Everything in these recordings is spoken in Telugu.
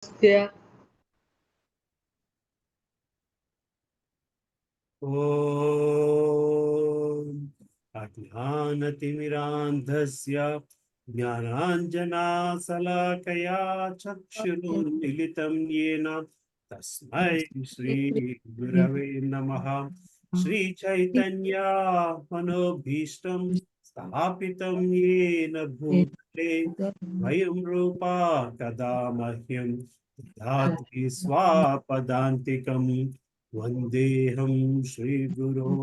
Yeah. ॐ अज्ञानतिमिरान्धस्य ज्ञानाञ्जनाशलाकया चक्षुरुन्मीलितं येन तस्मै श्रीगुरवे नमः। श्रीचैतन्या मनोभीष्टं स्थापितं येन भूतले वयं रूपा कदा मह्यं ददाति स्वापदान्तिकम्। वन्देऽहं श्रीगुरो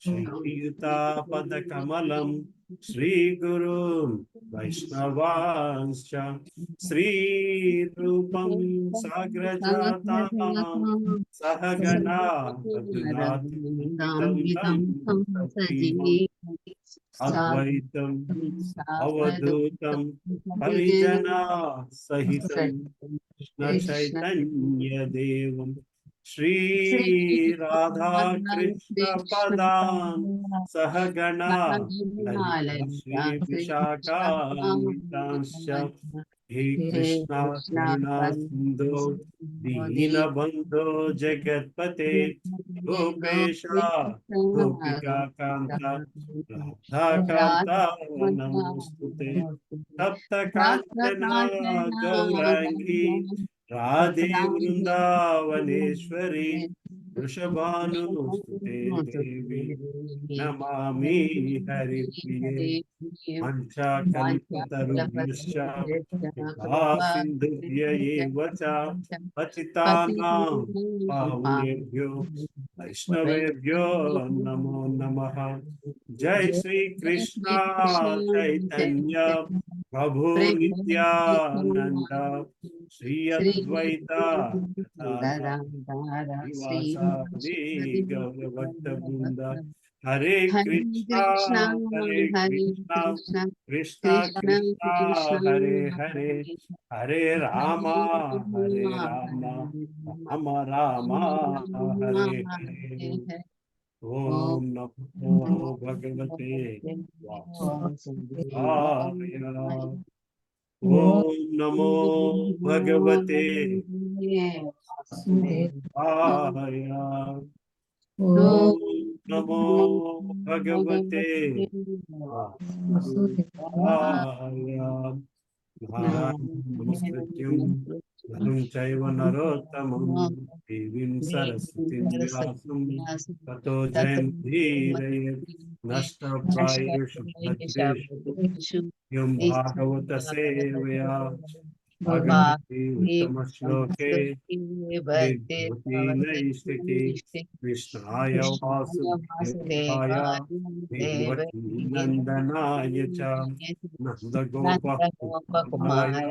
श्रीयुतापदकमलं श्रीगुरुन् वैष्णवांश्च श्रीरूपं साग्रजातां सहगणा रघुनाथान्वितं तं सजीवम् अद्वैतं अवधूतं परिजना सहितं कृष्ण चैतन्य देवं श्री राधा कृष्ण पदान् सहगणा ललिता श्री विशाखान्वितांश्च हे कृष्णा करुणा सिन्धो दीनबन्धो जगत्पते गोपेशा गोपिका कान्ता राधा कान्ता नमोस्तुते तप्त कांचना गौरांगी राधे वृंदावनेश्वरी वृषभानुस्तुते देवी नमामि हरिप्रिये वंशाकल्पतरुभ्यश्च कृपा सिन्धुभ्य एव च पतितानां पावनेभ्यो वैष्णवेभ्यो नमो नमः। जय श्री कृष्णा चैतन्य प्रभु नित्यानंद श्री अद्वैता गदाधर श्रीवासादि गौरभक्त वृंद हरे कृष्णा कृष्णा कृष्णा कृष्णा हरे हरे हरे रामा राम रामा हरे हरे। ओम नमो भगवते वासुदेवाय। ओम नमो भगवते वासुदेवाय। ओम नमो भगवते वासुदेवाय। नारायणं नमस्कृत्यं नरं चैव नरोत्तमं देवीं सरस्वतीं व्यासं ततो जयमुदीरयेत् नष्टप्रायेषु भद्रेषु यं भागवत सेवया भगवती उत्तमश्लोके भवती नैष्टिकी कृष्णाय वासुदेवाय देवकी नन्दनाय च नन्दगोपकुमाराय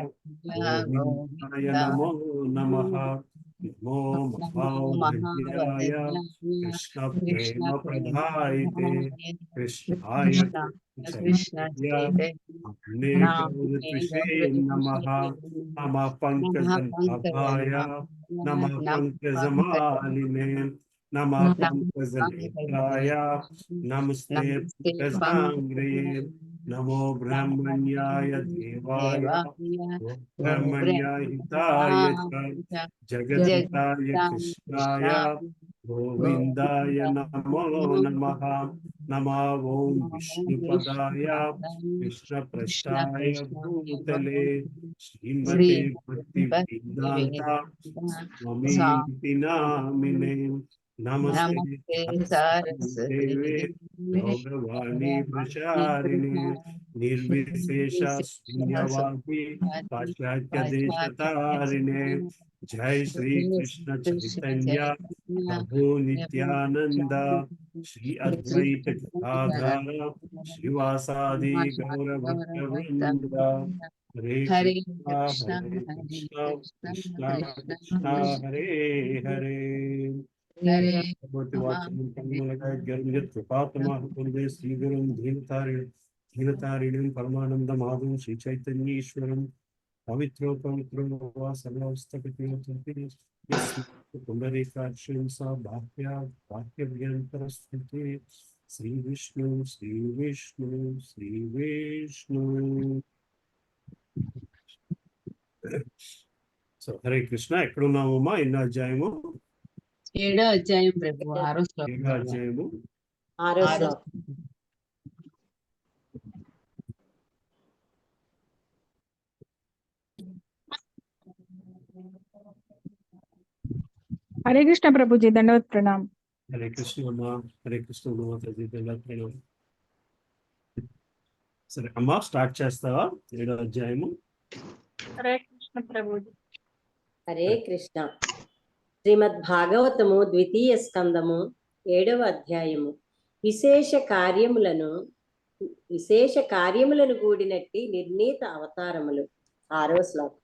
गोविन्दाय नमो नमः। नमो महावदन्याय कृष्णप्रेमप्रदायते कृष्णाय चैतन्य अपने गौरत्विषे नमः। नमः पंकजनाभाय नमः पंकजमालिने नमः पंकजनेत्राय नमस्ते पंकजांग्रे नमो ब्रह्मण्याय देवाय ब्रह्मण्याय हिताय च जगद्धिताय कृष्णाय गोविन्दाय नमो नमः। नमः ओं विष्णुपदाय कृष्णपृष्ठाय भूतले श्रीमते भक्ति वेदांता स्वामी नामिने नमस्ते सरस्वती देवे गौरवाणी प्रचारिणे निर्विशेष शून्यवादी पाश्चात्य देशतारिणे जय श्री कृष्ण चैतन्य प्रभु नित्यानंद श्री अद्वैत गदाधर श्रीवासादि गौर भक्त वृंद हरे कृष्णा कृष्णा कृष्णा हरे हरे। भगवती वाचन कृपात्मा श्री गुरु धीनतारिणीं परमानंद माधव श्री चैतन्येश्वरम पवित्रो पवित्रो वा सर्वस्तपति पुंडरीकाक्षं सा भाष्या वाक्यव्यंतरस्थिते श्री विष्णु श्री विष्णु श्री विष्णु। సో హరే కృష్ణ. ఎక్కడున్నామమ్మా? ఎన్నో అధ్యాయము? 7వ అధ్యాయం ప్రభు, 6వ శ్లోకం. 7వ అధ్యాయము 6వ శ్లోకం. हरे कृष्ण प्रभु जी, दंडवत प्रणाम। హరే కృష్ణ అమ్మా. హరే కృష్ణ మాతాజీ. సరే అమ్మా, స్టార్ట్ చేస్తావా 7వ అధ్యాయము? हरे कृष्ण प्रभु जी। హరే కృష్ణ. శ్రీమద్ భాగవతము 2వ స్కందము 7వ అధ్యాయము. విశేష కార్యములను కూడినట్టి నిర్ణీత అవతారములు. 6వ శ్లోకం.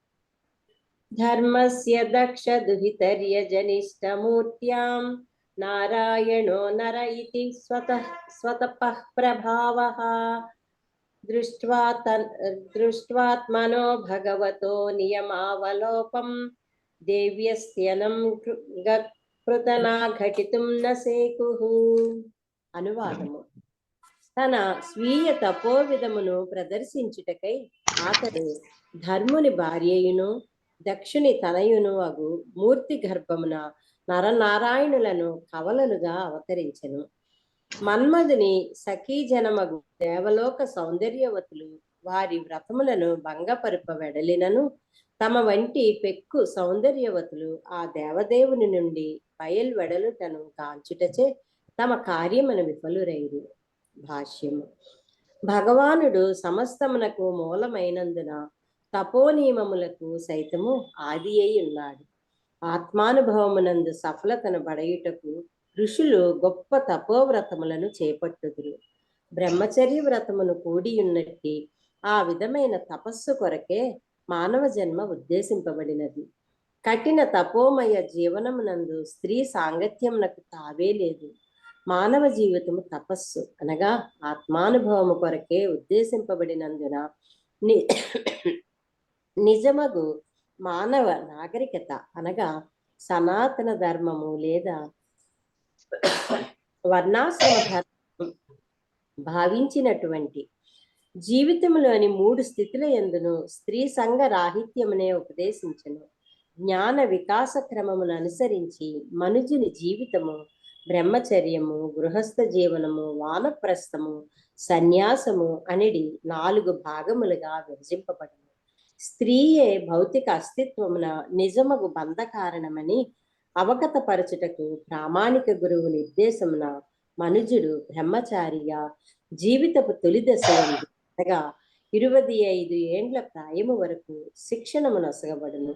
ధర్మస్య దక్ష దుహితర్యజనిష్టమూర్త్యాం నారాయణో నర ఇతి స్వతపః ప్రభావః దృష్ట్వాత్మనో భగవతో నియమావలోపం దేవ్యస్యనం కృతనా ఘటితుం న సేకుః. అనువాదము. తన స్వీయ తపోవిధమును ప్రదర్శించుటకై అతడు ధర్ముని భార్యయును దక్షుని తనయును అగు మూర్తి గర్భమున నరనారాయణులను కవలలుగా అవతరించెను. మన్మధుని సఖీజనమగు దేవలోక సౌందర్యవతులు వారి వ్రతములను భంగపరుప వెడలినను తమ వంటి పెక్కు సౌందర్యవతులు ఆ దేవదేవుని నుండి బయల్వెడలుటను కాంచుటచే తమ కార్యమును విఫలురైరు. భాష్యము. భగవానుడు సమస్తమునకు మూలమైనందున తపోనియమములకు సైతము ఆది అయి ఉన్నాడు. ఆత్మానుభవమునందు సఫలతను బడయుటకు ఋషులు గొప్ప తపోవ్రతములను చేపట్టుదురు. బ్రహ్మచర్య వ్రతమును కూడియున్నట్టి ఆ విధమైన తపస్సు కొరకే మానవ జన్మ ఉద్దేశింపబడినది. కఠిన తపోమయ జీవనమునందు స్త్రీ సాంగత్యమునకు తావే లేదు. మానవ జీవితము తపస్సు అనగా ఆత్మానుభవము కొరకే ఉద్దేశింపబడినందున నిజమగు మానవ నాగరికత అనగా సనాతన ధర్మము లేదా వర్ణాశ్రమ ధర్మం భావించినటువంటి జీవితంలోని 3 స్థితుల యందును స్త్రీ సంఘ రాహిత్యమునే ఉపదేశించను. జ్ఞాన వికాస క్రమమును అనుసరించి మనుజుని జీవితము బ్రహ్మచర్యము, గృహస్థ జీవనము, వానప్రస్థము, సన్యాసము అనిడి 4 భాగములుగా విభజింపబడింది. స్త్రీయే భౌతిక అస్తిత్వమున నిజమగు బంధ కారణమని అవగతపరచుటకు ప్రామాణిక గురువు నిర్దేశమున మనుజుడు బ్రహ్మచారిగా జీవితపు తొలి దశ అనగా 25 ఏండ్ల ప్రాయము వరకు శిక్షణము నొసగబడును.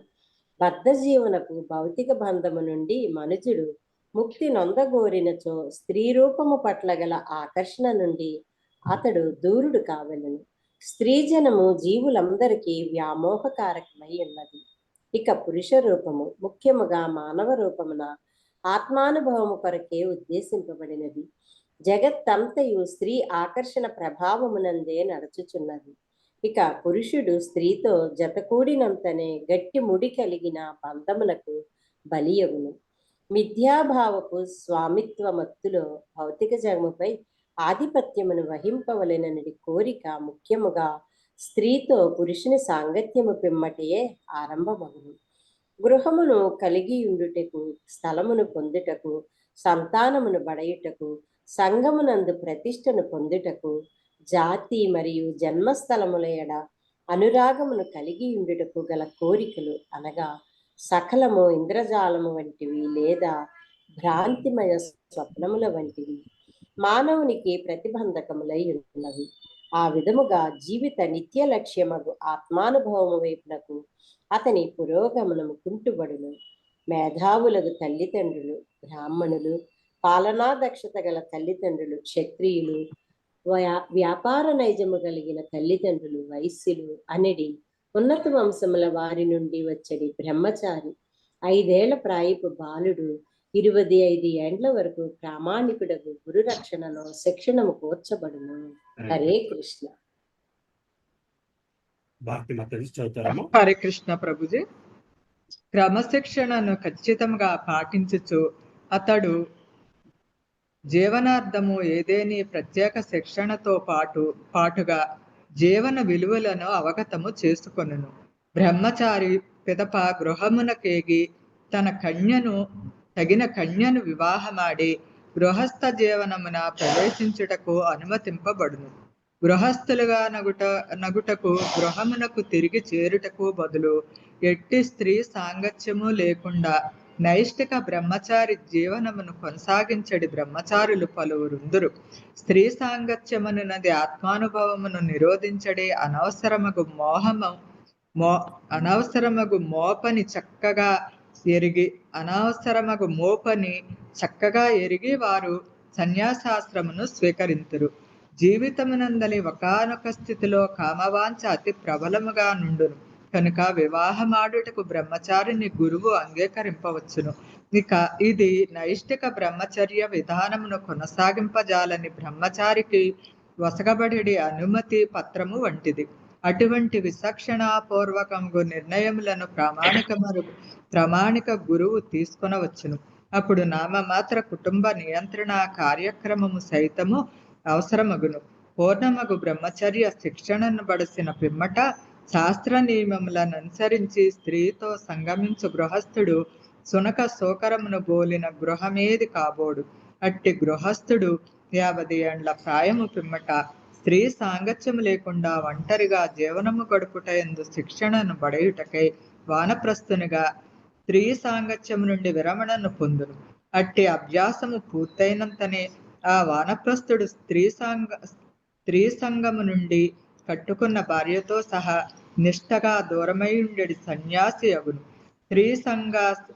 బద్ధ జీవనకు భౌతిక బంధము నుండి మనుజుడు ముక్తి నొందగోరినచో స్త్రీ రూపము పట్ల గల ఆకర్షణ నుండి అతడు దూరుడు కావలను. స్త్రీ జనము జీవులందరికీ వ్యామోహకారకమై ఉన్నది. ఇక పురుష రూపము ముఖ్యముగా మానవ రూపమున ఆత్మానుభవము కొరకే ఉద్దేశింపబడినది. జగత్తంతయు స్త్రీ ఆకర్షణ ప్రభావమునందే నడుచుచున్నది. ఇక పురుషుడు స్త్రీతో జతకూడినంతనే గట్టి ముడి కలిగిన బంధములకు బలియగును. మిథ్యాభావపు స్వామిత్వమత్తులో భౌతిక జగముపై ఆధిపత్యమును వహింపవలెనని కోరిక ముఖ్యముగా స్త్రీతో పురుషుని సాంగత్యము పిమ్మటియే ఆరంభమగును. గృహమును కలిగి ఉండుటకు, స్థలమును పొందుటకు, సంతానమును బడయుటకు, సంఘమునందు ప్రతిష్టను పొందుటకు, జాతి మరియు జన్మస్థలముల ఎడ అనురాగమును కలిగి ఉండుటకు గల కోరికలు అనగా సకలము ఇంద్రజాలము వంటివి లేదా భ్రాంతిమయ స్వప్నముల వంటివి మానవునికి ప్రతిబంధకములై ఉన్నవి. ఆ విధముగా జీవిత నిత్య లక్ష్యమగు ఆత్మానుభవము వైపునకు అతని పురోగమనము కుంటుబడును. మేధావులకు తల్లిదండ్రులు బ్రాహ్మణులు, పాలనా దక్షత గల తల్లిదండ్రులు క్షత్రియులు, వ్యాపార నైజము కలిగిన తల్లిదండ్రులు వైశ్యులు అనడి ఉన్నత వంశముల వారి నుండి వచ్చడి బ్రహ్మచారి, 5 ఏళ్ల ప్రాయపు బాలుడు 25 ఏండ్ల వరకు ప్రామాణికుడకు గురు రక్షణను శిక్షణము కూర్చబడును. హరే కృష్ణ. హరే కృష్ణ ప్రభుజీ. క్రమశిక్షణను ఖచ్చితంగా పాటించుచు అతడు జీవనార్థము ఏదేని ప్రత్యేక శిక్షణతో పాటుగా జీవన విలువలను అవగతము చేసుకొనును. బ్రహ్మచారి పిదప గృహమునకేగి తగిన కన్యను వివాహమాడి గృహస్థ జీవనమున ప్రవేశించుటకు అనుమతింపబడును. గృహస్థులుగా నగుటకు గృహమునకు తిరిగి చేరుటకు బదులు ఎట్టి స్త్రీ సాంగత్యము లేకుండా నైష్టిక బ్రహ్మచారి జీవనమును కొనసాగించడి బ్రహ్మచారులు పలువురుందురు. స్త్రీ సాంగత్యమునున్నది ఆత్మానుభవమును నిరోధించడే అనవసరమగు మోపని చక్కగా ఎరిగి వారు సన్యాసాశ్రమును స్వీకరింతురు. జీవితమునందలి ఒకానొక స్థితిలో కామవాంఛ అతి ప్రబలముగా నుండును కనుక వివాహమాడుటకు బ్రహ్మచారిని గురువు అంగీకరింపవచ్చును. ఇక ఇది నైష్టిక బ్రహ్మచర్య విధానమును కొనసాగింపజాలని బ్రహ్మచారికి వసగబడి అనుమతి పత్రము వంటిది. అటువంటి విచక్షణాపూర్వకము నిర్ణయములను ప్రామాణిక గురువు తీసుకొనవచ్చును. అప్పుడు నామమాత్ర కుటుంబ నియంత్రణ కార్యక్రమము సైతము అవసరమగును. పూర్ణమగు బ్రహ్మచర్య శిక్షణను బడసిన పిమ్మట శాస్త్ర నియమములను అనుసరించి స్త్రీతో సంగమించు గృహస్థుడు సునక సోకరమును బోలిన గృహమేది కాబోడు. అట్టి గృహస్థుడు 50 ఏండ్ల ప్రాయము పిమ్మట స్త్రీ సాంగత్యము లేకుండా ఒంటరిగా జీవనము గడుపుట ఎందు శిక్షణను బడయుటకై వానప్రస్థునిగా స్త్రీ సాంగత్యము నుండి విరమణను పొందును. అట్టి అభ్యాసము పూర్తయినంతనే ఆ వానప్రస్థుడు స్త్రీ సంగము నుండి కట్టుకున్న భార్యతో సహా నిష్టగా దూరమై ఉండేది సన్యాసి అగును. స్త్రీ సంఘ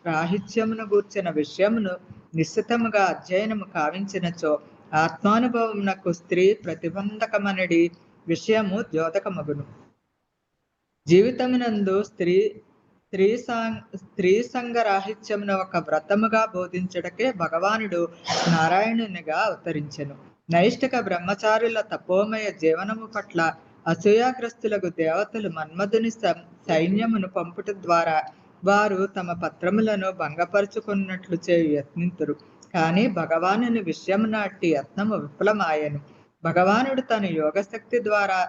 రాహిత్యమును గూర్చిన విషయమును నిశ్చితముగా అధ్యయనము కావించినచో ఆత్మానుభవమునకు స్త్రీ ప్రతిబంధకమనడి విషయము ద్యోతకమగును. జీవితమునందు స్త్రీ సంఘ రాహిత్యమును ఒక వ్రతముగా బోధించడకే భగవానుడు నారాయణునిగా అవతరించెను. నైష్టిక బ్రహ్మచారుల తపోమయ జీవనము పట్ల అసూయాగ్రస్తులకు దేవతలు మన్మధుని సైన్యమును పంపుట ద్వారా వారు తమ పత్రములను భంగపరుచుకున్నట్లు చేయు యత్నింతురు. కానీ భగవానుని విషయమున అట్టి యత్నము విఫలమాయను. భగవానుడు తన యోగశక్తి ద్వారా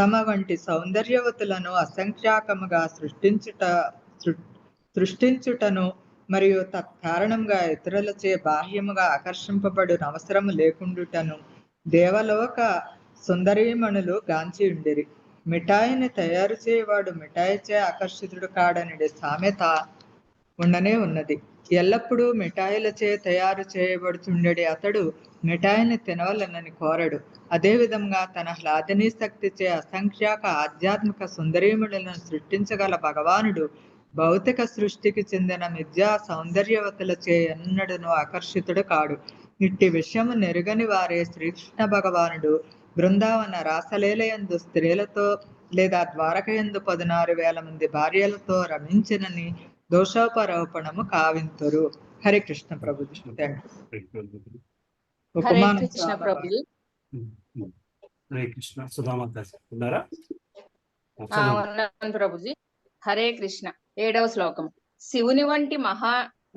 తమ వంటి సౌందర్యవతులను అసంఖ్యాకముగా సృష్టించుటను మరియు తత్కారణంగా ఇతరులచే బాహ్యముగా ఆకర్షింపబడిన అవసరము లేకుండుటను దేవలోక సుందరీమణులు గాంచి ఉండిరి. మిఠాయిని తయారు చేయవాడు మిఠాయిచే ఆకర్షితుడు కాడనడి సామెత ఉండనే ఉన్నది. ఎల్లప్పుడూ మిఠాయిలచే తయారు చేయబడుతుండేది అతడు మిఠాయిని తినవలనని కోరడు. అదేవిధంగా తన హ్లాదినీ శక్తిచే అసంఖ్యాక ఆధ్యాత్మిక సుందరీమణులను సృష్టించగల భగవానుడు భౌతిక సృష్టికి చెందిన మిథ్యా సౌందర్యవతులచే ఎన్నడను ఆకర్షితుడు కాడు. ఇట్టి విషయము నెరుగని వారే శ్రీకృష్ణ భగవానుడు బృందావన రాసలీలయందు స్త్రీలతో లేదా ద్వారకయందు 16,000 మంది భార్యలతో రమించినని దోషోపరోపణము కావింతురు. హరే కృష్ణ ప్రభుజీ. హరే కృష్ణ ప్రభుజీ. హరే కృష్ణ. సుధామాత ఉన్నారా? ఉన్నాను ప్రభుజీ. హరే కృష్ణ. 7వ శ్లోకం. శివుని వంటి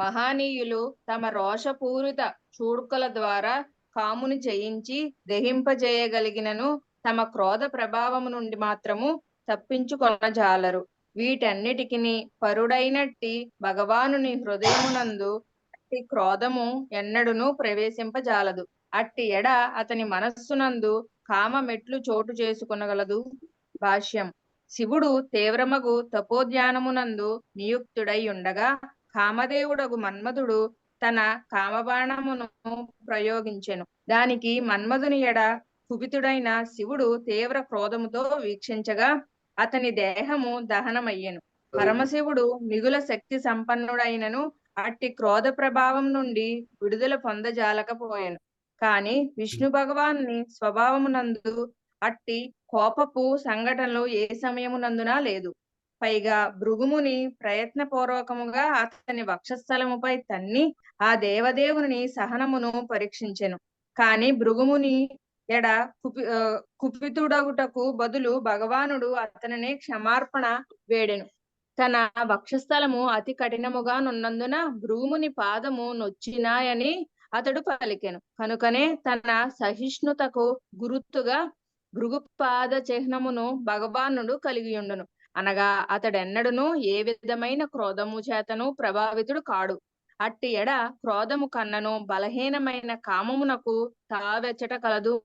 మహానీయులు తమ రోషపూరిత చూడుకల ద్వారా కాముని జయించి దహింపజేయగలిగినను తమ క్రోధ ప్రభావము నుండి మాత్రము తప్పించుకొనజాలరు. వీటన్నిటికిని పరుడైనట్టి భగవానుని హృదయమునందు అట్టి క్రోధము ఎన్నడును ప్రవేశింపజాలదు. అట్టి ఎడ అతని మనస్సునందు కామమెట్లు చోటు చేసుకొనగలదు. భాష్యం. శివుడు తీవ్రమగు తపోధ్యానమునందు నియుక్తుడై ఉండగా కామదేవుడగు మన్మధుడు తన కామబాణమును ప్రయోగించెను. దానికి మన్మధుని ఎడ కుపితుడైన శివుడు తీవ్ర క్రోధముతో వీక్షించగా అతని దేహము దహనమయ్యెను. పరమశివుడు మిగుల శక్తి సంపన్నుడైనను అట్టి క్రోధ ప్రభావం నుండి విడుదల పొందజాలకపోయాను. కాని విష్ణు భగవాన్ని స్వభావమునందు అట్టి కోపపు సంఘటనలు ఏ సమయమునందున లేదు. పైగా భృగుముని ప్రయత్నపూర్వకముగా అతని వక్షస్థలముపై తన్ని ఆ దేవదేవుని సహనమును పరీక్షించెను. కాని భృగుముని ఎడ కుపితుడగుటకు బదులు భగవానుడు అతనిని క్షమార్పణ వేడెను. తన వక్షస్థలము అతి కఠినముగా నున్నందున భృగుముని పాదము నొచ్చినాయని అతడు పలికెను. కనుకనే తన సహిష్ణుతకు గురుతుగా భృగుపాద చిహ్నమును భగవానుడు కలిగి ఉండును. అనగా అతడెన్నడును ఏ విధమైన క్రోధము చేతను ప్రభావితుడు కాడు. అట్టి ఎడ క్రోధము కన్నను బలహీనమైన కామమునకు తావెచ్చట కలదు.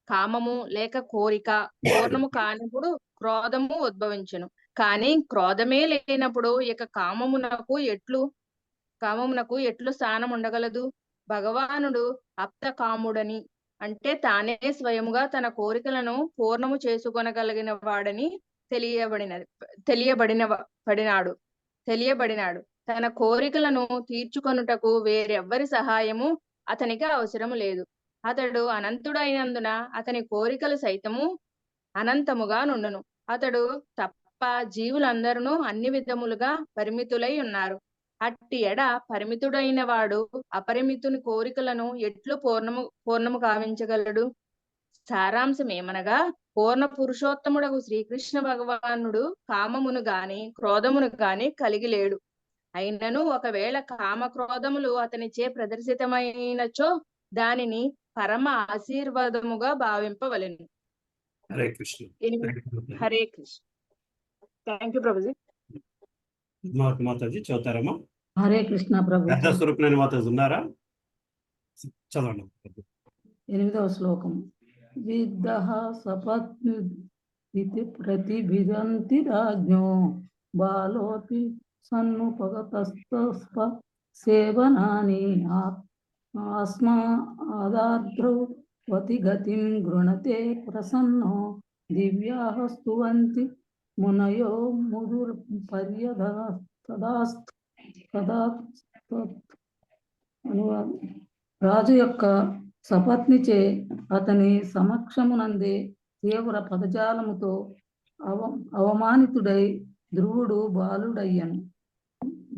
కామము లేక కోరిక పూర్ణము కానిప్పుడు క్రోధము ఉద్భవించును. కానీ క్రోధమే లేనప్పుడు ఇక కామమునకు ఎట్లు స్థానం ఉండగలదు? భగవానుడు అప్త కాముడని, అంటే తానే స్వయముగా తన కోరికలను పూర్ణము చేసుకొనగలిగిన వాడని తెలియబడినాడు. తన కోరికలను తీర్చుకొనుటకు వేరెవ్వరి సహాయము అతనికి అవసరము లేదు. అతడు అనంతుడైనందున అతని కోరికలు సైతము అనంతముగా నుండును. అతడు తప్ప జీవులందరూ అన్ని విధములుగా పరిమితులై ఉన్నారు. అట్టి ఎడ పరిమితుడైన వాడు అపరిమితుని కోరికలను ఎట్లు పూర్ణము కావించగలడు? సారాంశం ఏమనగా, పూర్ణ పురుషోత్తముడకు శ్రీకృష్ణ భగవానుడు కామమును గాని క్రోధమును గాని కలిగి లేడు. అయినను ఒకవేళ కామ క్రోధములు అతనిచే ప్రదర్శితమైనచో దానిని పరమ ఆశీర్వాదముగా భావింపవలెను. హరే కృష్ణ. హరే కృష్ణ. Thank you Prabhuji. మాతాజీ చదువుతారమ్మా? హరే కృష్ణ ప్రభు. పెద్ద స్వరూపులైన మాతాజీ ఉన్నారా? చదవండి. 8వ శ్లోకం. విద్ధః సపత్ని ప్రతిభిజంతి రాజ్ఞో బాలోపి సన్నుపగతస్తస్ప సేవనాని ఆస్మాదాద్రౌ వతి గతిం గృణతే ప్రసన్నో దివ్యాః స్తువంతి మునయో ముదుర్ పర్యదస్తదాస్త్ అనువాదం. రాజు యొక్క సపత్నిచే అతని సమక్షమునందే తీవ్ర పదజాలముతో అవమానితుడై ధ్రువుడు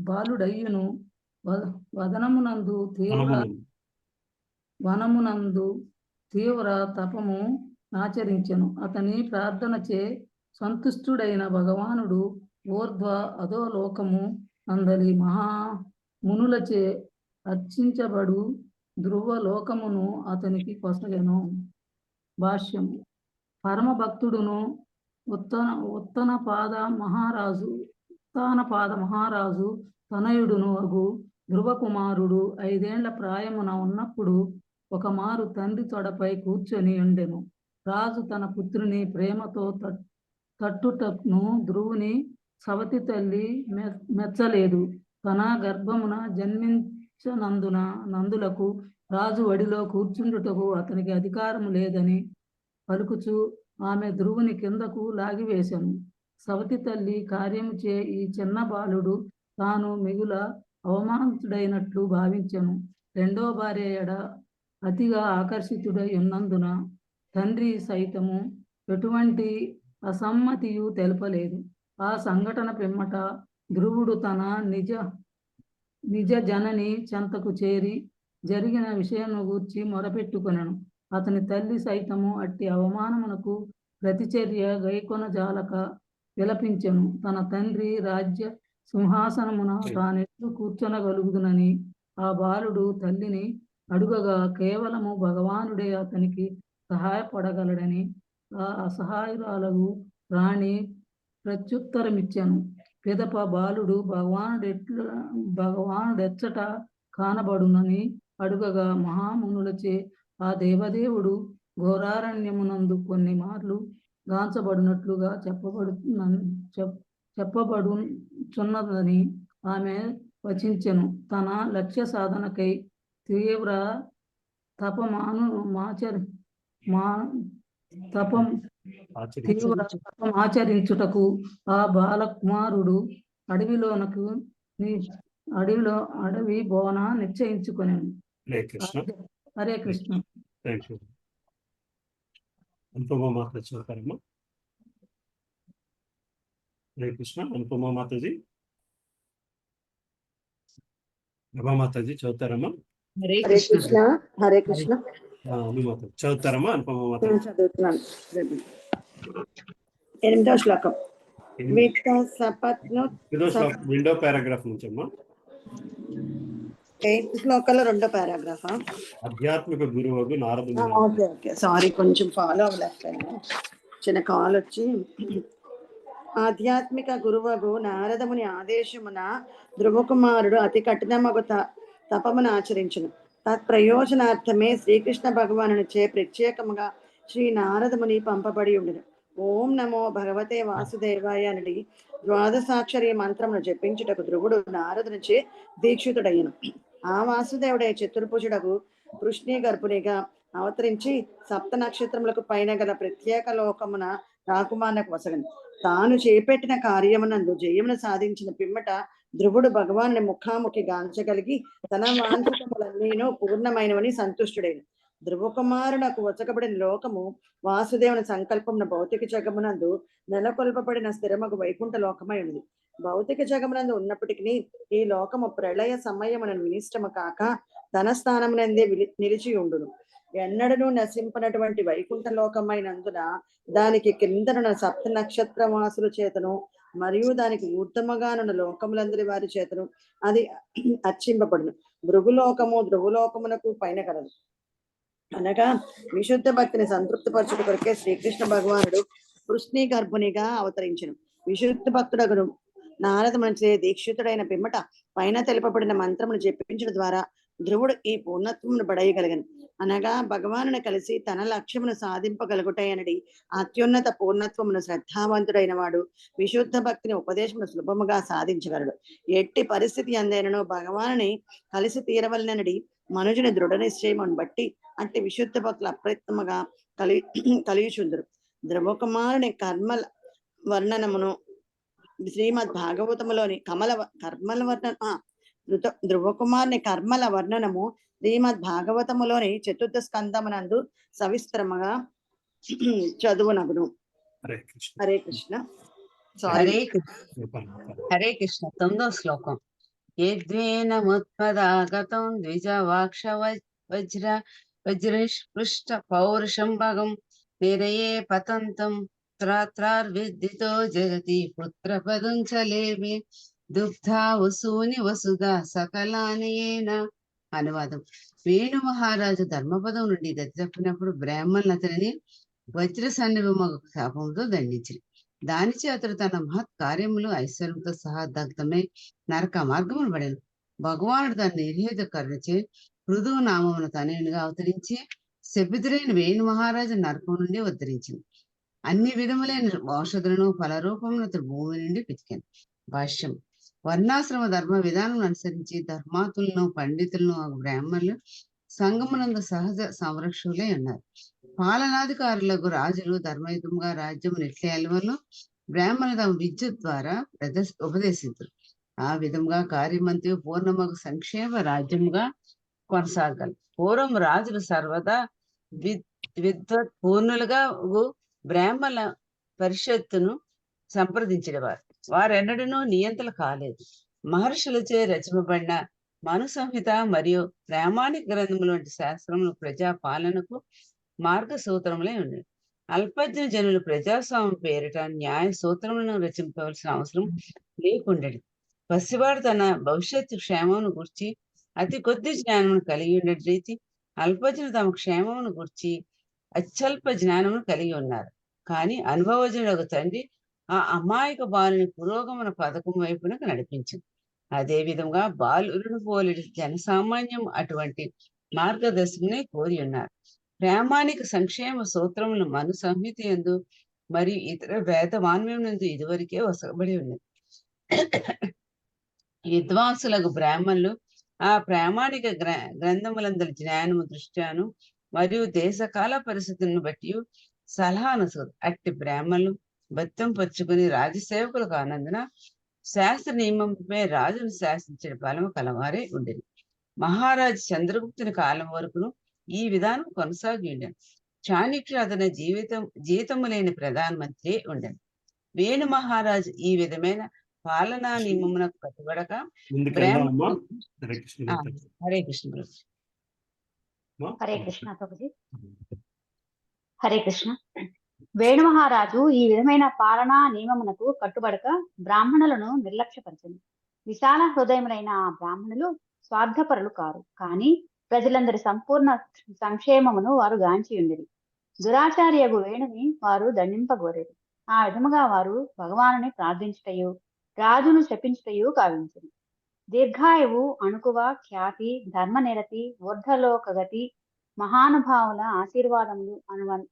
బాలుడయ్యును వనమునందు తీవ్ర తపము ఆచరించెను. అతని ప్రార్థనచే సంతుష్టుడైన భగవానుడు ఊర్ధ్వ అధోలోకము అందలి మహామునులచే అర్చించబడు ధ్రువలోకమును అతనికి కొసగెను. భాష్యం. పరమ భక్తుడును ఉత్తానపాద మహారాజు తనయుడును అగు ధ్రువకుమారుడు 5 ఏళ్ల ప్రాయమున ఉన్నప్పుడు ఒకమారు తండ్రి తొడపై కూర్చొని ఉండెను. రాజు తన పుత్రుని ప్రేమతో తట్టుటను ధ్రువుని సవతి తల్లి మెచ్చలేదు. తన గర్భమున నందులకు రాజు వడిలో కూర్చుండుటకు అతనికి అధికారము లేదని పలుకుచు ఆమె ధ్రువుని కిందకు లాగివేశాను. సవతి తల్లి కార్యము చే ఈ చిన్న బాలుడు తాను మిగుల అవమానితుడైనట్లు భావించెను. 2వ భార్య ఎడ అతిగా ఆకర్షితుడై ఉన్నందున తండ్రి సైతము ఎటువంటి అసమ్మతియు తెలపలేదు. ఆ సంఘటన పిమ్మట ధ్రువుడు తన నిజ జనని చెంతకు చేరి జరిగిన విషయమును గూర్చి మొరపెట్టుకొనెను. అతని తల్లి సైతము అట్టి అవమానమునకు ప్రతిచర్య గైకొనజాలక విలపించెను. తన తండ్రి రాజ్య సింహాసనమున తానెట్లు కూర్చొనగలుగుదునని ఆ బాలుడు తల్లిని అడుగగా కేవలము భగవానుడే అతనికి సహాయపడగలడని ఆ అసహాయురాలకు రాణి ప్రత్యుత్తరమిచ్చాను. పిదప బాలుడు భగవానుడెచ్చట కానబడునని అడుగగా మహామునులచే ఆ దేవదేవుడు ఘోరారణ్యమునందు కొన్ని మార్లు గాంచబడినట్లుగా చెప్పబడుచున్నదని ఆమె వచించెను. తన లక్ష్య సాధనకై తీవ్ర ఆచరించుటకు ఆ బాలకుమారుడు అడవి బోన నిశ్చయించుకొనెను. హరే కృష్ణ. అనుపమ మాతాజీ చదువుతారమ్మా? హరే కృష్ణ. అనుపమ మాతాజీ, ప్రభా మాతాజీ చదువుతారమ్మా? హరే హరే కృష్ణ. కృష్ణ. హరే కృష్ణ. మాతాజీ చదువుతారమ్మా? అనుపమ మాతాజీ చదువుతున్నాను. 8వ శ్లోకం. రెండో పారాగ్రాఫ్ నుంచి అమ్మా. 8వ శ్లోకంలో 2వ పారాగ్రాఫ్. ఆధ్యాత్మిక గురువు నారదుడు. ఓకే సారీ, కొంచెం ఫాలో అవ్వలేకపోయాను, చిన్న కాల్ వచ్చి. ఆధ్యాత్మిక గురువగు నారదముని ఆదేశమున ధ్రువకుమారుడు అతి కఠినమగు తపమును ఆచరించును. తత్ప్రయోజనార్థమే శ్రీకృష్ణ భగవానునిచే ప్రత్యేకముగా శ్రీ నారదముని పంపబడి ఉండును. ఓం నమో భగవతే వాసుదేవాయ అని ద్వాదశాక్షరి మంత్రమును జపించుటకు ధ్రువుడు నారదునిచే దీక్షితుడయ్యను. ఆ వాసుదేవుడే చతుర్భుజుడకు కృష్ణీ గర్భునిగా అవతరించి సప్త నక్షత్రములకు పైన గల ప్రత్యేక లోకమున రాకుమార్నకు వసగను. తాను చేపట్టిన కార్యమునందు జయమును సాధించిన పిమ్మట ధ్రువుడు భగవానుని ముఖాముఖి గాంచగలిగి తన వాంఛితములన్నీను పూర్ణమైనవని సంతుష్టుడైన. ధ్రువకుమారునకు వచకబడిన లోకము వాసుదేవుని సంకల్పమున భౌతిక జగమునందు నెలకొల్పబడిన స్థిరమగు వైకుంఠ లోకమై ఉన్నది. భౌతిక జగమునందు ఉన్నప్పటికీ ఈ లోకము ప్రళయ సమయమునను వినిష్టము కాక తన స్థానమునందే నిలిచి ఉండును. ఎన్నడను నశింపనటువంటి వైకుంఠ లోకమైనందున దానికి కిందనున్న సప్త నక్షత్ర వాసుల చేతను మరియు దానికి ఊర్ధముగానున్న లోకములందరి వారి చేతను అది అర్చింపబడును. ధ్రువులోకమునకు పైన కలదు. అనగా విశుద్ధ భక్తిని సంతృప్తిపరచుట కొరకే శ్రీకృష్ణ భగవానుడు కృష్ణీ గర్భునిగా అవతరించను. విశుద్ధ భక్తుడగును నారదమునిచే దీక్షితుడైన పిమ్మట పైన తెలుపబడిన మంత్రమును జపించడం ద్వారా ధ్రువుడు ఈ పూర్ణత్వమును బడయగలిగను. అనగా భగవానుని కలిసి తన లక్ష్యమును సాధింపగలుగుటాయనడి అత్యున్నత పూర్ణత్వమును శ్రద్ధావంతుడైన వాడు విశుద్ధ భక్తిని ఉపదేశమును సులభముగా సాధించగలడు. ఎట్టి పరిస్థితి అందైనను భగవానుని కలిసి తీరవలనడి మనుజుని దృఢ నిశ్చయమును బట్టి అంటే విశుద్ధ భక్తులు అప్రయత్నముగా కలియుచుందురు. ధ్రువకుమారుని కర్మల వర్ణనమును శ్రీమద్ భాగవతములోని ధ్రువకుమారుని కర్మల వర్ణనము శ్రీమద్ భాగవతములోని చతుర్థ స్కందమునందు సవిస్తరముగా చదువునగును. హరే కృష్ణ. హరే కృష్ణ. 9వ శ్లోకం. యద్వేనముత్పదాగతం ద్విజవాక్ష వజ్రపృష్ట పౌరుషం భగం నిరయే పతంతం త్రాత్రార్విదితో జగతి పుత్రపదం చలేమి దుగ్ధా వసూని వసుధా సకలానియేన. అనువాదం. వేణు మహారాజు ధర్మపదం నుండి గతి తప్పినప్పుడు బ్రాహ్మణులు అతనిని వజ్ర సన్నిభమగు శాపంతో దండించింది. దానిచే అతడు తన మహత్ కార్యములు ఐశ్వర్యంతో సహా దగ్ధమై నరక మార్గమును పడాను. భగవానుడు తన నిర్హేతు కరుణచే మృదువు నామమును తనయునిగా అవతరించి శపితుడైన వేణు మహారాజు నరకం నుండి ఉద్ధరించింది. అన్ని విధములైన ఔషధులను ఫలరూపమును అతడు భూమి నుండి పితికాను. భాష్యం. వర్ణాశ్రమ ధర్మ విధానం అనుసరించి ధర్మాతులను పండితులను బ్రాహ్మణులు సంగమునందు సహజ సంరక్షకులై ఉన్నారు. పాలనాధికారులకు రాజులు ధర్మయుతంగా రాజ్యము నెట్లేయాలను బ్రాహ్మణులు తమ విద్యుత్ ద్వారా ఉపదేశించారు. ఆ విధంగా కార్యమంతి పూర్ణమగు సంక్షేమ రాజ్యముగా కొనసాగాలి. పూర్వం రాజులు సర్వదా విద్వత్ పూర్ణులుగా బ్రాహ్మణ పరిషత్తును సంప్రదించేవారు. వారెన్నడూ నియంతలు కాలేదు. మహర్షులచే రచింపబడిన మను సంహిత మరియు ప్రామాణిక గ్రంథములు వంటి శాస్త్రములు ప్రజా పాలనకు మార్గ సూత్రములై ఉన్నాయి. అల్పజ్ఞ జనులు ప్రజాస్వామ్యం పేరిట న్యాయ సూత్రములను రచింపవలసిన అవసరం లేకుండేది. పసివాడు తన భవిష్యత్తు క్షేమమును గురించి అతి కొద్ది జ్ఞానమును కలిగి ఉండే రీతి అల్పజ్ఞులు తమ క్షేమమును గురించి అత్యల్ప జ్ఞానమును కలిగి ఉన్నారు. కానీ అనుభవజ్ఞుడు తండ్రి ఆ అమాయక బాలుని పురోగమన పథకం వైపునకు నడిపించింది. అదే విధంగా బాలులను పోలి జనసామాన్యం అటువంటి మార్గదర్శకునే కోరి ఉన్నారు. ప్రామాణిక సంక్షేమ సూత్రములు మను సంహిత యందు మరియు ఇతర వేద మాన్యమునందు ఇదివరకే వసబడి ఉన్నది. విద్వాంసులకు బ్రాహ్మణులు ఆ ప్రామాణిక గ్రంథములందరి జ్ఞానము దృష్ట్యాను మరియు దేశకాల పరిస్థితులను బట్టి సలహాను అట్టి బ్రాహ్మణులు బత్తం పరుచుకుని రాజసేవకులు కానందున శాస్త్ర నియమంపై రాజును శాసించిన బలము కలవారే ఉండేది. మహారాజు చంద్రగుప్తుని కాలం వరకును ఈ విధానం కొనసాగి ఉండేది. చాణక్యుడు అతని జీవితము లేని ప్రధానమంత్రి ఉండేది. వేణు మహారాజు ఈ విధమైన పాలనా నియమమునకు కట్టుబడక హరే కృష్ణ ప్రభు. హరే కృష్ణ ప్రభుజీ. హరే కృష్ణ. వేణు మహారాజు ఈ విధమైన పాలనా నియమమునకు కట్టుబడక బ్రాహ్మణులను నిర్లక్ష్యపరిచింది. విశాల హృదయములైన ఆ బ్రాహ్మణులు స్వార్థపరులు కారు, కానీ ప్రజలందరి సంపూర్ణ సంక్షేమమును వారు గాంచి ఉండేది. దురాచార్యగు వేణుని వారు దండింపగోరేది. ఆ విధముగా వారు భగవానుని ప్రార్థించుటయు రాజును శపించుటయు కావించును. దీర్ఘాయువు, అణుకువ, ఖ్యాతి, ధర్మనిరతి, ఊర్ధలోకగతి, మహానుభావుల ఆశీర్వాదములు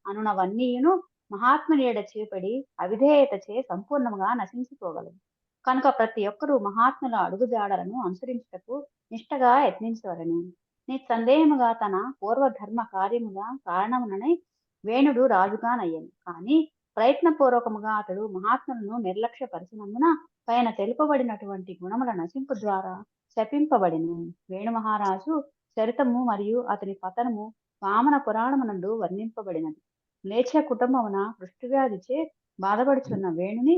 అనునవన్నీయును మహాత్మునియడ చేపడి అవిధేయతచే సంపూర్ణముగా నశించిపోగలవు. కనుక ప్రతి ఒక్కరూ మహాత్ముల అడుగుజాడలను అనుసరించుటకు నిష్టగా యత్నించవలెను. నిస్సందేహముగా తన పూర్వధర్మ కార్యముల కారణముననే వేణుడు రాజుగానయ్యను. కానీ ప్రయత్నపూర్వకముగా అతడు మహాత్ములను నిర్లక్ష్యపరిచినందున పైన తెలుపబడినటువంటి గుణముల నశింపు ద్వారా శపింపబడిను. వేణు మహారాజు చరితము మరియు అతని పతనము వామన పురాణమునందు వర్ణింపబడినది. మ్లేచ్ఛ కుటుంబమున పృష్ఠవ్యాధిచే బాధపడుచున్న వేణుని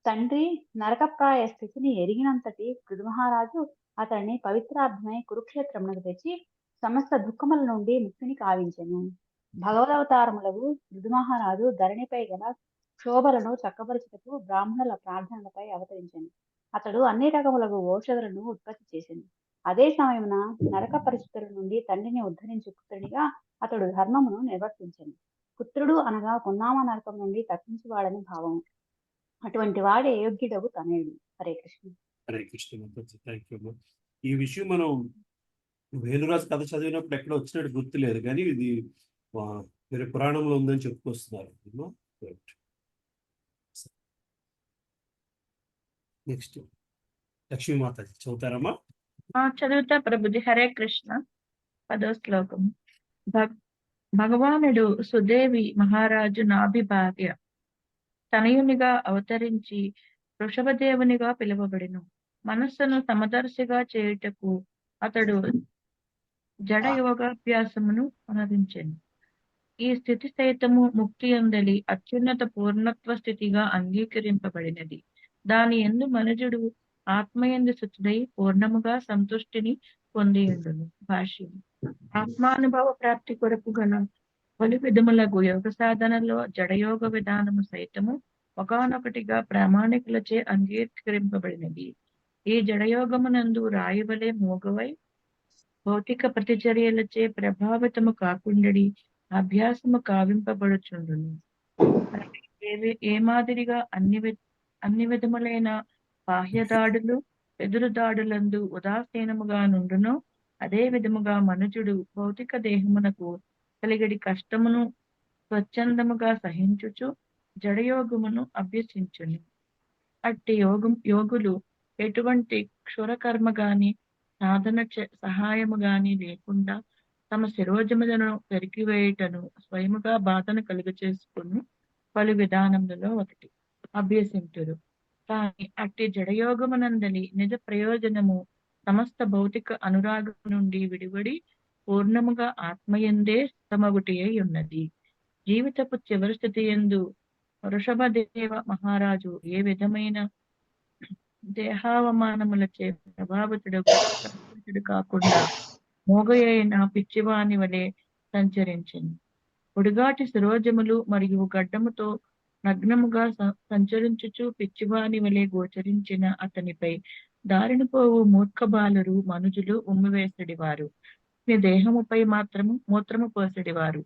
తండ్రి నరకప్రాయ స్థితిని ఎరిగినంతటి పృథుమహారాజు అతన్ని పవిత్రార్థమై కురుక్షేత్రమునకు తెచ్చి సమస్త దుఃఖముల నుండి ముక్తిని కావించెను. భగవదవతారములకు పృథుమహారాజు ధరణిపై గల క్షోభలను చక్కబరుచుటకు బ్రాహ్మణుల ప్రార్థనలపై అవతరించెను. అతడు అన్ని రకములకు ఔషధులను ఉత్పత్తి చేసింది. అదే సమయమున నరక పరిస్థితుల నుండి తండ్రిని ఉద్ధరించు పుత్రునిగా అతడు ధర్మమును నిర్వర్తించెను. పుత్రుడు అనగా పున్నామ నరకం నుండి తప్పించువాడని భావము. అటువంటి వాడే యోగ్యుడవు తనయుడు. హరే కృష్ణ. హరే కృష్ణ. Thank you. ఈ విషయం మనం వేణురాజు కథ చదివినప్పుడు ఎక్కడ వచ్చినట్టు గుర్తులేదు, కానీ ఇది వేరే పురాణంలో ఉందని చెప్పుకొస్తున్నారు. నెక్స్ట్ లక్ష్మీమాత చదువుతారమ్మా? చదువుతా ప్రభుజీ. హరే కృష్ణ. 10వ శ్లోకం. భగవానుడు సుదేవి మహారాజు నాభి భార్య తనయునిగా అవతరించి వృషభదేవునిగా పిలువబడిను. మనస్సును సమదర్శిగా చేయుటకు అతడు జడ యోగాభ్యాసమును అనుసరించెను. ఈ స్థితి సైతము ముక్తి అందలి అత్యున్నత పూర్ణత్వ స్థితిగా అంగీకరింపబడినది. దాని యందు మనుజుడు ఆత్మయందు శుద్ధుడై పూర్ణముగా సంతుష్టిని పొందియుండును. భాష్యం. ఆత్మానుభవ ప్రాప్తి కొరకు గల పలు విధములకు యోగ సాధనలో జడయోగ విధానము సైతము ఒకనొకటిగా ప్రామాణికులచే అంగీకరింపబడినది. ఈ జడయోగమునందు రాయివలే మూగవై భౌతిక ప్రతిచర్యలచే ప్రభావితము కాకుండడి అభ్యాసము కావింపబడుచుండును. ఏ మాదిరిగా అన్ని విధములైన బాహ్య దాడులు ఎదురు దాడులందు ఉదాసీనముగా నుండునో అదే విధముగా మనుజుడు భౌతిక దేహమునకు కలిగడి కష్టమును స్వచ్ఛందముగా సహించుచు జడయోగమును అభ్యసించును. అట్టి యోగులు ఎటువంటి క్షురకర్మ గాని సాధన సహాయము గాని లేకుండా తమ శిరోజములను పెరికివేయుటను స్వయముగా బాధను కలుగ చేసుకుని పలు విధానములలో ఒకటి అభ్యసింతురు. కానీ అట్టి జడయోగమునందలి నిజ ప్రయోజనము సమస్త భౌతిక అనురాగం నుండి విడివడి పూర్ణముగా ఆత్మయందే సమగుటి అయి ఉన్నది. జీవితపు చివరి స్థితి యందు వృషభదేవ మహారాజు ఏ విధమైన దేహావమానములచే ప్రభావితుడు కాకుండా మోగయైన పిచ్చివాని వలె సంచరించింది. పొడిగాటి శిరోజములు మరియు గడ్డముతో నగ్నముగా సంచరించుచు పిచ్చివాని వలె గోచరించిన అతనిపై దారిని పోవు మూర్ఖ బాలురు మనుజులు ఉమ్మివేసడివారు. దేహముపై మాత్రము మూత్రము పోసడివారు.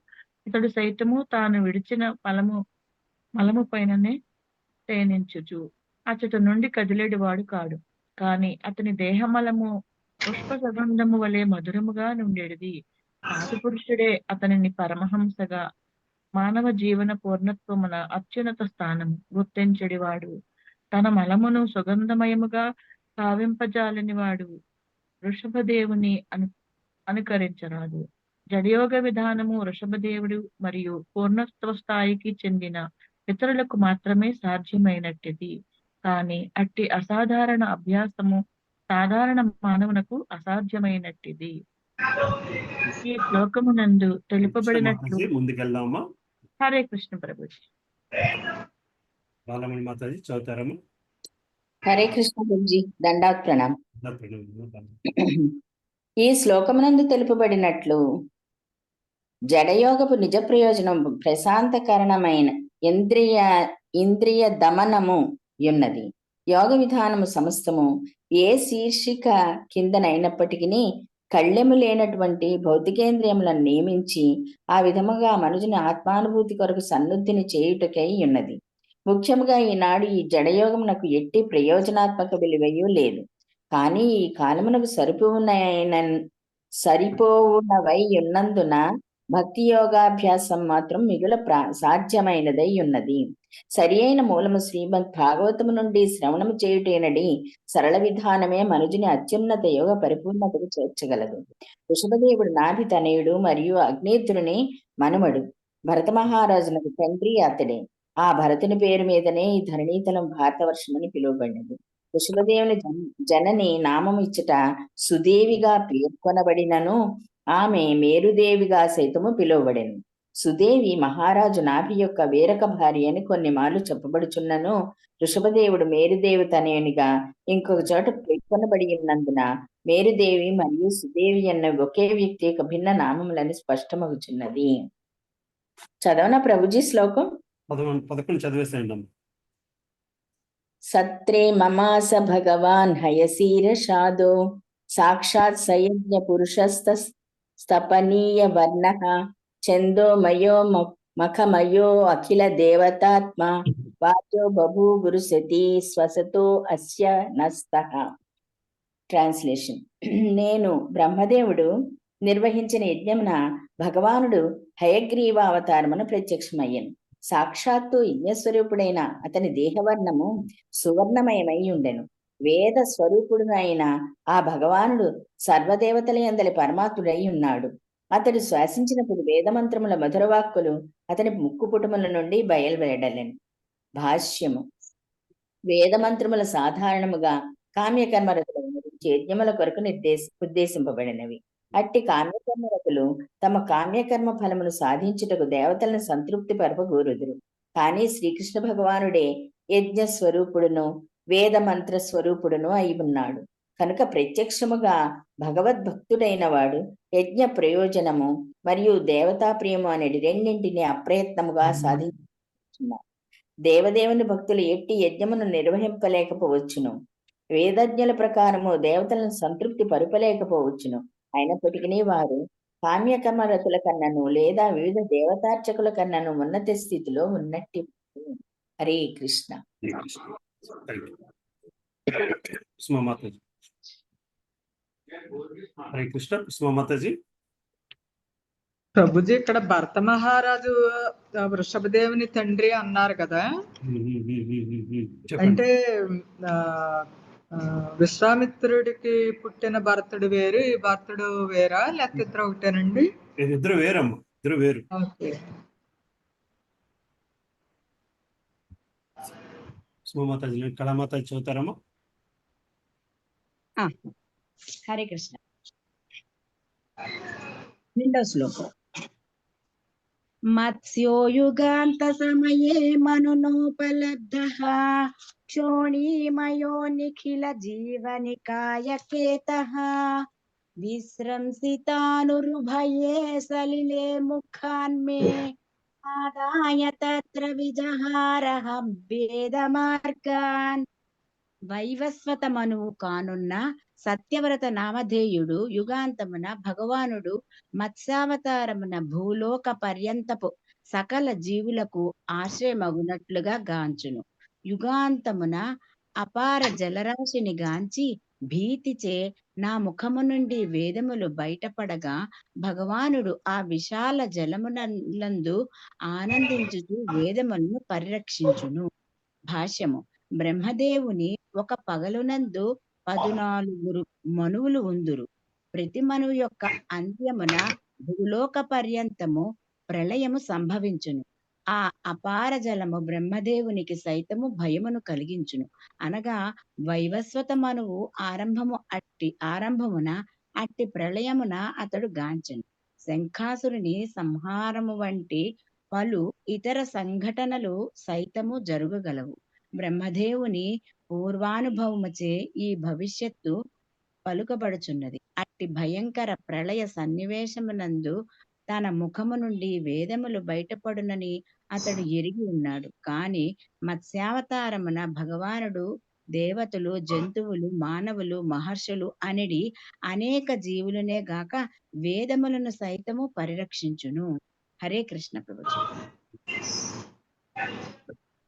ఇతడు సైతము తాను విడిచిన మలము పైననే శయనించుచు అతడు నుండి కదిలేడివాడు కాడు. కాని అతని దేహమలము పుష్ప సుగంధము వలె మధురముగా నుండేది. ఆదిపురుషుడే అతనిని పరమహంసగా మానవ జీవన పూర్ణత్వమున అత్యున్నత స్థానము గుర్తించడివాడు. తన మలమును సుగంధమయముగా కావింపజాలని వాడు వృషభదేవుని అనుకరించరాదు. జడయోగ విధానము వృషభదేవుడు మరియు పూర్ణత్వ స్థాయికి చెందిన ఇతరులకు మాత్రమే సాధ్యమైనట్టిది. కానీ అట్టి అసాధారణ అభ్యాసము సాధారణ మానవునకు అసాధ్యమైనట్టిది. ఈ శ్లోకమునందు తెలుపబడినట్లు. ముందుకెళ్దామా? హరే కృష్ణ ప్రభుజీ. బాలమణి మాతాజీ చదువుతారమ్మా? హరే కృష్ణ ప్రభుజీ. దండాత్ ప్రణామ్. ఈ శ్లోకమునందు తెలుపబడినట్లు జడయోగపు నిజ ప్రయోజనం ప్రశాంతకరణమైన ఇంద్రియ దమనము యున్నది. యోగ విధానము సమస్తము ఏ శీర్షిక కిందనైనప్పటికీ కళ్ళెము లేనటువంటి భౌతికేంద్రియములను నియమించి ఆ విధముగా మనుజుని ఆత్మానుభూతి కొరకు సన్నుద్ధిని చేయుటకై ఉన్నది. ముఖ్యముగా ఈనాడు ఈ జడయోగమునకు ఎట్టి ప్రయోజనాత్మక విలువయు లేదు. కానీ ఈ కాలమునకు సరిపోవునవై ఉన్నందున భక్తి యోగాభ్యాసం మాత్రం మిగుల సాధ్యమైనదై ఉన్నది. సరి అయిన మూలము శ్రీమద్ భాగవతము నుండి శ్రవణము చేయుటేనడి సరళ విధానమే మనుజుని అత్యున్నత యోగ పరిపూర్ణతకు చేర్చగలదు. వృషభదేవుడు నాభి తనయుడు మరియు అగ్నేత్రుని మనుమడు. భరత మహారాజునకు తండ్రి అతడే. ఆ భరతుని పేరు మీదనే ఈ ధరణీతలం భారతవర్షమని పిలువబడినది. వృషభదేవుని జనని నామము ఇచ్చట సుదేవిగా పేర్కొనబడినను ఆమె మేరుదేవిగా సైతము పిలువబడెను. సుదేవి మహారాజు నాభి యొక్క వేరొక భార్య అని కొన్ని మార్లు చెప్పబడుచున్నను వృషభదేవుడు మేరుదేవి తనయునిగా ఇంకొక చోట పేర్కొనబడి ఉన్నందున మేరుదేవి మరియు సుదేవి అన్న ఒకే వ్యక్తి యొక్క భిన్న నామములని స్పష్టమగుచున్నది. చదవన ప్రభుజీ శ్లోకం 11 చదివేసేయండి. సత్రే మమాస భగవాన్ హయశీరషాదో సాక్షాత్ సయజ్ఞ పురుషస్తపనీయ వర్ణ చందోమయో మఖమయో అఖిల దేవతాత్మ వాచో బభూవురు సతీ స్వసతో అస్య నస్తః. ట్రాన్స్లేషన్. నేను బ్రహ్మదేవుడు నిర్వహించిన యజ్ఞమున భగవానుడు హయగ్రీవ అవతారమును ప్రత్యక్షమయ్యను. సాక్షాత్తు యజ్ఞస్వరూపుడైన అతని దేహవర్ణము సువర్ణమయమై ఉండెను. వేద స్వరూపుడునైన ఆ భగవానుడు సర్వదేవతల యందలి పరమాత్ముడై ఉన్నాడు. అతడు శ్వాసించినప్పుడు వేదమంత్రముల మధురవాక్కులు అతని ముక్కుపుటముల నుండి బయలువెడలెను. భాష్యము. వేదమంత్రముల సాధారణముగా కామ్యకర్మరతుల గురించి యజ్ఞముల కొరకు ఉద్దేశింపబడినవి. అట్టి కామ్యకర్మరతులు తమ కామ్యకర్మ ఫలమును సాధించుటకు దేవతలను సంతృప్తి పరపగోరుదురు. కానీ శ్రీకృష్ణ భగవానుడే యజ్ఞ స్వరూపుడును వేద మంత్ర స్వరూపుడును అయి ఉన్నాడు. కనుక ప్రత్యక్షముగా భగవద్భక్తుడైన వాడు యజ్ఞ ప్రయోజనము మరియు దేవతా ప్రియము అనేది రెండింటిని అప్రయత్నముగా సాధించున్నారు. దేవదేవుని భక్తులు ఎట్టి యజ్ఞమును నిర్వహింపలేకపోవచ్చును. వేదజ్ఞుల ప్రకారము దేవతలను సంతృప్తి పరుపలేకపోవచ్చును. అయినప్పటికీ వారు కామ్యకర్మరతుల కన్నను లేదా వివిధ దేవతార్చకుల కన్నను ఉన్నత స్థితిలో ఉన్నట్టి. హరే కృష్ణ. హరే కృష్ణ. సుమామాతాజీ. ప్రభుజీ, ఇక్కడ భరత మహారాజు వృషభదేవుని తండ్రి అన్నారు కదా, అంటే విశ్వామిత్రుడికి పుట్టిన భరతుడు వేరు, ఈ భరతుడు వేరా, లేకపోతే ఇద్దరు ఒకటేనండి? ఇద్దరు వేరమ్మా, ఇద్దరు వేరు. సుమామాతాజీ, కళామాతాజీ చదువుతారమ్మా. హరే కృష్ణ. 2వ శ్లోకం. మత్స్యో యుగాంత సమయే మనునోపలబ్ధః క్షోణీమయో నిఖిల జీవనికాయకేతః విశ్రంసితానురుభయే సలిలే ముఖాన్మే ఆదాయ తత్ర విజహారః భేదమార్గాన్. వైవస్వత మనువు కానున్న సత్యవ్రత నామధేయుడు యుగాంతమున భగవానుడు మత్స్యావతారమున భూలోక పర్యంతపు సకల జీవులకు ఆశ్రయమగునట్లుగా గాంచును. యుగాంతమున అపార జలరాశిని గాంచి భీతిచే నా ముఖము నుండి వేదములు బయటపడగా భగవానుడు ఆ విశాల జలమునందు ఆనందించుతూ వేదములను పరిరక్షించును. భాష్యము. బ్రహ్మదేవుని ఒక పగలునందు 14 మనువులు ఉందురు. ప్రతి మనువు యొక్క అంత్యమున భూలోక పర్యంతము ప్రళయము సంభవించును. ఆ అపార జలము బ్రహ్మదేవునికి సైతము భయమును కలిగించును. అనగా వైవస్వత మనువు ఆరంభమున అట్టి ప్రళయమున అతడు గాంచెను. శంఖాసురుని సంహారము వంటి పలు ఇతర సంఘటనలు సైతము జరుగగలవు. బ్రహ్మదేవుని పూర్వానుభవముచే ఈ భవిష్యత్తు పలుకబడుచున్నది. అట్టి భయంకర ప్రళయ సన్నివేశమునందు తన ముఖము నుండి వేదములు బయటపడునని అతడు ఎరిగి ఉన్నాడు. కాని మత్స్యావతారమున భగవానుడు దేవతలు, జంతువులు, మానవులు, మహర్షులు అనిడి అనేక జీవులనే గాక వేదములను సైతము పరిరక్షించును. హరే కృష్ణ ప్రభుజీ.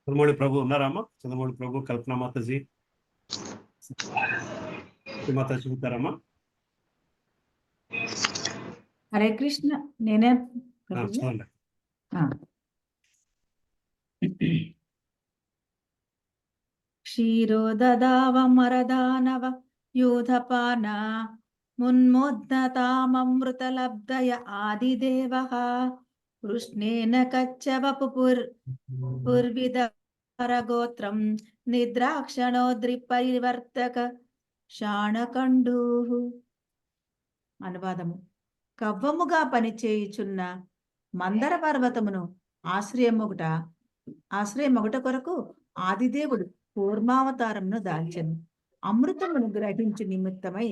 చంద్రమౌళి ప్రభు ఉన్నారమ్మా? చంద్రమౌళి ప్రభు, కల్పనా మాతాజీ, మాతాజీ ఉంటారమ్మా? హరే కృష్ణ. నేనే చదవండి. క్షీరోదదావమరదానవ యూధపాన మున్మోద్దతామమృతలబ్ధయ ఆదిదేవః కృష్ణేన కచ్చవపుర్విదరగోత్రం నిద్రాక్షణోద్రిపరివర్తక శాణకండూః. అనువాదము: కవ్వముగా పనిచేయుచున్న మందర పర్వతమును ఆశ్రయమొగట కొరకు ఆదిదేవుడు కూర్మావతారమును దాల్చెను. అమృతమును గ్రహించు నిమిత్తమై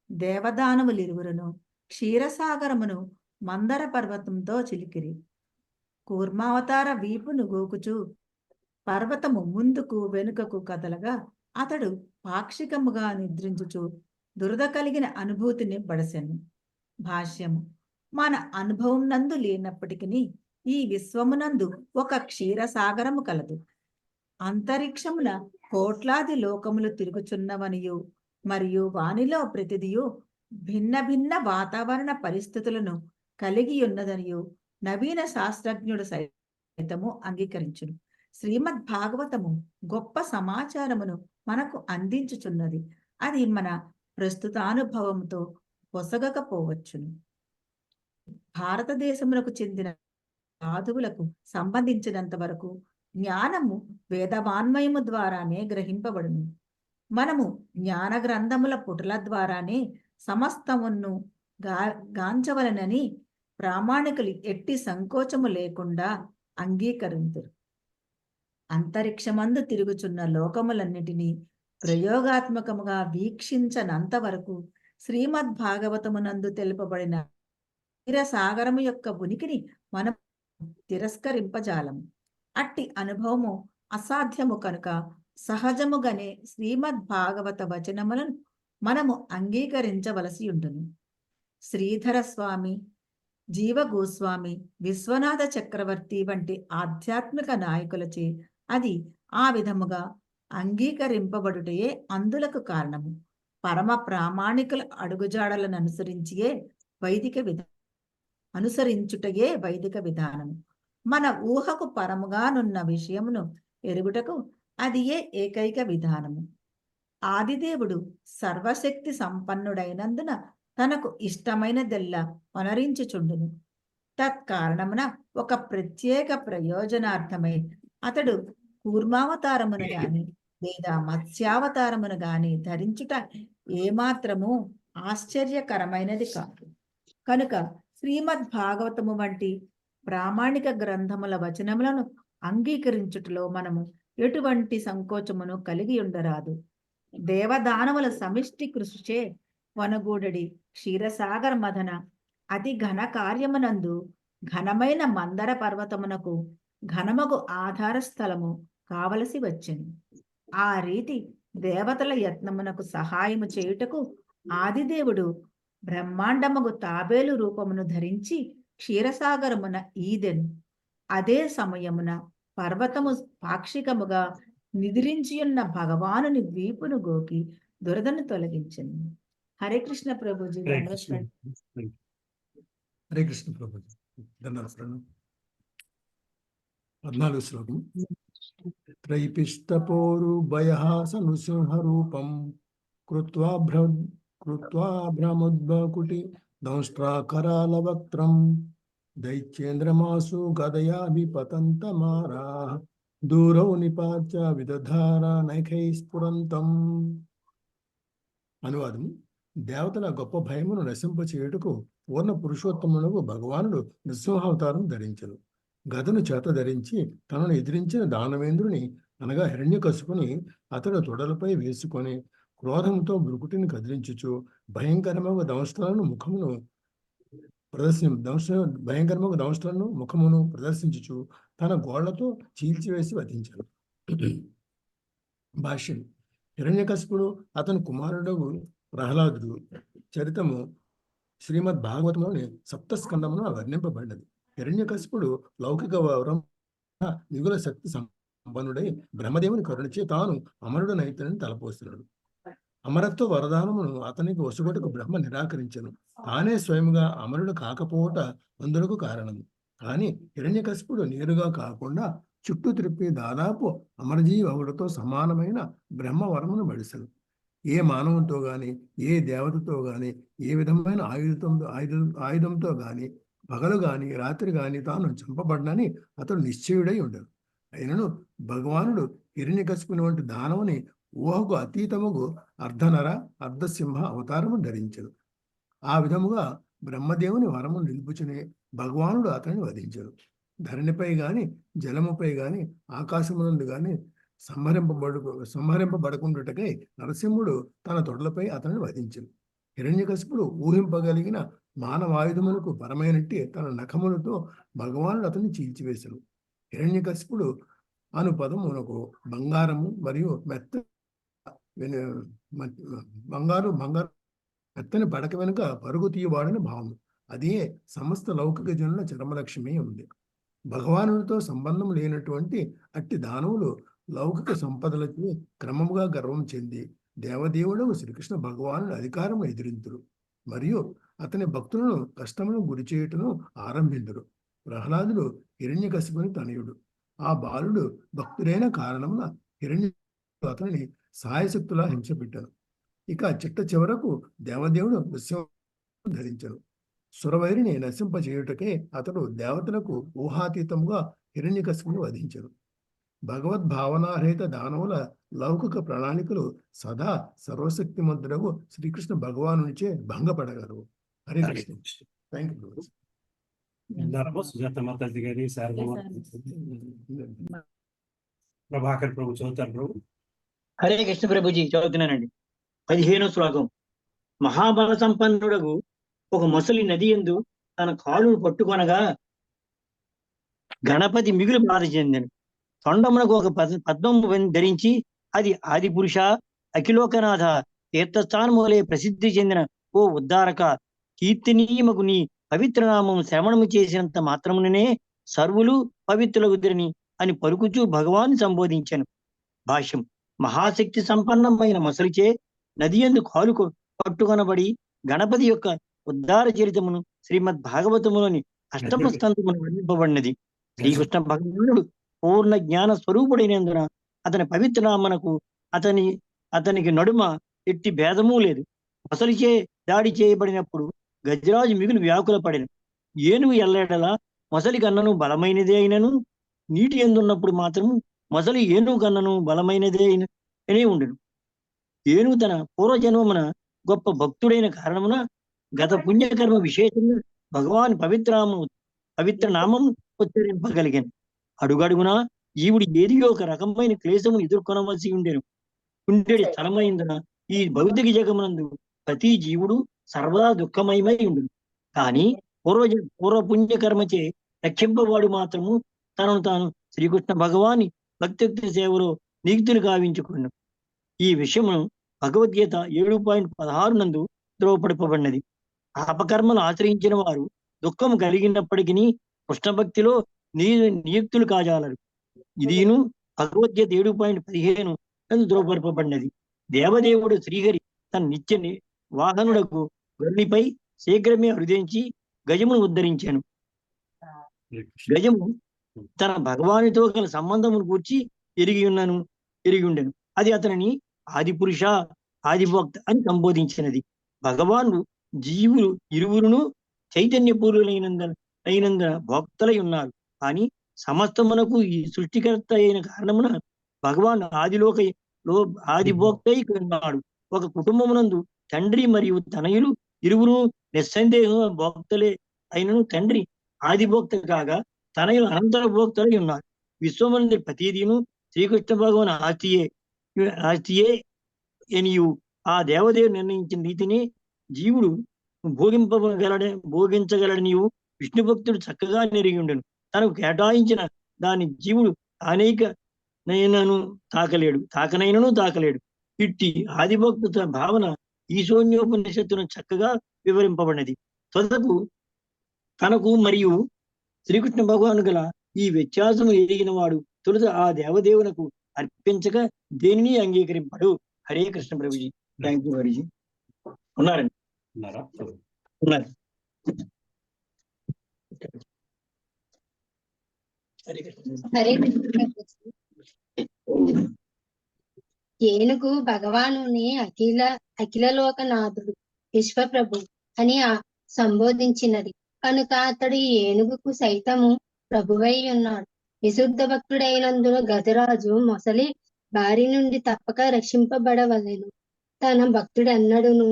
దేవదానవులిరువురును క్షీరసాగరమును మందర పర్వతంతో చిలికిరి. కూర్మావతార వీపును గోకుచు పర్వతము ముందుకు వెనుకకు కదలగా అతడు పాక్షికముగా నిద్రించుచు దురద కలిగిన అనుభూతిని బడసెను. భాష్యము: మన అనుభవం నందు లేనప్పటికీ ఈ విశ్వమునందు ఒక క్షీరసాగరము కలదు. అంతరిక్షమున కోట్లాది లోకములు తిరుగుచున్నవనియు మరియు వానిలో ప్రతిదియు భిన్న భిన్న వాతావరణ పరిస్థితులను కలిగి ఉన్నదనియు నవీన శాస్త్రజ్ఞుడు సైతము అంగీకరించును. శ్రీమద్ భాగవతము గొప్ప సమాచారమును మనకు అందించుచున్నది. అది మన ప్రస్తుతానుభవంతో పొసగకపోవచ్చును. భారతదేశములకు చెందిన సాధువులకు సంబంధించినంత వరకు జ్ఞానము వేదవాన్మయము ద్వారానే గ్రహింపబడును. మనము జ్ఞాన గ్రంథముల పుటల ద్వారానే సమస్తమును గాంచవలనని ప్రామాణికులు ఎట్టి సంకోచము లేకుండా అంగీకరింతురు. అంతరిక్షమందు తిరుగుచున్న లోకములన్నిటినీ ప్రయోగాత్మకముగా వీక్షించనంత వరకు శ్రీమద్ భాగవతమునందు తెలుపబడిన క్షీరసాగరము యొక్క ఉనికిని మనం తిరస్కరింపజాలము. అట్టి అనుభవము అసాధ్యము కనుక సహజముగానే శ్రీమద్ భాగవత వచనములను మనము అంగీకరించవలసి ఉండును. శ్రీధర స్వామి, జీవ గోస్వామి, విశ్వనాథ చక్రవర్తి వంటి ఆధ్యాత్మిక నాయకులచే అది ఆ విధముగా అంగీకరింపబడుటయే అందులకు కారణము. పరమ ప్రామాణికుల అడుగుజాడలను అనుసరించుటయే వైదిక విధానము. మన ఊహకు పరముగానున్న విషయమును ఎరుగుటకు అది ఏకైక విధానము. ఆదిదేవుడు సర్వశక్తి సంపన్నుడైనందున తనకు ఇష్టమైనదెల్లా వనరించుచుండును. తత్కారణమున ఒక ప్రత్యేక ప్రయోజనార్థమై అతడు కూర్మావతారమును గాని లేదా మత్స్యావతారమును గాని ధరించుట ఏమాత్రము ఆశ్చర్యకరమైనది కాదు. కనుక శ్రీమద్ భాగవతము వంటి ప్రామాణిక గ్రంథముల వచనములను అంగీకరించుటలో మనము ఎటువంటి సంకోచమును కలిగి ఉండరాదు. దేవదానవుల సమిష్టి కృషిచే వనగూడడి క్షీరసాగర మదన అతి ఘన కార్యమునందు ఘనమైన మందర పర్వతమునకు ఘనమగు ఆధార స్థలము కావలసి వచ్చింది. ఆ రీతి దేవతల యత్నమునకు సహాయము చేయుటకు ఆదిదేవుడు బ్రహ్మాండముగు తాబేలు రూపమును ధరించి క్షీరసాగరమున ఈదెను. అదే సమయమున పర్వతము పాక్షికముగా నిద్రించియున్న భగవానుని వీపును గోకి దురదను తొలగించింది. హరే కృష్ణ ప్రభుజీ. హరే కృష్ణ ప్రభుజీ. ధన్యవాదాలు. 14 శ్లోకం. త్రైపిష్టపోరు భయహాసను సింహరూపం కృత్వా భ్రముద్భకుటి దంష్ట్రాకరాల వక్త్రం దైత్యేంద్రమాసు గదయాభిపతంతమారా దూరౌ నిపాచ విదధార నైఖై స్ఫురంతం. అనువాదము: దేవతల గొప్ప భయమును నశింపచేయుటకు పూర్ణ పురుషోత్తమునకు భగవానుడు నృసింహావతారం ధరించను. గదను చేత ధరించి తనను ఎదిరించిన దానవేంద్రుని అనగా హిరణ్యకశిపుని అతడు తొడలపై వేసుకొని క్రోధంతో బ్రుకుటిని కదిలించుచు భయంకరమైన ముఖమును ప్రదర్శించుచు తన గోళ్లతో చీల్చివేసి వధించాడు. భాష్యం: హిరణ్యకశిపుడు అతని కుమారుడు ప్రహ్లాదుడు చరితము శ్రీమద్ భాగవతంలోని 7వ స్కందమున వర్ణింపబడినది. హిరణ్యకశిపుడు లౌకిక వరం మిగుల శక్తి సంపన్నుడై బ్రహ్మదేవుని కరుణించి తాను అమరుడనైతనని తలపోస్తున్నాడు. అమరత్వ వరదానమును అతనికి వసుగొటకు బ్రహ్మ నిరాకరించను. తానే స్వయముగా అమరుడు కాకపోవట అందులకు కారణము. కానీ హిరణ్యకశిపుడు నేరుగా కాకుండా చుట్టూ త్రిప్పి దాదాపు అమరజీవి అవుడతో సమానమైన బ్రహ్మవరమును బడిసను. ఏ మానవునితో గాని, ఏ దేవతతో గాని, ఏ విధమైన ఆయుధంతో గాని, పగలు గాని రాత్రి గాని తాను చంపబడ్డని అతడు నిశ్చయుడై ఉండడు. అయినను భగవానుడు హిరణ్యకశిపుని వంటి దానవుని ఊహకు అతీతముగు అర్ధనర అర్ధసింహ అవతారము ధరించను. ఆ విధముగా బ్రహ్మదేవుని వరము నిలుపుచునే భగవానుడు అతనిని వధించను. ధరణిపై గాని, జలముపై గాని, ఆకాశమునందు గాని సంహరింపబడకుండుటకై నరసింహుడు తన తొడలపై అతనిని వధించను. హిరణ్యకశిపుడు ఊహింపగలిగిన మానవాయుధములకు పరమైనట్టి తన నఖములతో భగవానుడు అతన్ని చీల్చివేశను. హిరణ్యకశిపుడు అను పదమునకు బంగారము మరియు బంగారు మెత్తని పడక వెనుక పరుగు తీయవాడని భావము. అదే సమస్త లౌకిక జనుల చరమలక్ష్యమే ఉంది. భగవానుడితో సంబంధం లేనటువంటి అట్టి దానవులు లౌకిక సంపదలకి క్రమముగా గర్వం చెంది దేవదేవుడు శ్రీకృష్ణ భగవానుడి అధికారం ఎదిరింతురు మరియు అతని భక్తులను కష్టమును గురి చేయుటను ఆరంభించరు. ప్రహ్లాదుడు హిరణ్యకశిపుని తనయుడు. ఆ బాలుడు భక్తుడైన కారణమున హిరణ్య అతనిని సాయశక్తులా హింసపెట్టాను. ఇక చిట్ట చివరకు దేవదేవుడు విశ్వం ధరించను. సురవైరిని నశింపచేయుటకే అతడు దేవతలకు ఊహాతీతముగా హిరణ్యకశిపుని వధించను. భగవద్భావనారహిత దానవుల లౌకిక ప్రణాళికలు సదా సర్వశక్తిమంతుడకు శ్రీకృష్ణ భగవానునిచే భంగపడగలవు. హరే కృష్ణ. Thank you. సుజాత మాతాజీ గారి ప్రభాకర్ ప్రభు చదువుతారు ప్రభు. హరే కృష్ణ ప్రభుజీ చదువుతున్నానండి. 15వ శ్లోకం. మహాబల సంపన్నుడకు ఒక మొసలి నది యందు తన కాలును పట్టుకొనగా గణపతి మిగులు బాధ చెందెను. తొండమునకు ఒక పద్మము ధరించి అది ఆది పురుష అఖిలోకనాథ తీర్థస్థానములే ప్రసిద్ధి చెందిన ఓ ఉద్ధారక కీర్తినీయమగు నీ పవిత్రనామం శ్రవణము చేసినంత మాత్రముననే సర్వులు పవిత్రులగుదిరని అని పలుకుచూ భగవాన్ సంబోధించాను. భాష్యం. మహాశక్తి సంపన్నమైన మొసలిచే నదియందు కాలు పట్టుకొనబడి గణపతి యొక్క ఉద్ధార చరితమును శ్రీమద్ భాగవతములోని అష్టమ స్కంధమును వర్ణింపబడినది. శ్రీకృష్ణ భగవానుడు పూర్ణ జ్ఞాన స్వరూపుడైనందున అతని పవిత్రనామనకు అతనికి నడుమ ఎట్టి భేదమూ లేదు. మొసలిచే దాడి చేయబడినప్పుడు గజరాజు మిగులు వ్యాకుల పడిన. ఏనుగు ఎల్లడలా మొసలి కన్నను బలమైనదే అయినను నీటి ఎందున్నప్పుడు మాత్రము మొసలి ఏనుగు కన్నను బలమైనదే అయినే ఉండెను. ఏనుగు తన పూర్వజన్మమున గొప్ప భక్తుడైన కారణమున గత పుణ్యకర్మ విశేషంగా భగవాన్ పవిత్ర నామము ఉచ్చరింపగలిగాను. అడుగడుగునా ఈవుడు ఏది ఒక రకమైన క్లేశమును ఎదుర్కొనవలసి ఉండేది స్థలమైందన ఈ భౌతిక జగమునందు ప్రతి జీవుడు సర్వదా దుఃఖమయమై ఉండును. కానీ పూర్వపుణ్యకర్మచే రక్షింపవాడు మాత్రము తనను తాను శ్రీకృష్ణ భగవాని భక్తి సేవలో నియుక్తులు గావించుకున్నాడు. ఈ విషయమును భగవద్గీత 7.16 నందు ధ్రువపడిపబడినది. పాపకర్మలు ఆచరించిన వారు దుఃఖము కలిగినప్పటికీ కృష్ణ భక్తిలో నియుక్తులు కాజాలరు. ఇదిను భగవద్గీత 7.15 నందు ధ్రువపరపబడినది. దేవదేవుడు శ్రీహరి తన నిత్య వాహనుడకు గరునిపై శీఘ్రమే హృదయించి గజమును ఉద్ధరించాను. గజము తన భగవానితో గల సంబంధమును గూర్చి ఎరిగి ఉండెను. అది అతనిని ఆది పురుష ఆదిభోక్త అని సంబోధించినది. భగవానుడు జీవులు ఇరువురును చైతన్యపూర్వులైనందున భోక్తలై ఉన్నారు. కానీ సమస్తమునకు ఈ సృష్టికర్త అయిన కారణమున భగవాన్ ఆదిభోక్తై ఉన్నాడు. ఒక కుటుంబమునందు తండ్రి మరియు తనయులు ఇరువురు నిస్సందేహంగా భోక్తలే అయినను తండ్రి ఆదిభోక్త కాగా తనయులు అనంతర భోక్తలై ఉన్నారు. విశ్వమునందు ప్రతిదీను శ్రీకృష్ణ భగవాన్ ఆస్తియే ఎనియు ఆ దేవదేవుడు నిర్ణయించిన రీతిని జీవుడు భోగించగలడు. నీవు విష్ణు భక్తుడు చక్కగా నెరిగి ఉండను. తనకు కేటాయించిన దాని జీవుడు తాకనైనను తాకలేడు. ఇట్టి ఆదిభక్త భావన ఈశోన్యోపనిషత్తును చక్కగా వివరింపబడినది. తనకు మరియు శ్రీకృష్ణ భగవాను గల ఈ వ్యత్యాసము ఎరిగిన వాడు తొలుత ఆ దేవదేవునకు అర్పించక దేనిని అంగీకరింపడు. హరే కృష్ణ ప్రభుజీ. Thank you Hariji. ఉన్నారండి, ఉన్నారా? ఉన్నారు. హరే కృష్ణ. హరే కృష్ణ. ఏనుగు భగవానుని అఖిల లోకనాథుడు విశ్వప్రభు అని సంబోధించినది కనుక అతడు ఈ ఏనుగుకు సైతము ప్రభువై ఉన్నాడు. విశుద్ధ భక్తుడైనందున గజరాజు మొసలి బారి నుండి తప్పక రక్షింపబడవలెను. తన భక్తుడెన్నడును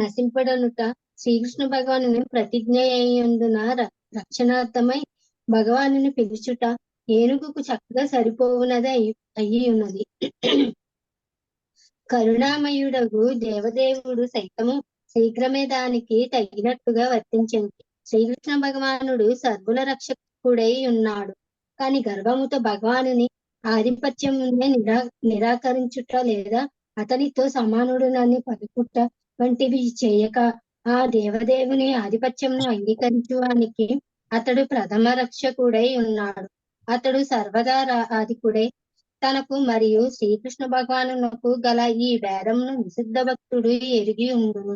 నశింపడనుట శ్రీకృష్ణ భగవాను ప్రతిజ్ఞ అయ్యందున రక్షణార్థమై భగవానుని పిలుచుట ఏనుగుకు చక్కగా సరిపోవునది అయ్యి ఉన్నది. కరుణామయుడగు దేవదేవుడు సైతము శీఘ్రమే దానికి తగినట్టుగా వర్తించింది. శ్రీకృష్ణ భగవానుడు సర్వుల రక్షకుడై ఉన్నాడు. కాని గర్వముతో భగవానుని ఆధిపత్యమునే నిరాకరించుట లేదా అతనితో సమానుడునని పలుకుట వంటివి చేయక ఆ దేవదేవుని ఆధిపత్యమును అంగీకరించువానికి అతడు ప్రథమ రక్షకుడై ఉన్నాడు. అతడు సర్వదా ఆదికుడై తనకు మరియు శ్రీకృష్ణ భగవానునకు గల ఈ భేదమును విశుద్ధ భక్తుడు ఎరిగి ఉండును.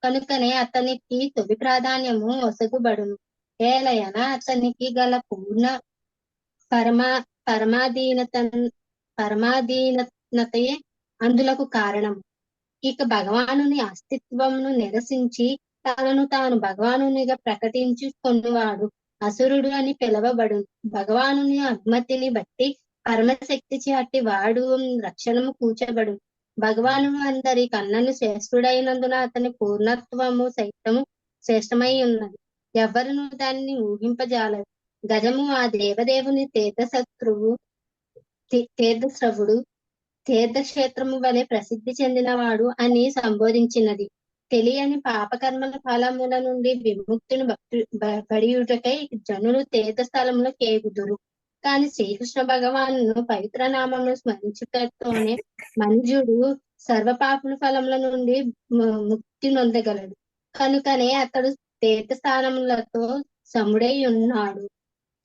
కనుకనే అతనికి తొలి ప్రాధాన్యము ఒసగుబడును. ఏలయన అతనికి గల పూర్ణ పరమాధీనతయే అందులకు కారణం. ఇక భగవానుని అస్తిత్వమును నిరసించి తనను తాను భగవానునిగా ప్రకటించుకొనివాడు అసురుడు అని పిలవబడును. భగవానుని అనుమతిని బట్టి పరమశక్తి చాటి వాడు రక్షణము కూర్చబడు. భగవానుడు అందరి కన్నను శ్రేష్ఠుడైనందున అతని పూర్ణత్వము సైతము శ్రేష్టమై ఉన్నది. ఎవరును దానిని ఊహింపజాలరు. గజము ఆ దేవదేవుని తీర్థస్రవుడు తీర్థక్షేత్రము వలె ప్రసిద్ధి చెందినవాడు అని సంబోధించినది. తెలియని పాపకర్మల ఫలముల నుండి విముక్తిని బడియుటకై జనులు తీర్థస్థలంలో కేగుదురు. కానీ శ్రీకృష్ణ భగవాను పవిత్ర నామమును స్మరించుటతోనే మనుజుడు సర్వపాపుల ఫలముల నుండి ముక్తి నొందగలడు. కనుకనే అతడు తీర్థస్థానములతో సముడై ఉన్నాడు.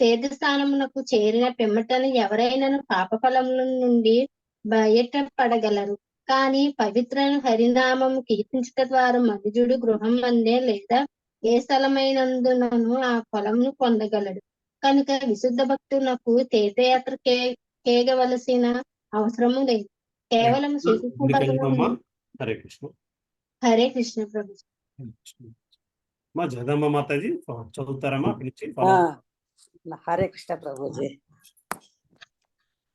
తీర్థస్థానమునకు చేరిన పిమ్మటను ఎవరైనాను పాప ఫలముల నుండి బయటపడగలరు. కానీ పవిత్ర హరినామము కీర్తించుట ద్వారా మనుజుడు గృహం అందే లేదా ఏ స్థలమైనందునను ఆ ఫలమును పొందగలడు. కనుక విశుద్ధ భక్తులకు తీర్థయాత్ర కేగవలసిన అవసరము లేదు. కేవలం శ్రీకృష్ణ భగవాను. హరే కృష్ణ. హరే కృష్ణ ప్రభు. మా జగదమ్మ మాతాజీ చదువుతారమ్మా అక్కడి నుంచి. హరే కృష్ణ ప్రభుజీ.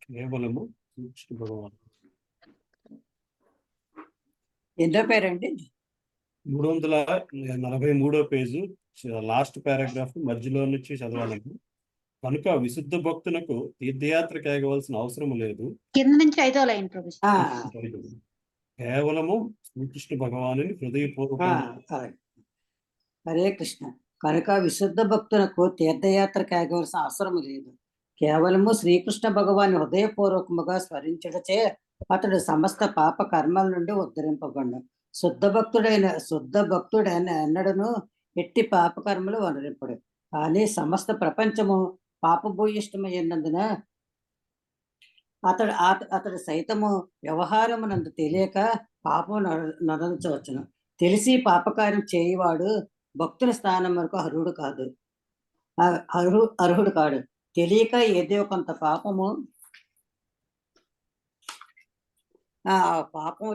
కేవలము శ్రీకృష్ణ భగవాన్. ఎన్నో పేరండి? 343వ పేజు లాస్ట్ పారాగ్రాఫ్ మధ్యలో నుంచి చదవాలండి. కనుక విశుద్ధ భక్తులకు తీర్థయాత్ర కేగవలసిన అవసరం లేదు. కింద నుంచి 5వ లైన్ ప్రభు. కేవలము శ్రీకృష్ణ భగవాను హృదయపూర్వకంగా. హరే కృష్ణ. కనుక విశుద్ధ భక్తులకు తీర్థయాత్ర కేగవలసిన అవసరం లేదు. కేవలము శ్రీకృష్ణ భగవాన్ హృదయపూర్వకముగా స్మరించుటచే అతడు సమస్త పాప కర్మల నుండి ఉద్ధరింపబడు. శుద్ధ భక్తుడైన ఎన్నడను ఎట్టి పాప కర్మలు వనరింపడు. కానీ సమస్త ప్రపంచము పాపభూయిష్టమైనందున అతడు సైతము వ్యవహారమునందు తెలియక పాపం నొందవచ్చును. తెలిసి పాపకార్యం చేయవాడు భక్తుల స్థానం వరకు అర్హుడు కాడు. తెలియక ఏదో కొంత పాపము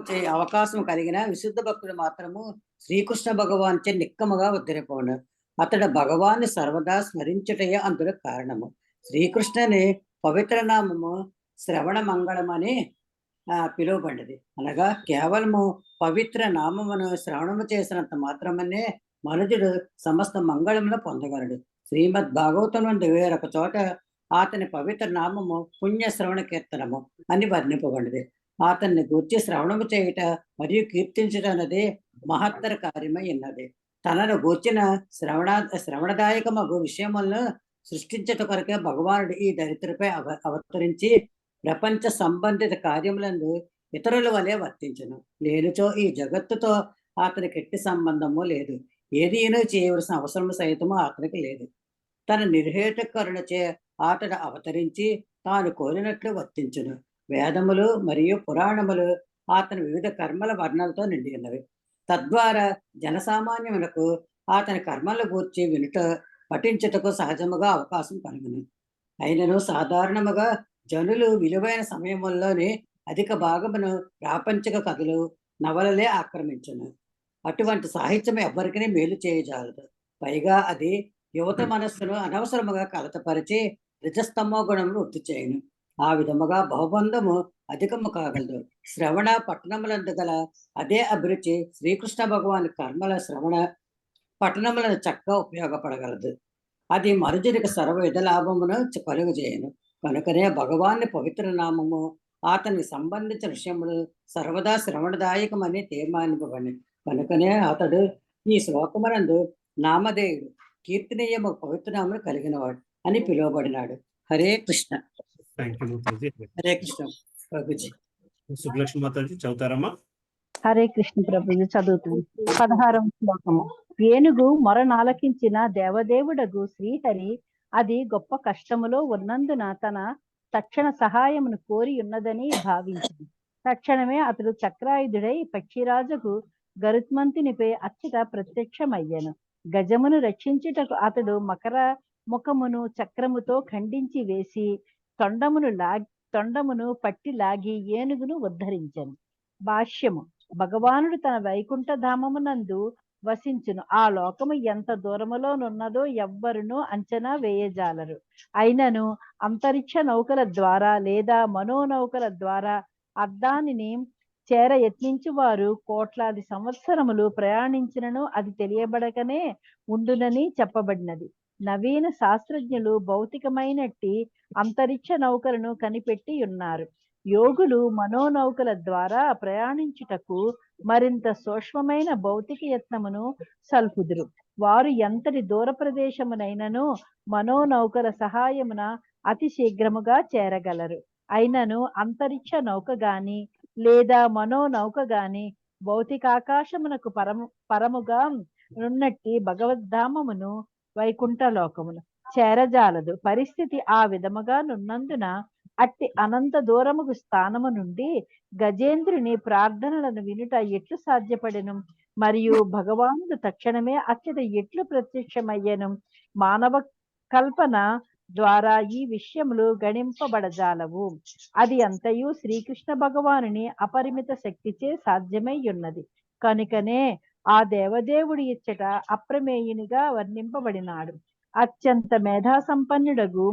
చే అవకాశం కలిగిన విశుద్ధ భక్తుడు మాత్రము శ్రీకృష్ణ భగవాన్ చే నిక్కముగా ఉద్ధరింపబడు. అతడు భగవాన్ని సర్వదా స్మరించుటయే అందుకు కారణము. శ్రీకృష్ణని పవిత్ర నామము శ్రవణ మంగళమని పిలువబడ్డది. అనగా కేవలము పవిత్ర నామమును శ్రవణము చేసినంత మాత్రమనే మనుజుడు సమస్త మంగళమును పొందగలడు. శ్రీమద్ భాగవతం నుండి వేరొక చోట అతని పవిత్ర నామము పుణ్య శ్రవణ కీర్తనము అని వర్ణింపబడినది. అతన్ని గూర్చి శ్రవణము చేయుట మరియు కీర్తించుట అన్నది మహత్తర కార్యమై ఉన్నది. తనను గూర్చిన శ్రవణదాయకమగు విషయములను సృష్టించట కొరకే భగవానుడు ఈ దరిద్రపై అవతరించి ప్రపంచ సంబంధిత కార్యములందు ఇతరుల వలె వర్తించను. లేనిచో ఈ జగత్తుతో అతనికి ఎట్టి సంబంధము లేదు. ఏదైనా చేయవలసిన అవసరం సైతము అతనికి లేదు. తన నిర్హేతుక కరుణచే అతడు అవతరించి తాను కోరినట్లు వర్తించును. వేదములు మరియు పురాణములు అతని వివిధ కర్మల వర్ణనలతో నిండి ఉన్నవి. తద్వారా జనసామాన్యములకు అతని కర్మల గూర్చి వినుట పఠించుటకు సహజముగా అవకాశం కలుగును. అయినను సాధారణముగా జనులు విలువైన సమయముల్లోనే అధిక భాగమును ప్రాపంచిక కథలు, నవలలే ఆక్రమించును. అటువంటి సాహిత్యం ఎవ్వరికీ మేలు చేయజాలదు. పైగా అది యువత మనస్సును అనవసరముగా కలతపరిచి రజస్తమో గుణమును వృద్ధి చేయును. ఆ విధముగా బహుబంధము అధికము కాగలదు. శ్రవణ పట్టణములందు గల అదే అభిరుచి శ్రీకృష్ణ భగవాన్ కర్మల శ్రవణ పట్టణములను చక్కగా ఉపయోగపడగలదు. అది మనుజునికి సర్వవిధ లాభమును కలుగజేయను. కనుకనే భగవాన్ని పవిత్ర నామము అతనికి సంబంధించిన విషయములు సర్వదా శ్రవణదాయకమని తీర్మానింపబడి, కనుకనే అతడు ఈ శ్లోకమునందు నామధేయుడు, కీర్తనీయము పవిత్రనామను కలిగినవాడు అని పిలువబడినాడు. హరే కృష్ణ. హరే కృష్ణ ప్రభుజీ. సుబ్బలక్ష్మి మాతాజీ చదువుతారమ్మా? హరే కృష్ణ ప్రభుజీ. చదువుతాను. 16వ శ్లోకము. ఏనుగు మొరనాలకించిన దేవదేవుడగు శ్రీహరి అది గొప్ప కష్టములో ఉన్నందున తన తక్షణ సహాయమును కోరి ఉన్నదని భావించింది. తక్షణమే అతడు చక్రాయుధుడై పక్షిరాజుకు గరుత్మంతునిపై అచ్చట ప్రత్యక్షమయ్యాను. గజమును రక్షించుటకు అతడు మకర ముఖమును చక్రముతో ఖండించి వేసి తొండమును పట్టి లాగి ఏనుగును ఉద్ధరించెను. భాష్యము. భగవానుడు తన వైకుంఠ ధామమునందు వసించును. ఆ లోకము ఎంత దూరములోనున్నదో ఎవ్వరునూ అంచనా వేయజాలరు. అయినను అంతరిక్ష నౌకల ద్వారా లేదా మనోనౌకల ద్వారా అర్ధానిని చేర యత్నించు వారు కోట్లాది సంవత్సరములు ప్రయాణించినను అది తెలియబడకనే ఉండునని చెప్పబడినది. నవీన శాస్త్రజ్ఞులు భౌతికమైనట్టి అంతరిక్ష నౌకలను కనిపెట్టి ఉన్నారు. యోగులు మనోనౌకల ద్వారా ప్రయాణించుటకు మరింత సూక్ష్మమైన భౌతిక యత్నమును సల్పుదురు. వారు ఎంతటి దూర ప్రదేశమునైనను మనోనౌకల సహాయమున అతి శీఘ్రముగా చేరగలరు. అయినను అంతరిక్ష నౌక గాని లేదా మనోనౌక గాని భౌతికాకాశమునకు పరముగా నున్నట్టి భగవద్ధామమును వైకుంఠ లోకమును చేరజాలదు. పరిస్థితి ఆ విధముగా నున్నందున అట్టి అనంత దూరముకు స్థానము నుండి గజేంద్రుని ప్రార్థనలను వినుట ఎట్లు సాధ్యపడెను? మరియు భగవానుడు తక్షణమే అచ్చట ఎట్లు ప్రత్యక్షమయ్యను? మానవ కల్పన ద్వారా ఈ విషయములు గణింపబడజాలవు. అది అంతయు శ్రీకృష్ణ భగవానుని అపరిమిత శక్తిచే సాధ్యమై ఉన్నది. కనుకనే ఆ దేవదేవుడి ఇచ్చట అప్రమేయునిగా వర్ణింపబడినాడు. అత్యంత మేధా సంపన్నుడగు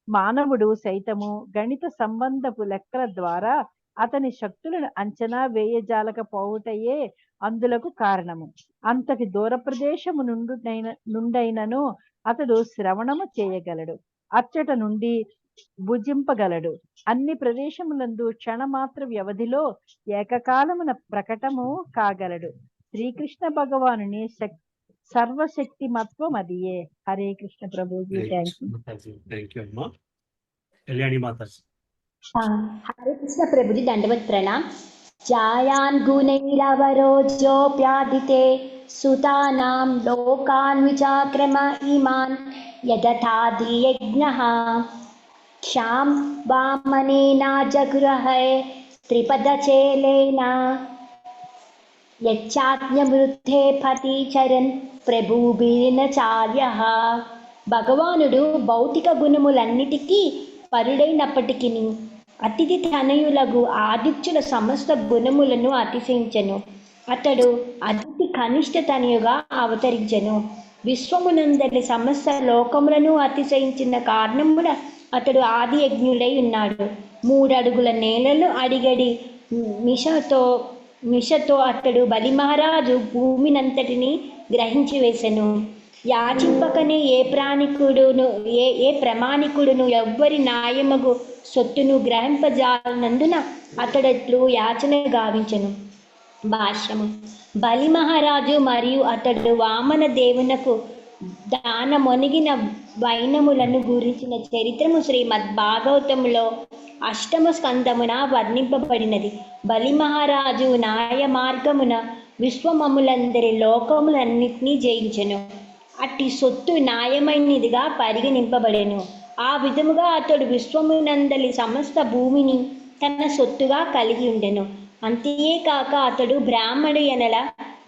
మానవుడు సైతము గణిత సంబంధపు లెక్కల ద్వారా అతని శక్తులను అంచనా వేయజాలకపోవుటయే అందులకు కారణము. అంతటి దూర ప్రదేశము నుండైనను అతడు శ్రవణము చేయగలడు, అచ్చట నుండి భుజింపగలడు. అన్ని ప్రదేశములందు క్షణమాత్ర వ్యవధిలో ఏకకాలమున ప్రకటము కాగలడు. శ్రీకృష్ణ భగవానుని సర్వశక్తిమత్వం అదియే. హరే కృష్ణ ప్రభుజీ. థ్యాంక్ యూ అమ్మా. కళ్యాణి మాతాజీ. హరే కృష్ణ ప్రభుజీ. దండవత్ ప్రణామ్. జాయాన్ గుణైరవరోజోప్యాదితే సుతానాం లోకాన్ విచాక్రమ ఇమాన్ యదథాది యజ్ఞః క్షాం వామనేనా జగృహే త్రిపదచేలేన యచ్చాజ్ఞమృతే పతి చరణ్ ప్రభుభిర్నచార్యః. భగవానుడు భౌతిక గుణములన్నిటికీ పరుడైనప్పటికీ అతిథి తనయులగు ఆదిత్యుల సమస్త గుణములను అతిశయించెను. అతడు అతిథి కనిష్ట తనయుగా అవతరించెను. విశ్వమునందరి సమస్త లోకములను అతిశయించిన కారణమున అతడు ఆది యజ్ఞుడై ఉన్నాడు. 3 అడుగుల నేలను అడిగడి మిషతో అతడు బలి మహారాజు భూమినంతటిని గ్రహించి వేసెను. యాచింపకనే ఏ ప్రమాణికుడును ఎవ్వరి న్యాయమగు సొత్తును గ్రహింపజాలనందున అతడట్లు యాచన గావించెను. భాష్యము. బలి మహారాజు మరియు అతడు వామన దేవునకు దానమొనిగిన వైనములను గురించిన చరిత్రము శ్రీమద్ భాగవతములో 8వ స్కందమున వర్ణింపబడినది. బలి మహారాజు న్యాయ మార్గమున విశ్వమములందరి లోకములన్నిటినీ జయించెను. అట్టి సొత్తు న్యాయమైనదిగా పరిగణింపబడెను. ఆ విధముగా అతడు విశ్వమునందలి సమస్త భూమిని తన సొత్తుగా కలిగి ఉండెను. అంతేకాక అతడు బ్రాహ్మణు ఎనల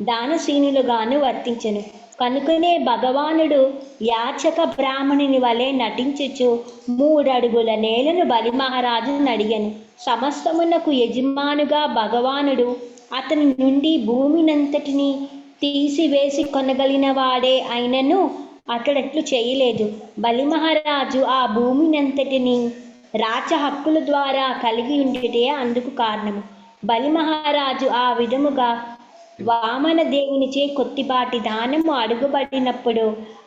దానశీనులుగాను వర్తించెను. కనుకనే భగవానుడు యాచక బ్రాహ్మణుని వలె నటించుచు 3 అడుగుల నేలను బలి మహారాజును అడిగాను. సమస్తమునకు యజమానుగా భగవానుడు అతని నుండి భూమినంతటిని తీసివేసి కొనగలిగిన వాడే అయినను అతడట్లు చేయలేదు. బలి మహారాజు ఆ భూమినంతటిని రాచ హక్కుల ద్వారా కలిగి ఉండిటే అందుకు కారణము. బలి మహారాజు ఆ విధముగా వామన దేవునిచే కొద్దిపాటి దానము అడుగుబడినప్పుడు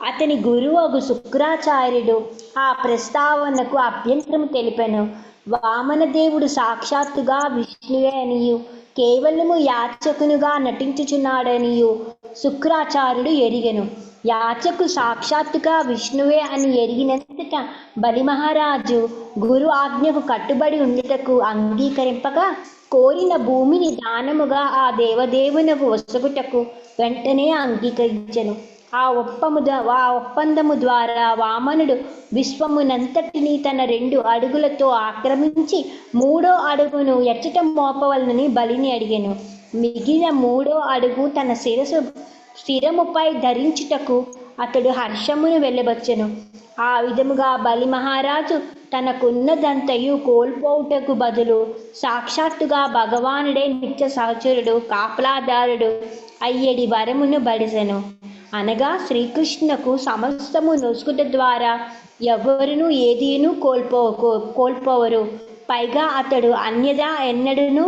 అతని గురువు శుక్రాచార్యుడు ఆ ప్రస్తావనకు అభ్యంతరము తెలిపెను. వామన దేవుడు సాక్షాత్తుగా విష్ణువే అనియు కేవలము యాచకునుగా నటించుచున్నాడనియు శుక్రాచార్యుడు ఎరిగెను. యాచకు సాక్షాత్తుగా విష్ణువే అని ఎరిగినంతట బలి మహారాజు గురు ఆజ్ఞకు కట్టుబడి ఉండుటకు అంగీకరింపగా కోరిన భూమిని దానముగా ఆ దేవదేవునకు వసగుటకు వెంటనే అంగీకరించెను. ఆ ఒప్పందము ద్వారా వామనుడు విశ్వమునంతటిని తన 2 అడుగులతో ఆక్రమించి 3వ అడుగును ఎచ్చట మోపవలనని బలిని అడిగెను. మిగిలిన 3వ అడుగు తన శిరముపై ధరించుటకు అతడు హర్షమును వెళ్ళబచ్చెను. ఆ విధముగా బలి మహారాజు తనకున్నదంతయు కోల్పోవుటకు బదులు సాక్షాత్తుగా భగవానుడే నిత్య సహచరుడు కాపలాదారుడు అయ్యడి వరమును బడిసెను. అనగా శ్రీకృష్ణకు సమస్తము నొసుకుట ద్వారా ఎవరునూ ఏదీను కోల్పోవరు. పైగా అతడు అన్యదా ఎన్నడూను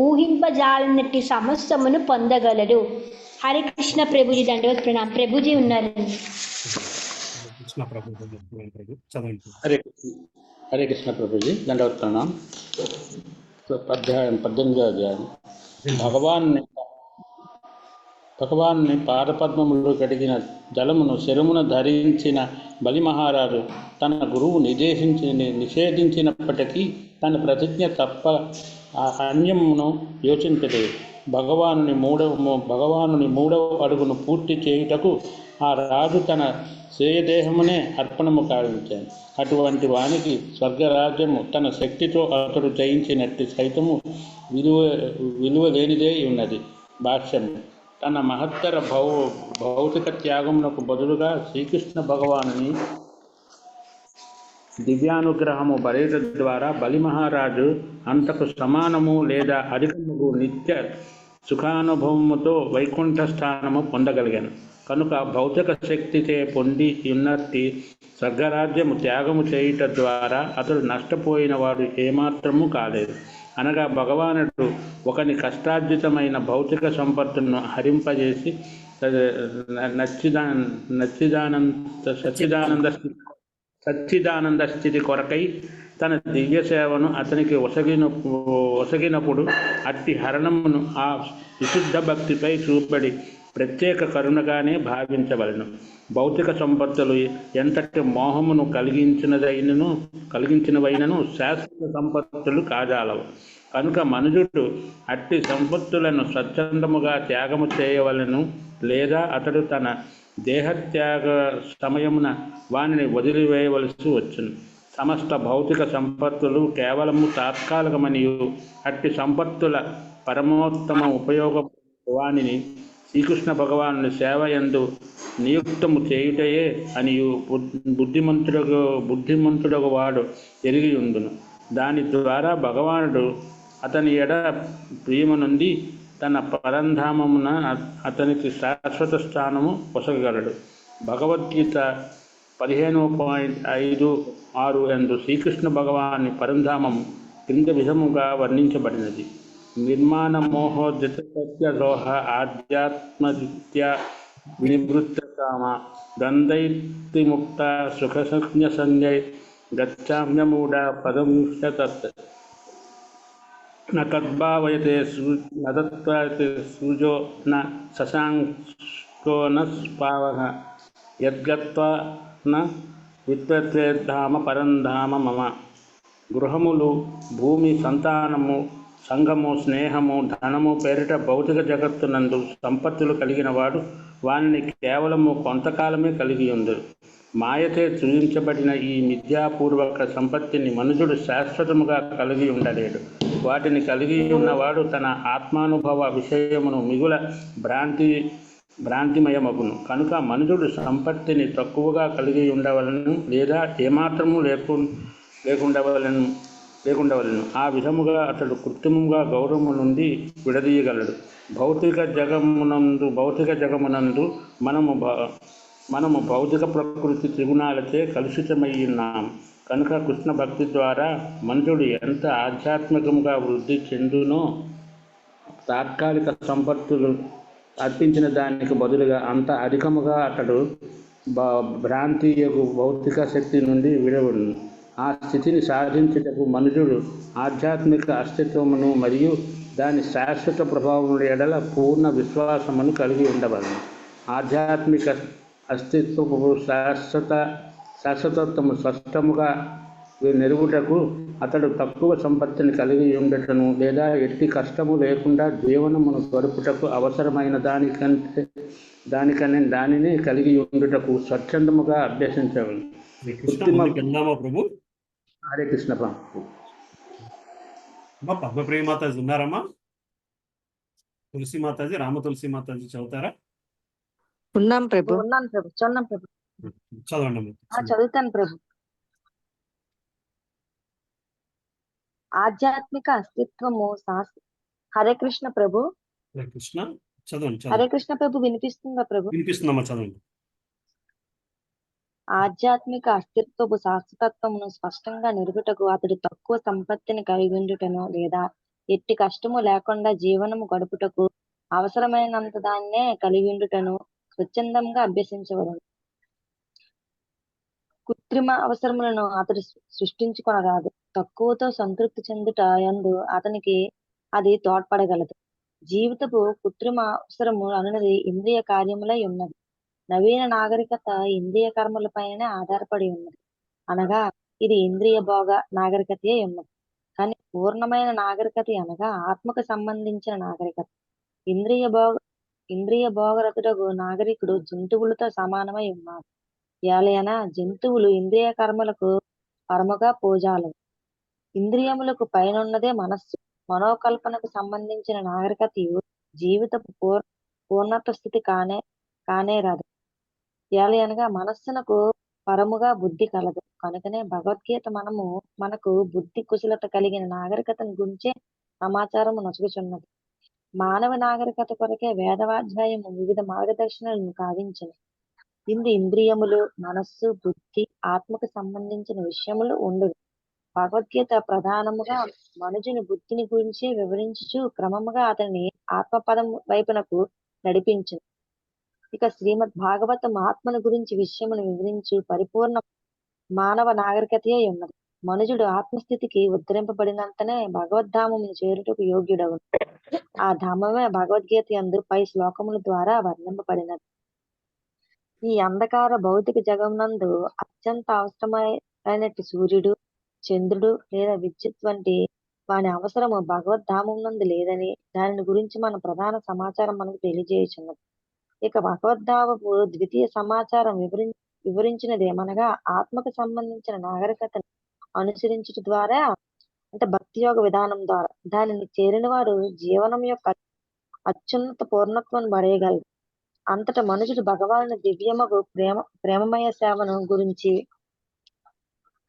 ఊహింపజాలనట్టి సమస్తమును పొందగలడు. హరే కృష్ణ ప్రభుజీ దండవత్ ప్రణాం. ప్రభుజీ ఉన్నారు. హరే కృష్ణ ప్రభుజీ దండవత్ ప్రణాం. అధ్యాయం 18వ అధ్యాయం. భగవాన్ని పాదపద్మములు కడిగిన జలమును శరమున ధరించిన బలి మహారాజు తన గురువు నిషేధించినప్పటికీ తన ప్రతిజ్ఞ తప్ప ఆ అన్యమును యోచించలేదు. భగవానుని మూడవ అడుగును పూర్తి చేయుటకు ఆ రాజు తన శ్రేయదేహమునే అర్పణము కావించాడు. అటువంటి వానికి స్వర్గరాజ్యము తన శక్తితో అతడు జయించినట్టు సైతము విలువ లేనిదే ఉన్నది. భాష్యము. తన మహత్తర భౌతిక త్యాగమునకు బదులుగా శ్రీకృష్ణ భగవానుని దివ్యానుగ్రహము బలిట ద్వారా బలి మహారాజు అంతకు సమానము లేదా అధికముగు నిత్య సుఖానుభవముతో వైకుంఠ స్థానము పొందగలిగాను. కనుక భౌతిక శక్తిచే పొంది ఉన్నట్టి స్వర్గరాజ్యము త్యాగము చేయుట ద్వారా అతడు నష్టపోయిన వాడు ఏమాత్రము కాలేదు. అనగా భగవానుడు ఒకని కష్టార్జితమైన భౌతిక సంపత్తును హరింపజేసి సచ్చిదానంద స్థితి కొరకై తన దివ్య సేవను అతనికి ఒసగినప్పుడు అట్టి హరణమును ఆ విశుద్ధ భక్తిపై చూపడి ప్రత్యేక కరుణగానే భావించవలను. భౌతిక సంపత్తులు ఎంతటి మోహమును కలిగించినవైనను శాశ్వత సంపత్తులు కాజాలవు. కనుక మనుజుడు అట్టి సంపత్తులను స్వచ్ఛందముగా త్యాగము చేయవలను, లేదా అతడు తన దేహత్యాగ సమయమున వానిని వదిలివేయవలసి వచ్చును. సమస్త భౌతిక సంపత్తులు కేవలము తాత్కాలికమనియు అట్టి సంపత్తుల పరమోత్తమ ఉపయోగం వానిని శ్రీకృష్ణ భగవానుని సేవ యందు నియుక్తము చేయుటయే అనియు బుద్ధిమంతుడగు వాడు ఎరిగి ఉండును. దాని ద్వారా భగవానుడు అతని ఎడ ప్రియము నుండి తన పరంధామమున అతనికి శాశ్వత స్థానము పొసగలడు. భగవద్గీత 15.5-6 యందు శ్రీకృష్ణ భగవాని పరంధామము క్రింద విధముగా వర్ణించబడినది. నిర్మాణ మోహోద్యత సత్యదోహ ఆధ్యాత్మదిత్య వినివృత్త కామ గంధైర్ముక్త సుఖసజ్ఞ సంజై గచ్చామ్యమూఢ పదముష్యతత్ నద్భావయతే నదత్వయతే సూజో న శశాంకో న స్పావః యద్గత్వా న విత్వత్వేద్ధామ పరంధామ మమ. గృహములు, భూమి, సంతానము, సంఘము, స్నేహము, ధనము పేరిట భౌతిక జగత్తునందు సంపత్తులు కలిగిన వాడు వానిని కేవలము కొంతకాలమే కలిగి ఉందరు. మాయచే సృజించబడిన ఈ మిథ్యాపూర్వక సంపత్తిని మనుషుడు శాశ్వతముగా కలిగి ఉండలేడు. వాటిని కలిగి ఉన్నవాడు తన ఆత్మానుభవ విషయమును మిగుల భ్రాంతిమయమగును. కనుక మనుషుడు సంపత్తిని తక్కువగా కలిగి ఉండవలను, లేదా ఏమాత్రము లేకుండవలను. ఆ విధముగా అతడు కృత్రిమంగా గౌరవము నుండి విడదీయగలడు. భౌతిక జగమునందు మనము భౌతిక ప్రకృతి త్రిగుణాలచే కలుషితమయ్యున్నాం. కనుక కృష్ణ భక్తి ద్వారా మనుషుడు ఎంత ఆధ్యాత్మికముగా వృద్ధి చెందునో తాత్కాలిక సంపత్తులు అర్పించిన దానికి బదులుగా అంత అధికముగా అతడు భ్రాంతియకు భౌతిక శక్తి నుండి విడవడును. ఆ స్థితిని సాధించుటకు మనుషుడు ఆధ్యాత్మిక అస్తిత్వమును మరియు దాని శాశ్వత ప్రభావముల ఎడల పూర్ణ విశ్వాసమును కలిగి ఉండవలను. ఆధ్యాత్మిక అస్తిత్వపు శాశ్వతత్వము స్పష్టముగా నెరుగుటకు అతడు తక్కువ సంపత్తిని కలిగి ఉండటను, లేదా ఎట్టి కష్టము లేకుండా జీవనమును గడుపుటకు అవసరమైన దానిని కలిగి ఉండుటకు స్వచ్ఛందముగా అభ్యసించవలను. హరే కృష్ణ ప్రభు. పద్మప్రియ మాతాజీ ఉన్నారమ్మా? తులసి మాతాజీ, రామ తులసి మాతాజీ చదువుతారా? ఉన్నాం ప్రభు. చదవండి. చదువుతాను ప్రభు. ఆధ్యాత్మిక అస్తిత్వము హరే కృష్ణ ప్రభు. కృష్ణ చదవండి. హరే కృష్ణ ప్రభు, వినిపిస్తుందా ప్రభు? వినిపిస్తుందమ్మా, చదవండి. ఆధ్యాత్మిక అస్తిత్వపు శాశ్వతత్వమును స్పష్టంగా నిరుగుటకు అతడు తక్కువ సంపత్తిని కలిగి ఉండుటను, లేదా ఎట్టి కష్టము లేకుండా జీవనము గడుపుటకు అవసరమైనంత దాన్నే కలిగి ఉండుటను స్వచ్ఛందంగా అభ్యసించవలను. కృత్రిమ అవసరములను అతడు సృష్టించుకొనరాదు. తక్కువతో సంతృప్తి చెందుట యందు అతనికి అది తోడ్పడగలదు. జీవితపు కృత్రిమ అవసరము అనున్నది ఇంద్రియ కార్యములై ఉన్నది. నవీన నాగరికత ఇంద్రియ కర్మలపైనే ఆధారపడి ఉన్నది, అనగా ఇది ఇంద్రియ భోగ నాగరికతే ఉన్నది. కానీ పూర్ణమైన నాగరికత అనగా ఆత్మకు సంబంధించిన నాగరికత. ఇంద్రియ భోగరతుడగు నాగరికుడు జంతువులతో సమానమై ఉన్నాడు. ఏలయన జంతువులు ఇంద్రియ కర్మలకు పరముగా పూజాలు. ఇంద్రియములకు పైనున్నదే మనస్సు. మనోకల్పనకు సంబంధించిన నాగరికతయు జీవితపు పూర్ణత్వ స్థితి కానే రాదు. ఏలయనగా మనస్సునకు పరముగా బుద్ధి కలదు. కనుకనే భగవద్గీత మనకు బుద్ధి కుశలత కలిగిన నాగరికతను గురించే సమాచారము నొసగుచున్నది. మానవ నాగరికత కొరకే వేదవాధ్యాయము వివిధ మార్గదర్శనాలను కావించింది. ఇందు ఇంద్రియములు, మనస్సు, బుద్ధి, ఆత్మకు సంబంధించిన విషయములు ఉండవు. భగవద్గీత ప్రధానముగా మనుజుని బుద్ధిని గురించి వివరించుచు క్రమముగా అతని ఆత్మపదం వైపునకు నడిపించింది. ఇక శ్రీమద్ భాగవతం ఆత్మను గురించి విషయమును వివరించు పరిపూర్ణ మానవ నాగరికతే ఉన్నది. మనుజుడు ఆత్మస్థితికి ఉద్ధరింపబడినంతనే భగవద్ధామమును చేరుటకు యోగ్యుడవును. ఆ ధామమే భగవద్గీత యందు పై శ్లోకముల ద్వారా వర్ణింపబడినది. ఈ అంధకార భౌతిక జగమునందు అత్యంత అవసరమైనట్టు సూర్యుడు, చంద్రుడు లేదా విద్యుత్ వంటి వాని అవసరము భగవద్ధామమునందు లేదని దానిని గురించి మన ప్రధాన సమాచారం మనకు తెలియజేయుచున్నది. ఇక భగవద్ధామపు ద్వితీయ సమాచారం వివరించినదేమనగా ఆత్మకు సంబంధించిన నాగరికతను అనుసరించుట ద్వారా, అంటే భక్తి యోగ విధానం ద్వారా దానిని చేరిన వారు జీవనం యొక్క అత్యున్నత పూర్ణత్వం పడేయగలరు. అంతటా మనుషుడు భగవాను దివ్యమగు ప్రేమమయ సేవను గురించి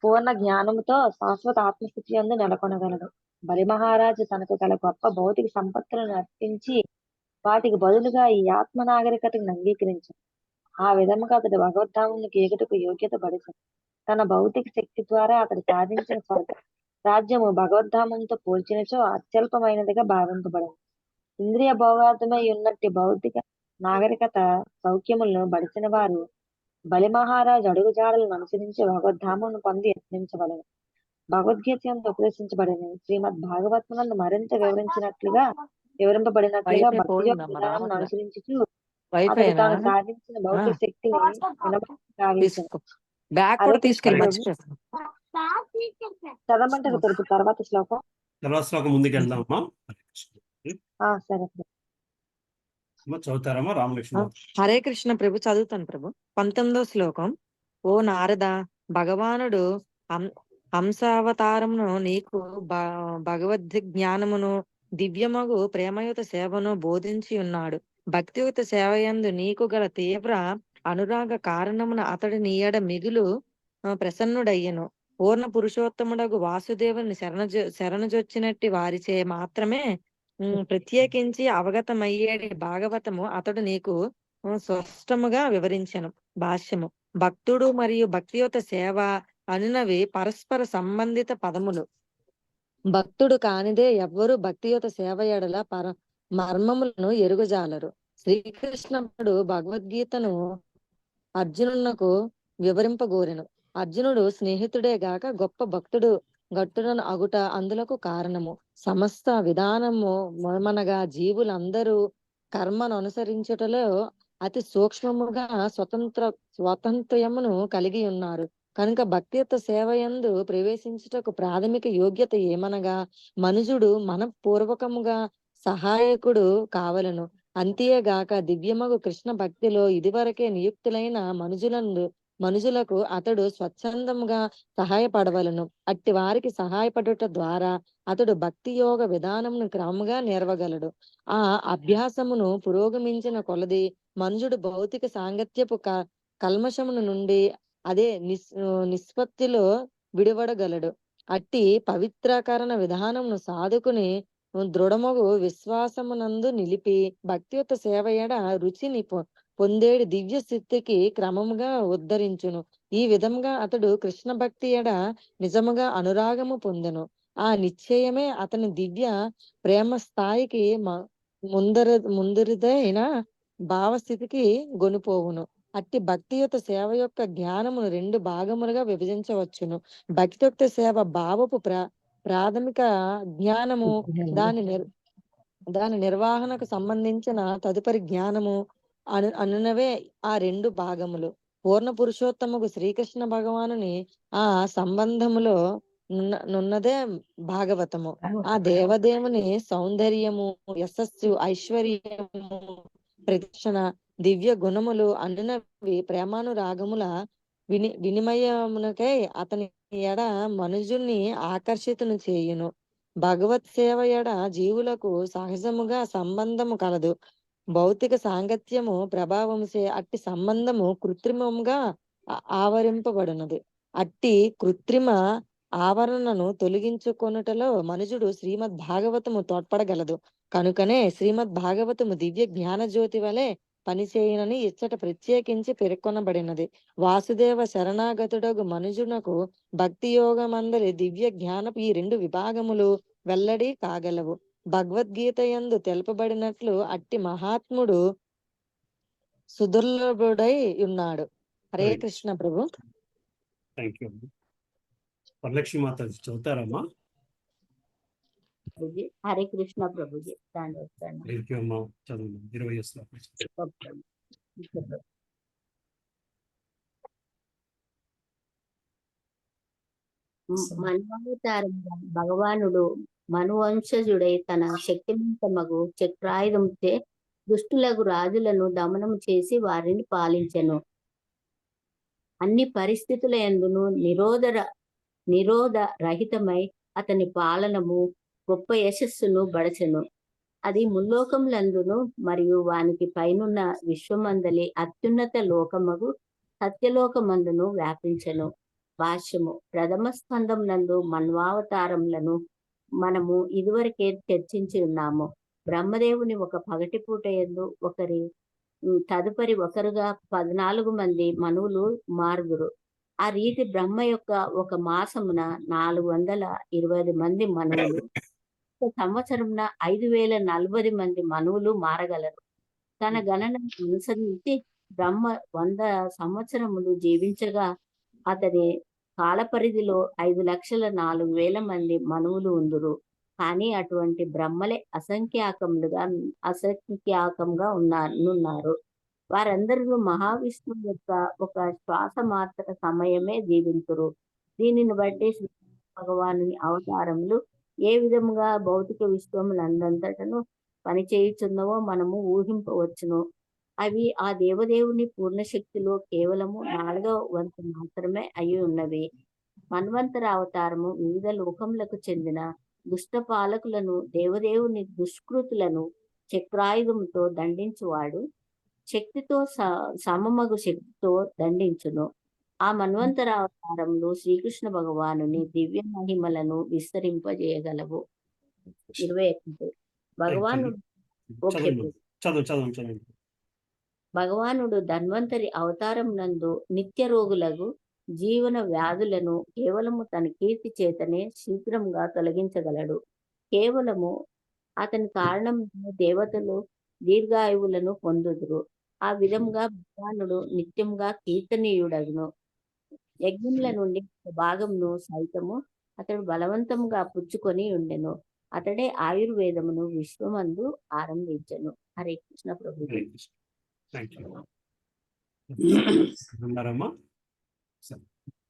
పూర్ణ జ్ఞానముతో శాశ్వత ఆత్మస్థితి యందు నెలకొనగలడు. బలి మహారాజు తనకు గల గొప్ప భౌతిక సంపత్తులను అర్పించి వాటికి బదులుగా ఈ ఆత్మ నాగరికతను అంగీకరించాడు. ఆ విధముగా అతడు భగవద్ధామునికి ఎగుటకు యోగ్యత పడిచాడు. తన భౌతిక శక్తి ద్వారా అతడు సాధించిన స్వర్గ రాజ్యము భగవద్ధామంతో పోల్చినచో అత్యల్పమైనదిగా భావింపబడింది. ఇంద్రియ భోగార్థమై ఉన్నట్టి భౌతిక నాగరికత సౌఖ్యములను బడిసిన వారు బలి మహారాజు అడుగుజాడలను అనుసరించి భగవద్ధామను పొంది యత్నించబడను. భగవద్గీత యందు ఉపదేశించబడిన శ్రీమద్ భాగవతమునందు మరింత వివరింపబడినట్లుగా భక్తి యొక్క విధానం అనుసరించుచు అతడు తాను సాధించిన భౌతిక శక్తిని చదవమంటారు తర్వాత శ్లోకం. ముందుకు వెళ్దామమ్మా. సరే చదువుతారమ్మా రామలక్ష్మణ. హరే కృష్ణ ప్రభు. చదువుతాను ప్రభు. 19వ శ్లోకం. ఓ నారద, భగవానుడు హంసావతారమును నీకు భగవద్ జ్ఞానమును దివ్యమగు ప్రేమయుత సేవను బోధించి ఉన్నాడు. భక్తియుత సేవయందు నీకు గల తీవ్ర అనురాగ కారణమున అతడు నీయడ మిగులు ప్రసన్నుడయ్యను. పూర్ణ పురుషోత్తముడగు వాసుదేవుని శరణజొచ్చినట్టి వారిచే మాత్రమే ప్రత్యేకించి అవగతమయ్యేది భాగవతము అతడు నీకు స్పష్టముగా వివరించెను. భాష్యము. భక్తుడు మరియు భక్తియుత సేవ అనునవి పరస్పర సంబంధిత పదములు. భక్తుడు కానిదే ఎవ్వరూ భక్తియుత సేవ ఎడల మర్మములను ఎరుగజాలరు. శ్రీకృష్ణుడు భగవద్గీతను అర్జునునకు వివరింపగోరెను. అర్జునుడు స్నేహితుడే గాక గొప్ప భక్తుడు గట్టులను అగుట అందులకు కారణము. సమస్త విధానము మనగా జీవులందరూ కర్మను అనుసరించుటలో అతి సూక్ష్మముగా స్వతంత్రమును కలిగి ఉన్నారు. కనుక భక్తియుత సేవయందు ప్రవేశించుటకు ప్రాథమిక యోగ్యత ఏమనగా మనుజుడు మనపూర్వకముగా సహాయకుడు కావలను. అంతేగాక దివ్యమగు కృష్ణ భక్తిలో ఇదివరకే నియుక్తులైన మనుజులకు అతడు స్వచ్ఛందముగా సహాయపడవలను. అట్టి వారికి సహాయపడుట ద్వారా అతడు భక్తి యోగ విధానమును క్రమముగా నేర్వగలడు. ఆ అభ్యాసమును పురోగమించిన కొలది మనుజుడు భౌతిక సాంగత్యపు కల్మషమును నుండి అదే నిష్పత్తిలో విడివడగలడు. అట్టి పవిత్రకరణ విధానమును సాధుకుని దృఢమగు విశ్వాసమునందు నిలిపి భక్తియుత సేవయడ రుచిని పొందేడి దివ్య స్థితికి క్రమముగా ఉద్ధరించును. ఈ విధముగా అతడు కృష్ణ భక్తి ఎడ నిజముగా అనురాగము పొందెను. ఆ నిశ్చయమే అతని దివ్య ప్రేమ స్థాయికి ముందరిదైన భావస్థితికి గొనిపోవును. అట్టి భక్తియుత సేవ యొక్క జ్ఞానమును 2 భాగములుగా విభజించవచ్చును. భక్తియుక్త సేవ భావపు ప్రాథమిక జ్ఞానము, దాని నిర్వహణకు సంబంధించిన తదుపరి జ్ఞానము అనునవే ఆ 2 భాగములు. పూర్ణ పురుషోత్తముకు శ్రీకృష్ణ భగవానుని ఆ సంబంధములో నున్నదే భాగవతము. ఆ దేవదేవుని సౌందర్యము, యశస్సు, ఐశ్వర్యము, ప్రదక్షిణ, దివ్య గుణములు అనునవి ప్రేమానురాగముల వినిమయమునకై అతని ఎడ మనుజుని ఆకర్షితును చేయును. భగవత్ సేవ ఎడ జీవులకు సహజముగా సంబంధము కలదు. భౌతిక సాంగత్యము ప్రభావముచే అట్టి సంబంధము కృత్రిమముగా ఆవరింపబడినది. అట్టి కృత్రిమ ఆవరణను తొలగించుకొనుటలో మనుజుడు శ్రీమద్ భాగవతము తోడ్పడగలదు. కనుకనే శ్రీమద్ భాగవతము దివ్య జ్ఞాన జ్యోతి వలె పనిచేయునని ఇచ్చట ప్రత్యేకించి పేర్కొనబడినది. వాసుదేవ శరణాగతుడగు మనుజునకు భక్తి యోగమందరి దివ్య జ్ఞానపు ఈ 2 విభాగములు వెల్లడి కాగలవు. భగవద్గీత యందు తెలుపబడినట్లు అట్టి మహాత్ముడు సుదుర్లభుడై ఉన్నాడు. హరే కృష్ణ ప్రభు. Thank you. వరలక్ష్మి మాత చదువుతారమ్మా. హరే కృష్ణ ప్రభుజీ. థ్యాంక్ యూ అమ్మా. చదువు 20 శ్లోకాలు. మన్వావతారంగా భగవానుడు మనువంశజుడై తన శక్తివంతమగు చక్రాయుధంచే దుష్టులకు రాజులను దమనము చేసి వారిని పాలించెను. అన్ని పరిస్థితుల యందును నిరోధ రహితమై అతని పాలనము గొప్ప యశస్సును బడచెను. అది ముల్లోకములందును మరియు వానికి పైనున్న విశ్వమందలి అత్యున్నత లోకమగు సత్యలోకమందును వ్యాపించెను. భాష్యము. ప్రథమ స్కందం నందు మన్వావతారములను మనము ఇదివరకే చర్చించి ఉన్నాము. బ్రహ్మదేవుని ఒక పగటిపూట యందు తదుపరి ఒకరుగా 14 మంది మనువులు మారుగురు. ఆ రీతి బ్రహ్మ యొక్క ఒక మాసమున 420 మంది మనువులు, ఒక సంవత్సరమున 5040 మంది మనువులు మారగలరు. తన గణనను అనుసరించి బ్రహ్మ 100 సంవత్సరములు జీవించగా అతని కాలపరిధిలో 5,04,000 మంది మనువులు ఉందురు. కానీ అటువంటి బ్రహ్మలే అసంఖ్యాకంగా ఉన్నారు. వారందరూ మహావిష్ణువు యొక్క ఒక శ్వాస మాత్ర సమయమే జీవింతురు. దీనిని బట్టి శ్రీ భగవాను అవతారములు ఏ విధముగా భౌతిక విశ్వములందంతటను పనిచేయుచున్నవో మనము ఊహింపవచ్చును. అవి ఆ దేవదేవుని పూర్ణశక్తిలో కేవలము 4వ వంతు మాత్రమే అయి ఉన్నవి. మన్వంతర అవతారము వివిధ లోకములకు చెందిన దుష్ట పాలకులను, దేవదేవుని దుష్కృతులను చక్రాయుధంతో దండించువాడు శక్తితో సమమగు శక్తితో దండించును. ఆ మన్వంతర అవతారములు శ్రీకృష్ణ భగవానుని దివ్య మహిమలను విస్తరింపజేయగలవు. 21. భగవానుడు భగవానుడు ధన్వంతరి అవతారం నందు నిత్య రోగులకు జీవన వ్యాధులను కేవలము తన కీర్తి చేతనే శీఘ్రంగా తొలగించగలడు. కేవలము అతని కారణం దేవతలు దీర్ఘాయువులను పొందుదురు. ఆ విధంగా భగవానుడు నిత్యంగా కీర్తనీయుడగును. యజ్ఞముల నుండి భాగమును సైతము అతడు బలవంతంగా పుచ్చుకొని ఉండెను. అతడే ఆయుర్వేదమును విశ్వమందు ఆరంభించెను. హరే కృష్ణ ప్రభుజీ. ఉన్నారమ్మా?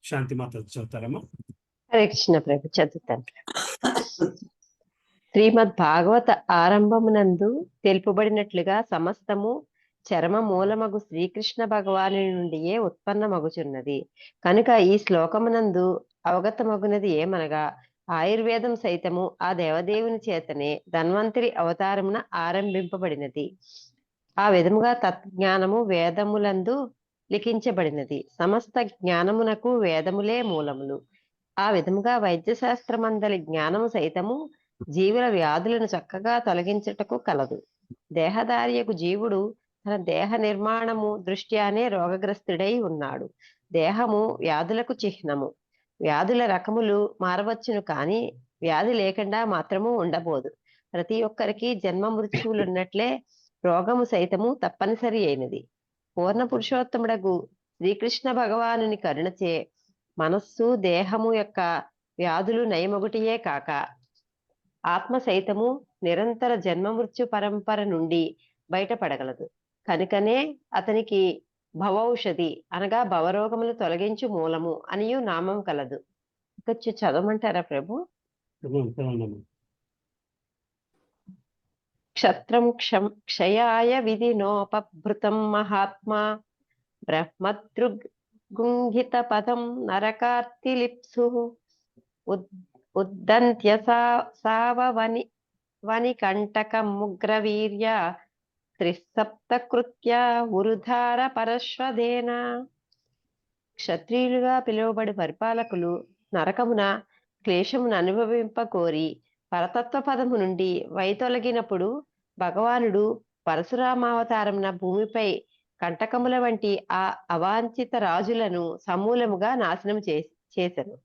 శాంతి మాత చదువుతారమ్మా? హరే కృష్ణ ప్రభు, చదువుతాను. శ్రీమద్ భాగవత ఆరంభమునందు తెలుపబడినట్లుగా సమస్తము చరమ మూలమగు శ్రీకృష్ణ భగవాను నుండియే ఉత్పన్నమగుచున్నది. కనుక ఈ శ్లోకమునందు అవగతమగునది ఏమనగా, ఆయుర్వేదం సైతము ఆ దేవదేవుని చేతనే ధన్వంతరి అవతారమున ఆరంభింపబడినది. ఆ విధముగా తత్జ్ఞానము వేదములందు లిఖించబడినది. సమస్త జ్ఞానమునకు వేదములే మూలములు. ఆ విధముగా వైద్యశాస్త్రమందలి జ్ఞానము సైతము జీవుల వ్యాధులను చక్కగా తొలగించుటకు కలదు. దేహధారియకు జీవుడు తన దేహ నిర్మాణము దృష్ట్యానే రోగగ్రస్తుడై ఉన్నాడు. దేహము వ్యాధులకు చిహ్నము. వ్యాధుల రకములు మారవచ్చును, కానీ వ్యాధి లేకుండా మాత్రము ఉండబోదు. ప్రతి ఒక్కరికి జన్మ మృత్యువులున్నట్లే రోగము సైతము తప్పనిసరి అయినది. పూర్ణ పురుషోత్తముడగు శ్రీకృష్ణ భగవానుని కరుణచే మనస్సు దేహము యొక్క వ్యాధులు నయమొగటియే కాక ఆత్మ సైతము నిరంతర జన్మ మృత్యు పరంపర నుండి బయటపడగలదు. కనుకనే అతనికి భవౌషధి అనగా భవరోగములు తొలగించు మూలము అనియు నామం కలదు. కొంచెం చదవమంటారా ప్రభు? క్షత్రం క్షయాయ విధినోపభృతం మహాత్మా బ్రహ్మదృగుంహిత పదం నరకార్తిలిప్సు ఉద్దంత్య సావవని వనికంటకం ముగ్రవీర్య త్రిసప్తకృత్య ఉరుధార పరశ్వదేన. క్షత్రియులుగా పిలువబడి పరిపాలకులు నరకమున క్లేశమును అనుభవింపకోరి పరతత్వ పదము నుండి వైతొలగినప్పుడు భగవానుడు పరశురామావతారమున భూమిపై కంటకముల వంటి ఆ అవాంఛిత రాజులను సమూలముగా నాశనం చేసెను.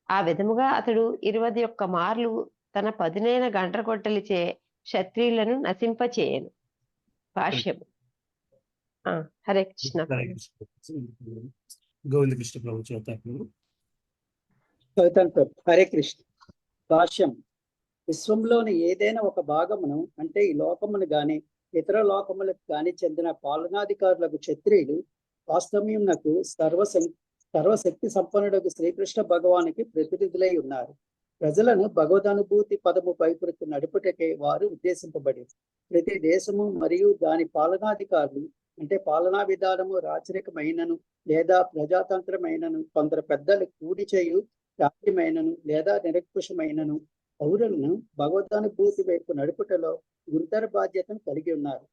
ఆ విధముగా అతడు 21 మార్లు తన పదునైన గండ్రగొడ్డలిచే క్షత్రియులను నశింపచేయను. భాష్యము. హరే కృష్ణ. గోవింద కృష్ణ ప్రభు చదువుతారు. హరే కృష్ణ. భాష్యం. విశ్వంలోని ఏదైనా ఒక భాగమును, అంటే ఈ లోకమును గాని ఇతర లోకములకు గాని చెందిన పాలనాధికారులకు క్షత్రియులు వాస్తవ్యమునకు సర్వశక్తి సంపన్నుడకు శ్రీకృష్ణ భగవానికి ప్రతినిధులై ఉన్నారు. ప్రజలను భగవదనుభూతి పదము పైపురకు నడుపుటకే వారు ఉద్దేశింపబడి ప్రతి దేశము మరియు దాని పాలనాధికారులు, అంటే పాలనా విధానము రాచరికమైనను లేదా ప్రజాతంత్రమైనను, కొందరు పెద్దలు కూడి చేయు రాజ్యమైనను లేదా నిరకుశమైనను పౌరులను భగవదనుభూతి వైపు నడుపుటలో గురుతర బాధ్యతను కలిగి ఉన్నారు.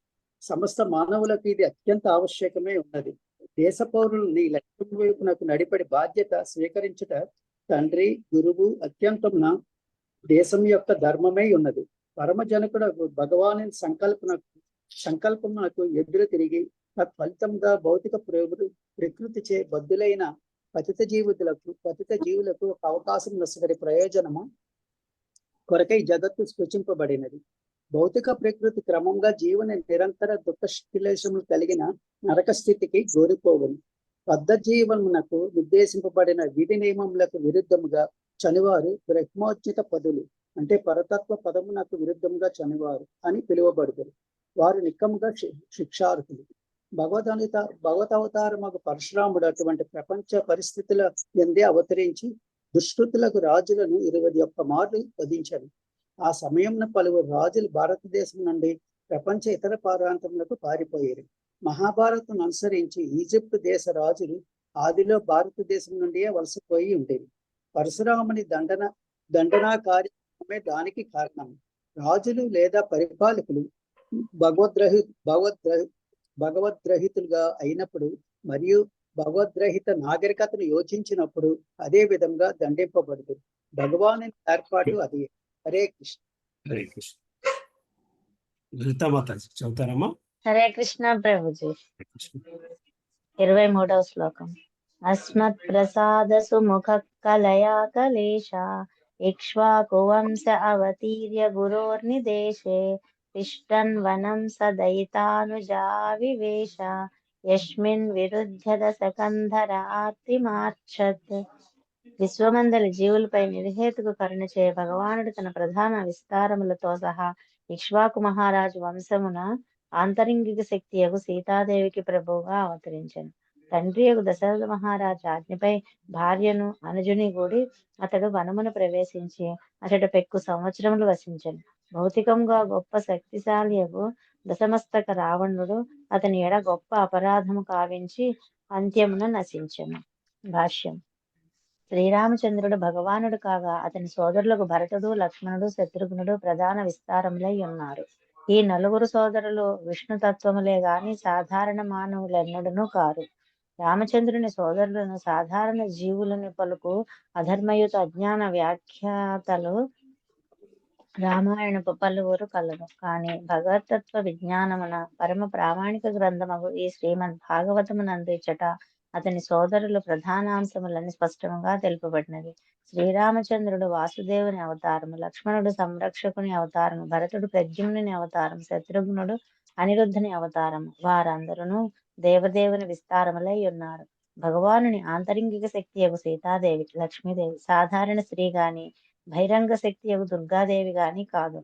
సమస్త మానవులకు ఇది అత్యంత ఆవశ్యకమే ఉన్నది. దేశ పౌరులని లక్ష్యం వైపునకు నడిపడి బాధ్యత స్వీకరించుట తండ్రి గురువు అత్యంతమున దేశం యొక్క ధర్మమై ఉన్నది. పరమజనకుడు భగవాను సంకల్పమునకు ఎదురు తిరిగి తత్ఫలితంగా భౌతిక ప్రకృతిచే బద్దులైన పతిత జీవులకు ఒక అవకాశం నొసగడి ప్రయోజనము కొరకై జగత్తు సృష్టింపబడినది. భౌతిక ప్రకృతి క్రమంగా జీవన నిరంతర దుఃఖశిలేషములు కలిగిన నరక స్థితికి గోరిపోవును. బద్ధ జీవనమునకు నిర్దేశింపబడిన విధి నియమములకు విరుద్ధముగా చనివారు బ్రహ్మోచిత పదులు, అంటే పరతత్వ పదమునకు విరుద్ధముగా చనివారు అని పిలువబడుదురు. వారు నిక్కముగా శిక్షార్హులు. భగవతవతారమగు పరశురాముడు అటువంటి ప్రపంచ పరిస్థితుల ఎందే అవతరించి దుష్కృతులకు రాజులను 21 మార్లు వధించారు. ఆ సమయంలో పలువురు రాజులు భారతదేశం నుండి ప్రపంచ ఇతర ప్రాంతములకు పారిపోయారు. మహాభారతం అనుసరించి ఈజిప్ట్ దేశ రాజులు ఆదిలో భారతదేశం నుండియే వలసపోయి ఉండేవి. పరశురాముని దండనా కార్యక్రమమే దానికి కారణం. రాజులు లేదా పరిపాలకులు భగవద్రహితులుగా అయినప్పుడు మరియు భగవద్రహిత నాగరికతను యోచించినప్పుడు అదే విధంగా దండింపబడుతుంది. భగవాను ఏర్పాటు అది. హరే కృష్ణ. హరే కృష్ణ. లలితా మాతాజీ చదువుతారమ్మా. హరే కృష్ణ ప్రభుజీ. 23వ శ్లోకం. అస్మత్ ప్రసాద సుముఖ కలయా కలేశ ఇక్ష్వాకు వంశ అవతీర్య గురోర్నిదేశే తిష్టన్ వనం సదయితానుజా వివేశ యస్మిన్ విరుధ్య దశకంధర ఆర్తిమార్ఛత్. విశ్వమందలి జీవులపై నిర్హేతుకు కరుణ చేయ భగవానుడు తన ప్రధాన విస్తారములతో సహా ఇక్ష్వాకు మహారాజు వంశమున ఆంతరింగిక శక్తియగు సీతాదేవికి ప్రభువుగా అవతరించెను. తండ్రియగు దశరథ మహారాజు ఆజ్ఞపై భార్యను అనుజుని కూడి అతడు వనమును ప్రవేశించి అతడు పెక్కు సంవత్సరములు వసించెను. భౌతికంగా గొప్ప శక్తిశాలియగు దశమస్తక రావణుడు అతని ఎడ గొప్ప అపరాధము కావించి అంత్యమున నశించెను. భాష్యం. శ్రీరామచంద్రుడు భగవానుడు కాగా అతని సోదరులకు భరతుడు, లక్ష్మణుడు, శత్రుఘ్నుడు ప్రధాన విస్తారములై ఉన్నారు. ఈ నలుగురు సోదరులు విష్ణుతత్వములే గాని సాధారణ మానవులెన్నడూ కారు. రామచంద్రుని సోదరులను సాధారణ జీవులని పలుకు అధర్మయుత అజ్ఞాన వ్యాఖ్యాతలు రామాయణపు పలువురు కలరు. కానీ భగవతత్వ విజ్ఞానమున పరమ ప్రామాణిక గ్రంథమగు ఈ శ్రీమద్ భాగవతమునందు ఇచ్చట అతని సోదరులు ప్రధానాంశములని స్పష్టంగా తెలుపబడినది. శ్రీరామచంద్రుడు వాసుదేవుని అవతారము, లక్ష్మణుడు సంరక్షకుని అవతారము, భరతుడు ప్రద్యుమ్నుని అవతారం, శత్రుఘ్నుడు అనిరుద్ధుని అవతారము. వారందరూ దేవదేవుని విస్తారములై ఉన్నారు. భగవానుని ఆంతరింగిక శక్తి యగు సీతాదేవి, లక్ష్మీదేవి సాధారణ స్త్రీ గాని బహిరంగ శక్తి యగు దుర్గాదేవి గాని కాదు.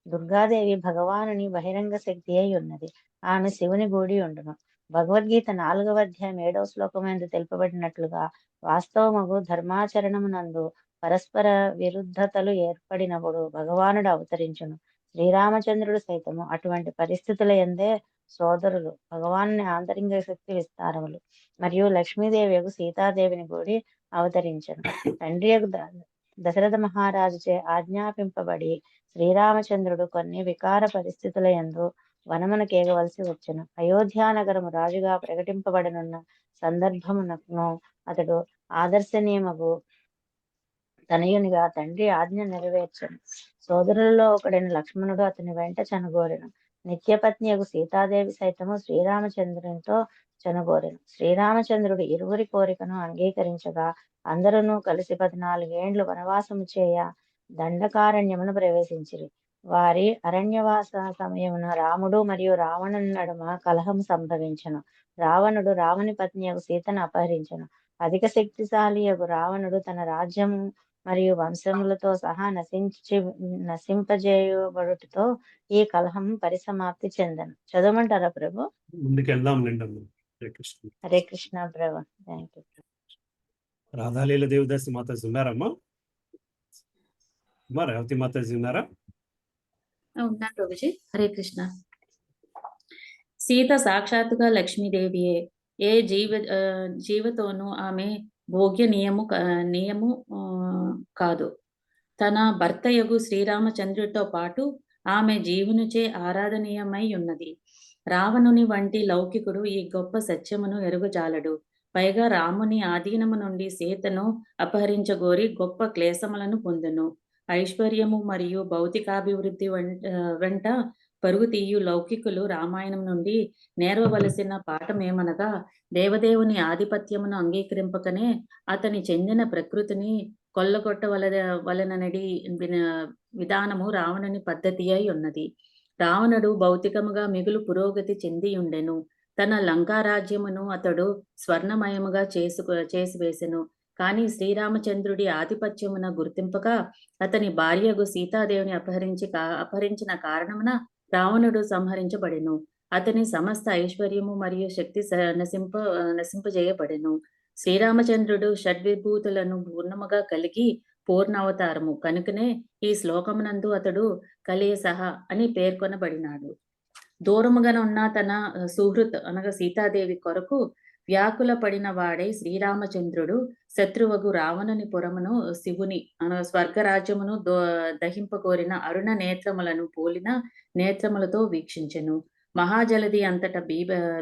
దుర్గాదేవి భగవానుని బహిరంగ శక్తి అయి ఉన్నది. ఆమె శివుని గూడి ఉండును. భగవద్గీత 4వ అధ్యాయం 7వ శ్లోకమందు తెలుపబడినట్లుగా వాస్తవమగు ధర్మాచరణమునందు పరస్పర విరుద్ధతలు ఏర్పడినప్పుడు భగవానుడు అవతరించును. శ్రీరామచంద్రుడు సైతము అటువంటి పరిస్థితుల యందే సోదరులు భగవానుని ఆంతరింగ శక్తి విస్తారములు మరియు లక్ష్మీదేవి యగు సీతాదేవిని కూడి అవతరించను. తండ్రి యగు దశరథ మహారాజుచే ఆజ్ఞాపింపబడి శ్రీరామచంద్రుడు కొన్ని వికార పరిస్థితుల యందు వనమునకేగవలసి వచ్చెను. అయోధ్యానగరము రాజుగా ప్రకటింపబడనున్న సందర్భమునకు అతడు ఆదర్శనీయమగు తనయునిగా తండ్రి ఆజ్ఞ నెరవేర్చెను. సోదరులలో ఒకడైన లక్ష్మణుడు అతని వెంట చనుగోరెను. నిత్యపత్నియగు సీతాదేవి సైతము శ్రీరామచంద్రునితో చనుగోరెను. శ్రీరామచంద్రుడు ఇరువురి కోరికను అంగీకరించగా అందరూ కలిసి 14 ఏండ్లు వనవాసము చేయ దండకారణ్యమును ప్రవేశించిరి. వారి అరణ్యవాస సమయమున రాముడు మరియు రావణుని నడుమ కలహము సంభవించెను. రావణుడు రాముని పత్నియగు సీతను అపహరించెను. అధిక శక్తిశాలియగు రావణుడు తన రాజ్యము మరియు వంశములతో సహా నశింపజేయబడుటతో ఈ కలహం పరిసమాప్తి చెందను. చదవమంటారా ప్రభు? ముందుకెళ్దాం. హరే కృష్ణ ప్రభు. Thank you. రాధాలీల దేవదాసి మాతాజీ ఉన్నారమ్మా? రేవతి మాతాజీ ఉన్నారా? ఉన్నాను ప్రభుజీ. హరే కృష్ణ. సీత సాక్షాత్తుగా లక్ష్మీదేవియే. ఏ జీవతోనూ ఆమె భోగ్య నియము కాదు. తన భర్తయగు శ్రీరామచంద్రుడితో పాటు ఆమె జీవునిచే ఆరాధనీయమై ఉన్నది. రావణుని వంటి లౌకికుడు ఈ గొప్ప సత్యమును ఎరుగజాలడు. పైగా రాముని ఆధీనము నుండి సీతను అపహరించగోరి గొప్ప క్లేశములను పొందెను. ఐశ్వర్యము మరియు భౌతికాభివృద్ధి వెంట పరుగు తీయు లౌకికులు రామాయణం నుండి నేర్వవలసిన పాఠమేమనగా దేవదేవుని ఆధిపత్యమును అంగీకరింపకనే అతని చెందిన ప్రకృతిని కొల్లగొట్టవలనడి విధానము రావణుని పద్ధతి అయి ఉన్నది. రావణుడు భౌతికముగా మిగులు పురోగతి చెంది ఉండెను. తన లంకారాజ్యమును అతడు స్వర్ణమయముగా చేసివేసెను. కానీ శ్రీరామచంద్రుడి ఆధిపత్యమున గుర్తింపక అతని భార్యగు సీతాదేవిని అపహరించిన కారణమున రావణుడు సంహరించబడెను. అతని సమస్త ఐశ్వర్యము మరియు శక్తి నశింపజేయబడెను. శ్రీరామచంద్రుడు షడ్విభూతులను పూర్ణముగా కలిగి పూర్ణావతారము కనుకనే ఈ శ్లోకమునందు అతడు కలేశః అని పేర్కొనబడినాడు. దూరముగానున్న తన సుహృత్ అనగా సీతాదేవి కొరకు వ్యాకుల పడిన వాడై శ్రీరామచంద్రుడు శత్రువగు రావణుని పురమును శివుని అనగా స్వర్గరాజ్యమును దహింపకోరిన అరుణ నేత్రములను పోలిన నేత్రములతో వీక్షించెను. మహాజలది అంతట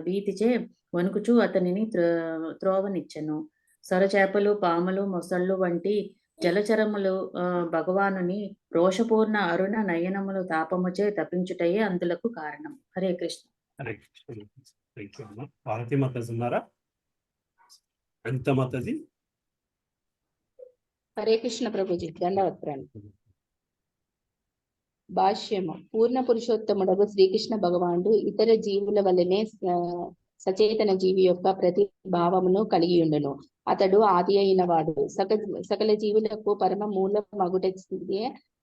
భీతిచే వణుకుచూ అతనిని త్రోవనిచ్చెను. సొరచేపలు, పాములు, మొసళ్ళు వంటి జలచరములు భగవానుని రోషపూర్ణ అరుణ నయనములు తాపముచే తప్పించుటయే అందులకు కారణం. హరే కృష్ణ. హరే కృష్ణ. థ్యాంక్ యూ అమ్మా. పార్వతీ మాతాజీ ఉన్నారా? ఎంత మాతాజీ? హరే కృష్ణ ప్రభుజీ, దండవత్రాలు. భాష్యము. పూర్ణ పురుషోత్తముడగు శ్రీకృష్ణ భగవానుడు ఇతర జీవుల వల్లనే సచేతన జీవి యొక్క ప్రతి భావమును కలిగి ఉండును. అతడు ఆది అయిన వాడు. సకల జీవులకు పరమ మూల మగుటే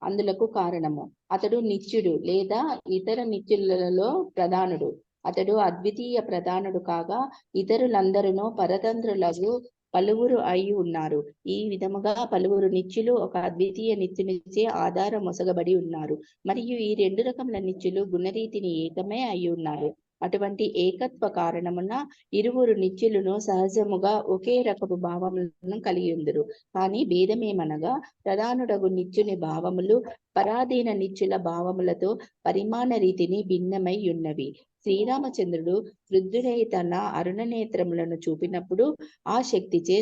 అందులకు కారణము. అతడు నిత్యుడు లేదా ఇతర నిత్యులలో ప్రధానుడు. అతడు అద్వితీయ ప్రధానుడు కాగా ఇతరులందరూ పరతంత్రులకు పలువురు అయి ఉన్నారు. ఈ విధముగా పలువురు నిత్యులు ఒక అద్వితీయ నిత్యునిచే ఆధారం మొసగబడి ఉన్నారు. మరియు ఈ రెండు రకముల నిత్యులు గుణరీతిని ఏకమే అయి ఉన్నారు. అటువంటి ఏకత్వ కారణమున ఇరువురు నిత్యులను సహజముగా ఒకే రకపు భావములను కలిగి ఉందరు. కానీ భేదమేమనగా ప్రధానుడగు నిత్యుని భావములు పరాధీన నిత్యుల భావములతో పరిమాణ రీతిని భిన్నమై ఉన్నవి. శ్రీరామచంద్రుడు వృద్ధుడై తన అరుణ నేత్రములను చూపినప్పుడు ఆ శక్తిచే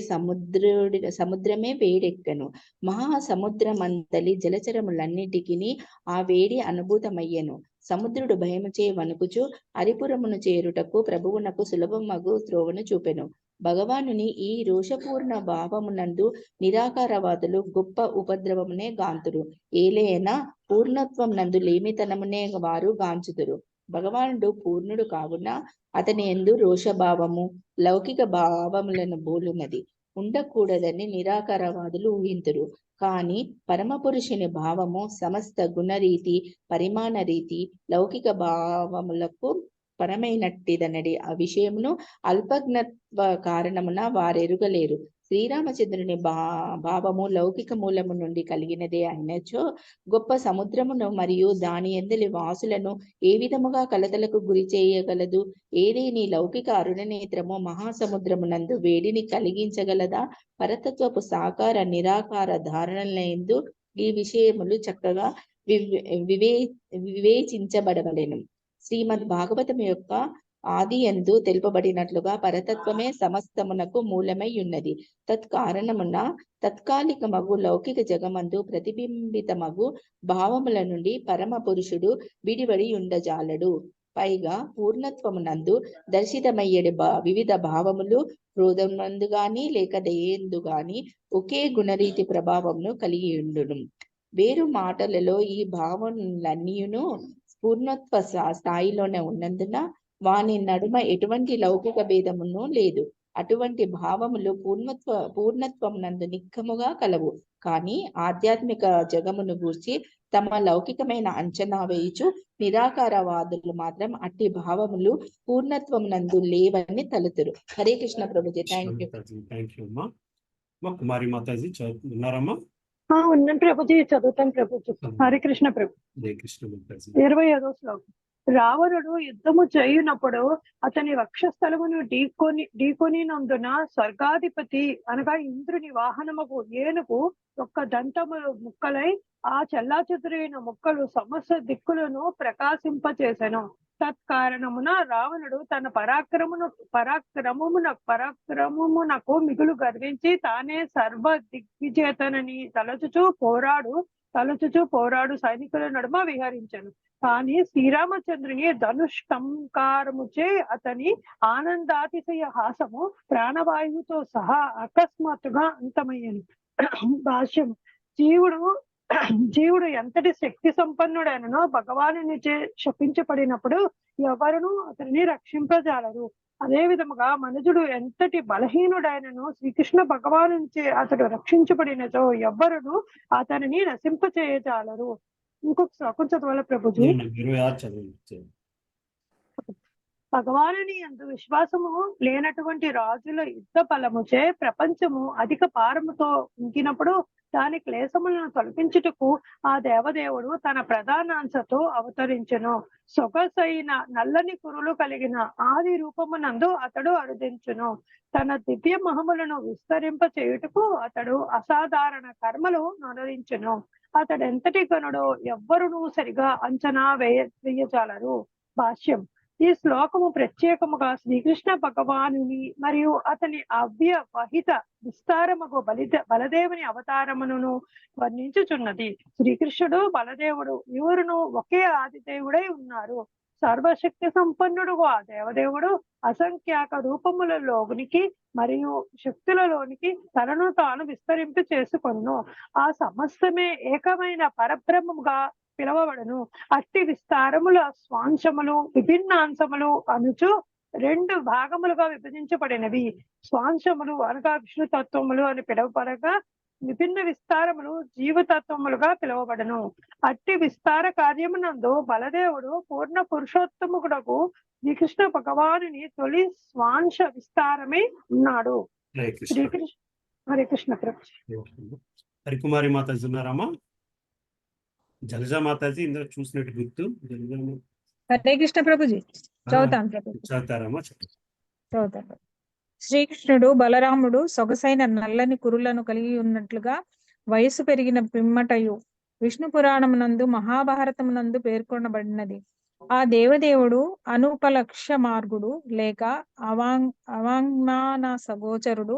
సముద్రమే వేడెక్కను. మహాసముద్రమంతలి జలచరములన్నిటికీ ఆ వేడి అనుభూతమయ్యను. సముద్రుడు భయముచే వణుకుచు హరిపురమును చేరుటకు ప్రభువునకు సులభమగు త్రోవను చూపెను. భగవానుని ఈ రోషపూర్ణ భావమునందు నిరాకారవాదులు గొప్ప ఉపద్రవమునే గాంతురు. ఏలైనా పూర్ణత్వం నందు లేమితనమునే వారు గాంచుదురు. భగవానుడు పూర్ణుడు కావున అతని యందు రోషభావము లౌకిక భావములను బోలున్నది ఉండకూడదని నిరాకారవాదులు ఊహింతురు. కానీ పరమపురుషుని భావము సమస్త గుణరీతి పరిమాణ రీతి లౌకిక భావములకు పరమైనట్టిదనడి ఆ విషయమును అల్పజ్ఞత్వ కారణమున వారెరుగలేరు. శ్రీరామచంద్రుని భావము లౌకిక మూలము నుండి కలిగినదే అయినచో గొప్ప సముద్రమును మరియు దాని ఎందలి వాసులను ఏ విధముగా కలతలకు గురి చేయగలదు? ఏదేని లౌకిక అరుణనేత్రము మహాసముద్రమునందు వేడిని కలిగించగలదా? పరతత్వపు సాకార నిరాకార ధారణలందు ఈ విషయములు చక్కగా వివేచించబడవలెను. శ్రీమద్ భాగవతం యొక్క ఆది యందు తెలుపబడినట్లుగా పరతత్వమే సమస్తమునకు మూలమై ఉన్నది. తత్కారణమున తత్కాలికమగు లౌకిక జగమందు ప్రతిబింబితమగు భావముల నుండి పరమ పురుషుడు విడివడి ఉండజాలడు. పైగా పూర్ణత్వమునందు దర్శితమయ్యే వివిధ భావములు క్రోధమునందు గాని లేక దయందు గాని ఒకే గుణరీతి ప్రభావమును కలిగి ఉండును. వేరు మాటలలో ఈ భావములన్నీయును పూర్ణత్వ స్థాయిలోనే ఉన్నందున వాని నడుమ ఎటువంటి లౌకిక భేదమును లేదు. అటువంటి భావములు పూర్ణత్వం నందు నిక్కముగా కలవు. కానీ ఆధ్యాత్మిక జగమును గూర్చి తమ లౌకికమైన అంచనా వేయుచు నిరాకారవాదులు మాత్రం అట్టి భావములు పూర్ణత్వం నందు లేవని తలుతురు. హరే కృష్ణ ప్రభుజీ. Thank you. కుమారి మాతాజీ ఉన్నారమ్మా? ఉన్నాను ప్రభుజీ, చదువుతాను ప్రభుజీ. హరే కృష్ణ ప్రభు. 25వ శ్లోకం. రావణుడు యుద్ధము చేయునప్పుడు అతని వక్షస్థలమును ఢీకొనినందున స్వర్గాధిపతి అనగా ఇంద్రుని వాహనముకు ఏనుగు ఒక్క దంతము ముక్కలై ఆ చెల్లాచెదురైన ముక్కలు సమస్త దిక్కులను ప్రకాశింపచేసెను. తత్కారణమున రావణుడు తన పరాక్రమమునకు మిగులు గర్వించి తానే సర్వ దిగ్విజేతనని తలచుచూ పోరాడు సైనికుల నడుమ విహరించెను. కానీ శ్రీరామచంద్రుని ధనుష్కంకారముచే అతని ఆనందాతిశయ హాసము ప్రాణవాయువుతో సహా అకస్మాత్తుగా అంతమయ్యను. భాష్యం. జీవుడు ఎంతటి శక్తి సంపన్నుడైననో భగవానునిచే శపించబడినప్పుడు ఎవరునూ అతనిని రక్షింపజాలరు. అదే విధముగా మనుజుడు ఎంతటి బలహీనుడైనను శ్రీకృష్ణ భగవానునిచే అతడు రక్షించబడినచో ఎవ్వరును అతనిని నశింపచేయజాలరు. ఇంకొక శ్లోకం చదవాలి ప్రభుజీ. భగవానుని యందు విశ్వాసము లేనటువంటి రాజుల యుద్ధ బలముచే ప్రపంచము అధిక భారముతో ఉంకినప్పుడు దాని క్లేశములను తొలగించుటకు ఆ దేవదేవుడు తన ప్రధానాంశతో అవతరించెను. సొగసైన నల్లని కురులు కలిగిన ఆది రూపమునందు అతడు అరుదించును. తన దివ్య మహములను విస్తరింప చేయుటకు అతడు అసాధారణ కర్మలు నొనరించును. అతడెంతటి గనుడో ఎవ్వరునూ సరిగా అంచనా వేయజాలరు. భాష్యం. ఈ శ్లోకము ప్రత్యేకముగా శ్రీకృష్ణ భగవానుని మరియు అతని అవ్యవహిత విస్తారముగు బలదేవుని అవతారమును వర్ణించుచున్నది. శ్రీకృష్ణుడు బలదేవుడు ఇరువురును ఒకే ఆదిదేవుడై ఉన్నారు. సర్వశక్తి సంపన్నుడు ఆ దేవదేవుడు అసంఖ్యాక రూపములలోనికి మరియు శక్తులలోనికి తనను తాను విస్తరింపు చేసుకొను. ఆ సమస్తమే ఏకమైన పరబ్రహ్మముగా పిలవబడును. అట్టి విస్తారముల స్వాంశములు విభిన్నాంశములు అనుచు 2 భాగములుగా విభజించబడినవి. స్వాంశములు అనగా విష్ణుతత్వములు అని పిలువబడగా విభిన్న విస్తారములు జీవతత్వములుగా పిలువబడును. అట్టి విస్తార కార్యమునందు బలదేవుడు పూర్ణ పురుషోత్తముడకు శ్రీకృష్ణ భగవానుని తొలి స్వాంశ విస్తారమై ఉన్నాడు. శ్రీకృష్ణ. హరే కృష్ణ ప్రభు. హరికుమారి మాతాజీ ఉన్నారమ్మా? జలజా మాతాజీ ఇందులో చూసినట్టు గుర్తు. హరే కృష్ణ ప్రభుజీ. చదువుతాను ప్రభు. చదువుతారమ్మా? చదువుతాను. శ్రీకృష్ణుడు బలరాముడు సొగసైన నల్లని కురులను కలిగి ఉన్నట్లుగా వయస్సు పెరిగిన పిమ్మటయు విష్ణు పురాణమునందు మహాభారతమునందు పేర్కొనబడినది. ఆ దేవదేవుడు అనుపలక్ష మార్గుడు లేక అవాంగ్మాన సగోచరుడు,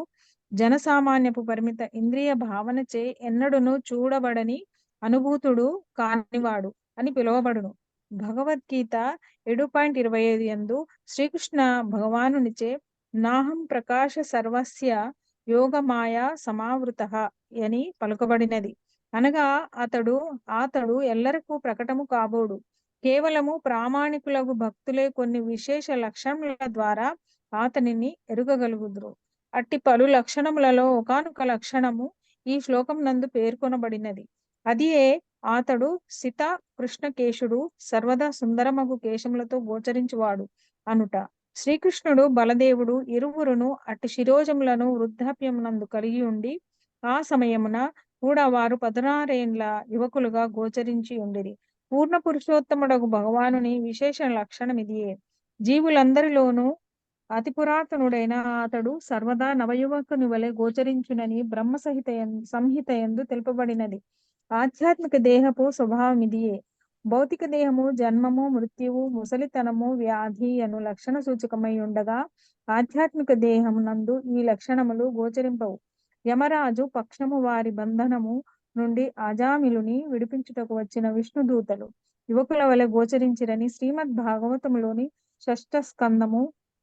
జనసామాన్యపు పరిమిత ఇంద్రియ భావనచే ఎన్నడును చూడబడని అనుభూతుడు కానివాడు అని పిలువబడును. భగవద్గీత 7.25 యందు శ్రీకృష్ణ భగవానునిచే నాహం ప్రకాశ సర్వస్య యోగమాయా సమావృతః అని పలుకబడినది. అనగా అతడు ఎల్లరకు ప్రకటము కాబోడు. కేవలము ప్రామాణికులకు భక్తులే కొన్ని విశేష లక్షణముల ద్వారా అతనిని ఎరుగగలుగుదురు. అట్టి పలు లక్షణములలో ఒకానొక లక్షణము ఈ శ్లోకం నందు పేర్కొనబడినది. అదియే అతడు సిత కృష్ణకేశుడు, సర్వదా సుందరమగు కేశములతో గోచరించువాడు అనుట. శ్రీకృష్ణుడు బలదేవుడు ఇరువురును అట్టి శిరోజములను వృద్ధాప్యమునందు కలిగి ఉండి ఆ సమయమున కూడా వారు 16 ఏండ్ల యువకులుగా గోచరించి ఉండిరి. పూర్ణ పురుషోత్తముడగు భగవానుని విశేష లక్షణం ఇదియే. జీవులందరిలోనూ అతి పురాతనుడైన అతడు సర్వదా నవయువకుని వలె గోచరించునని బ్రహ్మ సంహిత యందు తెలుపబడినది. ఆధ్యాత్మిక దేహపు స్వభావం ఇదియే. భౌతిక దేహము జన్మము, మృత్యువు, ముసలితనము, వ్యాధి అను లక్షణ సూచకమై ఉండగా ఆధ్యాత్మిక దేహము నందు ఈ లక్షణములు గోచరింపవు. యమరాజు పక్షము వారి బంధనము నుండి అజామిలుని విడిపించుటకు వచ్చిన విష్ణుదూతలు యువకుల వలె గోచరించిరని శ్రీమద్ భాగవతములోని 6వ స్కందము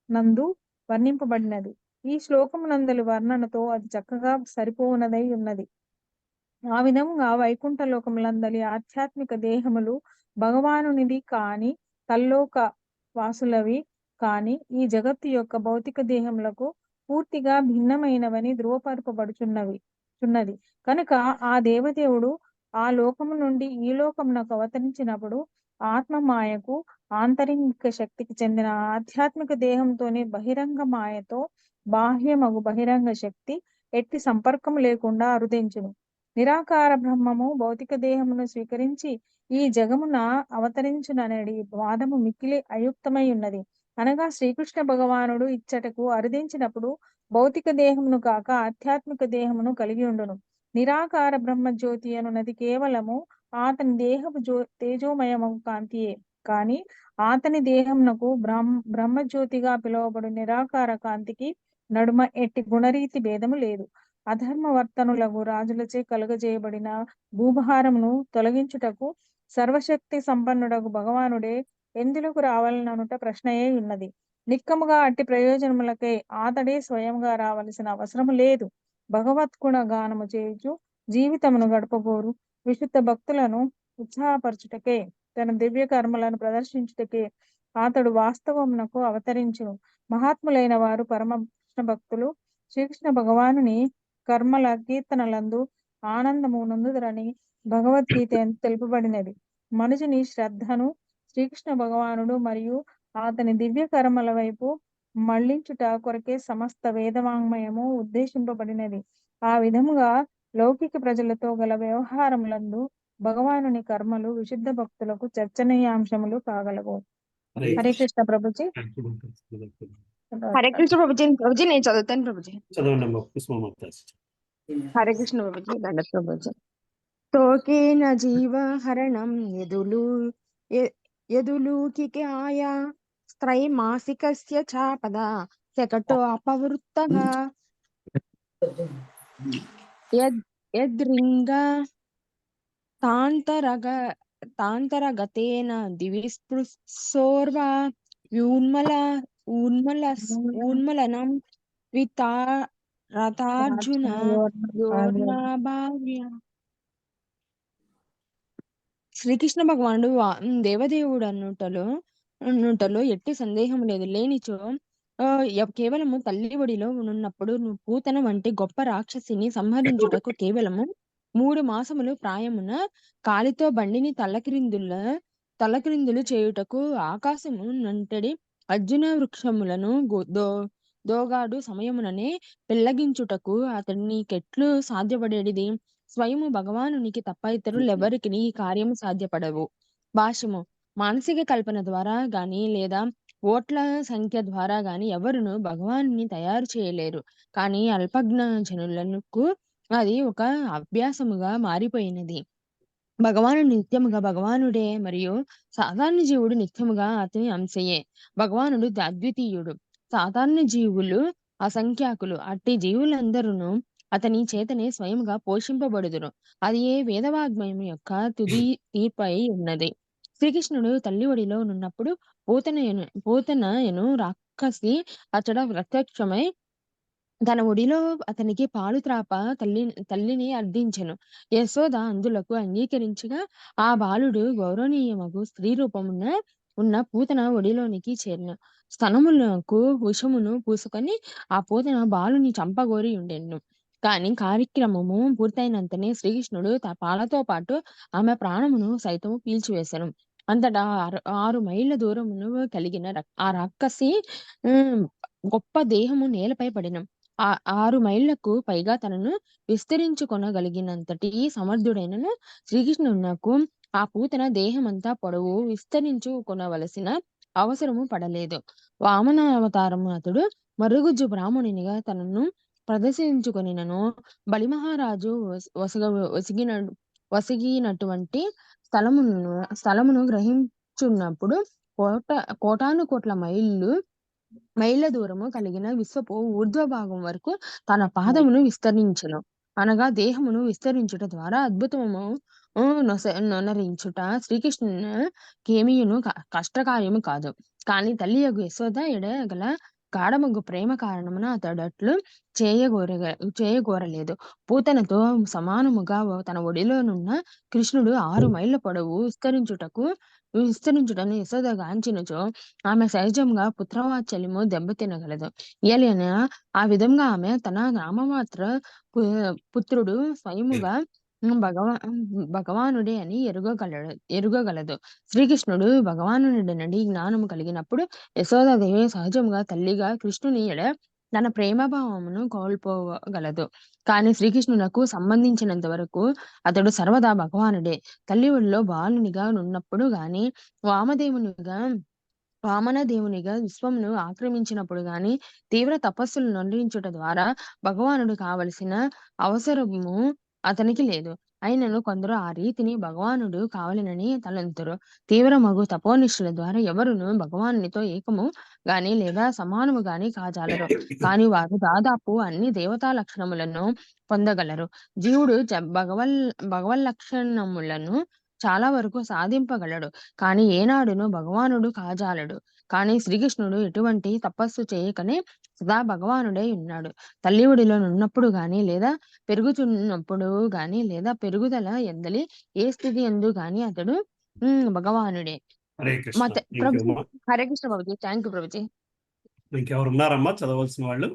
నందు వర్ణింపబడినది. ఈ శ్లోకమునందలి వర్ణనతో అది చక్కగా సరిపోనదై ఉన్నది. ఆ విధముగా వైకుంఠ లోకములందలి ఆధ్యాత్మిక దేహములు భగవానునిది కాని తల్లోక వాసులవి కాని ఈ జగత్తు యొక్క భౌతిక దేహములకు పూర్తిగా భిన్నమైనవని ధృవపరపబడుచున్నది. కనుక ఆ దేవదేవుడు ఆ లోకము నుండి ఈ లోకమునకు అవతరించినప్పుడు ఆత్మ మాయకు ఆంతరిక శక్తికి చెందిన ఆధ్యాత్మిక దేహంతోనే బహిరంగ మాయతో బాహ్యమగు బహిరంగ శక్తి ఎట్టి సంపర్కము లేకుండా అరుదించును. నిరాకార బ్రహ్మము భౌతిక దేహమును స్వీకరించి ఈ జగమున అవతరించుననడి వాదము మిక్కిలి అయుక్తమై ఉన్నది. అనగా శ్రీకృష్ణ భగవానుడు ఇచ్చటకు అరుదించినప్పుడు భౌతిక దేహమును కాక ఆధ్యాత్మిక దేహమును కలిగి ఉండును. నిరాకార బ్రహ్మ జ్యోతి అనున్నది కేవలము అతని దేహపు తేజోమయము కాంతియే కాని అతని దేహమునకు బ్రహ్మజ్యోతిగా పిలువబడు నిరాకార కాంతికి నడుమ ఎట్టి గుణరీతి భేదము లేదు. అధర్మవర్తనులకు రాజులచే కలుగజేయబడిన భూభారమును తొలగించుటకు సర్వశక్తి సంపన్నుడకు భగవానుడే ఎందులకు రావాలననుట ప్రశ్నయే ఉన్నది. నిక్కముగా అట్టి ప్రయోజనములకై అతడే స్వయంగా రావలసిన అవసరము లేదు. భగవద్గుణ గానము చేయుచు జీవితమును గడపగోరు విశుద్ధ భక్తులను ఉత్సాహపరచుటకే తన దివ్య కర్మలను ప్రదర్శించుటకే అతడు వాస్తవమునకు అవతరించును. మహాత్ములైన వారు పరమ కృష్ణ భక్తులు శ్రీకృష్ణ భగవానుని కర్మల కీర్తనలందు ఆనందము నొందుదరని భగవద్గీత తెలుపబడినది. మనుజుని శ్రద్ధను శ్రీకృష్ణ భగవానుడు మరియు అతని దివ్య కర్మల వైపు మళ్లించుట కొరకే సమస్త వేదవాంగ్మయము ఉద్దేశింపబడినది. ఆ విధముగా లౌకిక ప్రజలతో గల వ్యవహారములందు భగవానుని కర్మలు విశుద్ధ భక్తులకు చర్చనీయాంశములు కాగలవు. హరే కృష్ణ ప్రభుజీ. హరే కృష్ణ ప్రభుజీ. ప్రభుజీ నేను చదువుతాను ప్రభుజీ. చదవండి అమ్మ. పుష్పమాతాజీ. హరే కృష్ణ ప్రభుజీ. దండ ప్రభుజీ. తోకేన జీవ హరణం యదులూకికాయ త్రైమాసికస్య చాపద శకటో అపవృత్తః యద్రింగ తాంతరగతేన దివిస్పృశోర్వా ఊన్మలనం వితారతార్జున యోర్నాభావ్య. శ్రీకృష్ణ భగవానుడు దేవదేవుడు అన్నుటలో ఎట్టి సందేహం లేదు. లేనిచో కేవలము తల్లి ఒడిలో ఉన్నప్పుడు పూతన వంటి గొప్ప రాక్షసిని సంహరించుటకు కేవలము 3 మాసములు ప్రాయమున కాలితో బండిని తలక్రిందులు చేయుటకు ఆకాశము నంటడి అర్జున వృక్షములను దోగాడు సమయముననే పెళ్లగించుటకు అతనికెట్లు సాధ్యపడేది? స్వయము భగవానునికి తప్ప ఇతరులెవరికి ఈ కార్యము సాధ్యపడవు. భాష్యము. మానసిక కల్పన ద్వారా గాని లేదా ఓట్ల సంఖ్య ద్వారా గాని ఎవరును భగవానుని తయారు చేయలేరు. కానీ అల్పజ్ఞ జనులకు అది ఒక అభ్యాసముగా మారిపోయినది. భగవానుడు నిత్యముగా భగవానుడే మరియు సాధారణ జీవుడు నిత్యముగా అతని అంశయే. భగవానుడు అద్వితీయుడు. సాధారణ జీవులు అసంఖ్యాకులు. అట్టి జీవులందరూ అతని చేతనే స్వయముగా పోషింపబడుదురు. అది ఏ వేదవాగ్మయం యొక్క తుది తీర్పై ఉన్నది. శ్రీకృష్ణుడు తల్లి ఒడిలో ఉన్నప్పుడు పూతనయను రాక్షసి అతడ ప్రత్యక్షమై తన ఒడిలో అతనికి పాలు త్రాప తల్లిని అర్థించెను. యశోద అందులకు అంగీకరించగా ఆ బాలుడు గౌరవనీయమగు స్త్రీ రూపమున ఉన్న పూతన ఒడిలోనికి చేరిన. స్తనములకు విషమును పూసుకొని ఆ పూతన బాలుని చంపగోరి ఉండెను. కాని కార్యక్రమము పూర్తయినంతనే శ్రీకృష్ణుడు పాలతో పాటు ఆమె ప్రాణమును సైతము పీల్చివేశాను. అంతటా 6 మైళ్ళ దూరమును కలిగిన ఆ రాక్షసి గొప్ప దేహము నేలపై పడిన. 6 మైళ్ళకు పైగా తనను విస్తరించుకొనగలిగినంతటి సమర్థుడైనను శ్రీకృష్ణునకు ఆ పూతన దేహమంతా పొడవు విస్తరించుకొనవలసిన అవసరము పడలేదు. వామనావతారము అతడు మరుగుజ్జు బ్రాహ్మణునిగా తనను ప్రదర్శించుకొనినను బలిమహారాజు వసిగినటువంటి స్థలమును గ్రహించున్నప్పుడు కోటాను కోట్ల మైళ్ళ దూరము కలిగిన విశ్వపు ఊర్ధ్వభాగం వరకు తన పాదమును విస్తరించెను. అనగా దేహమును విస్తరించుట ద్వారా అద్భుతము నొనరించుట శ్రీకృష్ణునికేమియును కష్టకార్యము కాదు. కాని తల్లియగు యశోద ఎడగల గాఢమగు ప్రేమ కారణమున అతడట్లు చేయగోరలేదు. పూతనతో సమానముగా తన ఒడిలోనున్న కృష్ణుడు 6 మైళ్ళ పొడవు విస్తరించుటను యశోద గాంచినచో ఆమె సహజంగా పుత్రవాత్సల్యము దెబ్బతినగలదు. ఏలైనా ఆ విధంగా ఆమె తన నామమాత్ర పుత్రుడు స్వయముగా భగవానుడే అని ఎరుగగలదు. శ్రీకృష్ణుడు భగవానుడనడి జ్ఞానము కలిగినప్పుడు యశోదాదేవి సహజంగా తల్లిగా కృష్ణుని ఎడ తన ప్రేమభావమును కోల్పోగలదు. కానీ శ్రీకృష్ణునకు సంబంధించినంత వరకు అతడు సర్వదా భగవానుడే. తల్లి ఒడిలో బాలునిగా ఉన్నప్పుడు గాని వామనదేవునిగా విశ్వమును ఆక్రమించినప్పుడు గాని తీవ్ర తపస్సులు నొందించుట ద్వారా భగవానుడు కావలసిన అవసరము అతనికి లేదు. అయినను కొందరు ఆ రీతిని భగవానుడు కావాలనని తలంతురు. తీవ్రమగు తపోనిష్ఠుల ద్వారా ఎవరును భగవానునితో ఏకము గాని లేదా సమానము గాని కాజాలరు. కాని వారు దాదాపు అన్ని దేవతా లక్షణములను పొందగలరు. జీవుడు భగవల్లక్షణములను చాలా వరకు సాధింపగలడు. కాని ఏనాడును భగవానుడు కాజాలడు. కానీ శ్రీకృష్ణుడు ఎటువంటి తపస్సు చేయకనే సదా భగవానుడై ఉన్నాడు. తల్లి ఒడిలో ఉన్నప్పుడు గాని లేదా పెరుగుతున్నప్పుడు గాని లేదా పెరుగుదల ఎందలి ఏ స్థితి ఎందు గాని అతడు భగవానుడే. హరే కృష్ణ. హరే కృష్ణ ప్రభుజీ. Thank you Prabhuji. ఇంకెవరు ఉన్నారమ్మా చదవలసిన వాళ్ళు?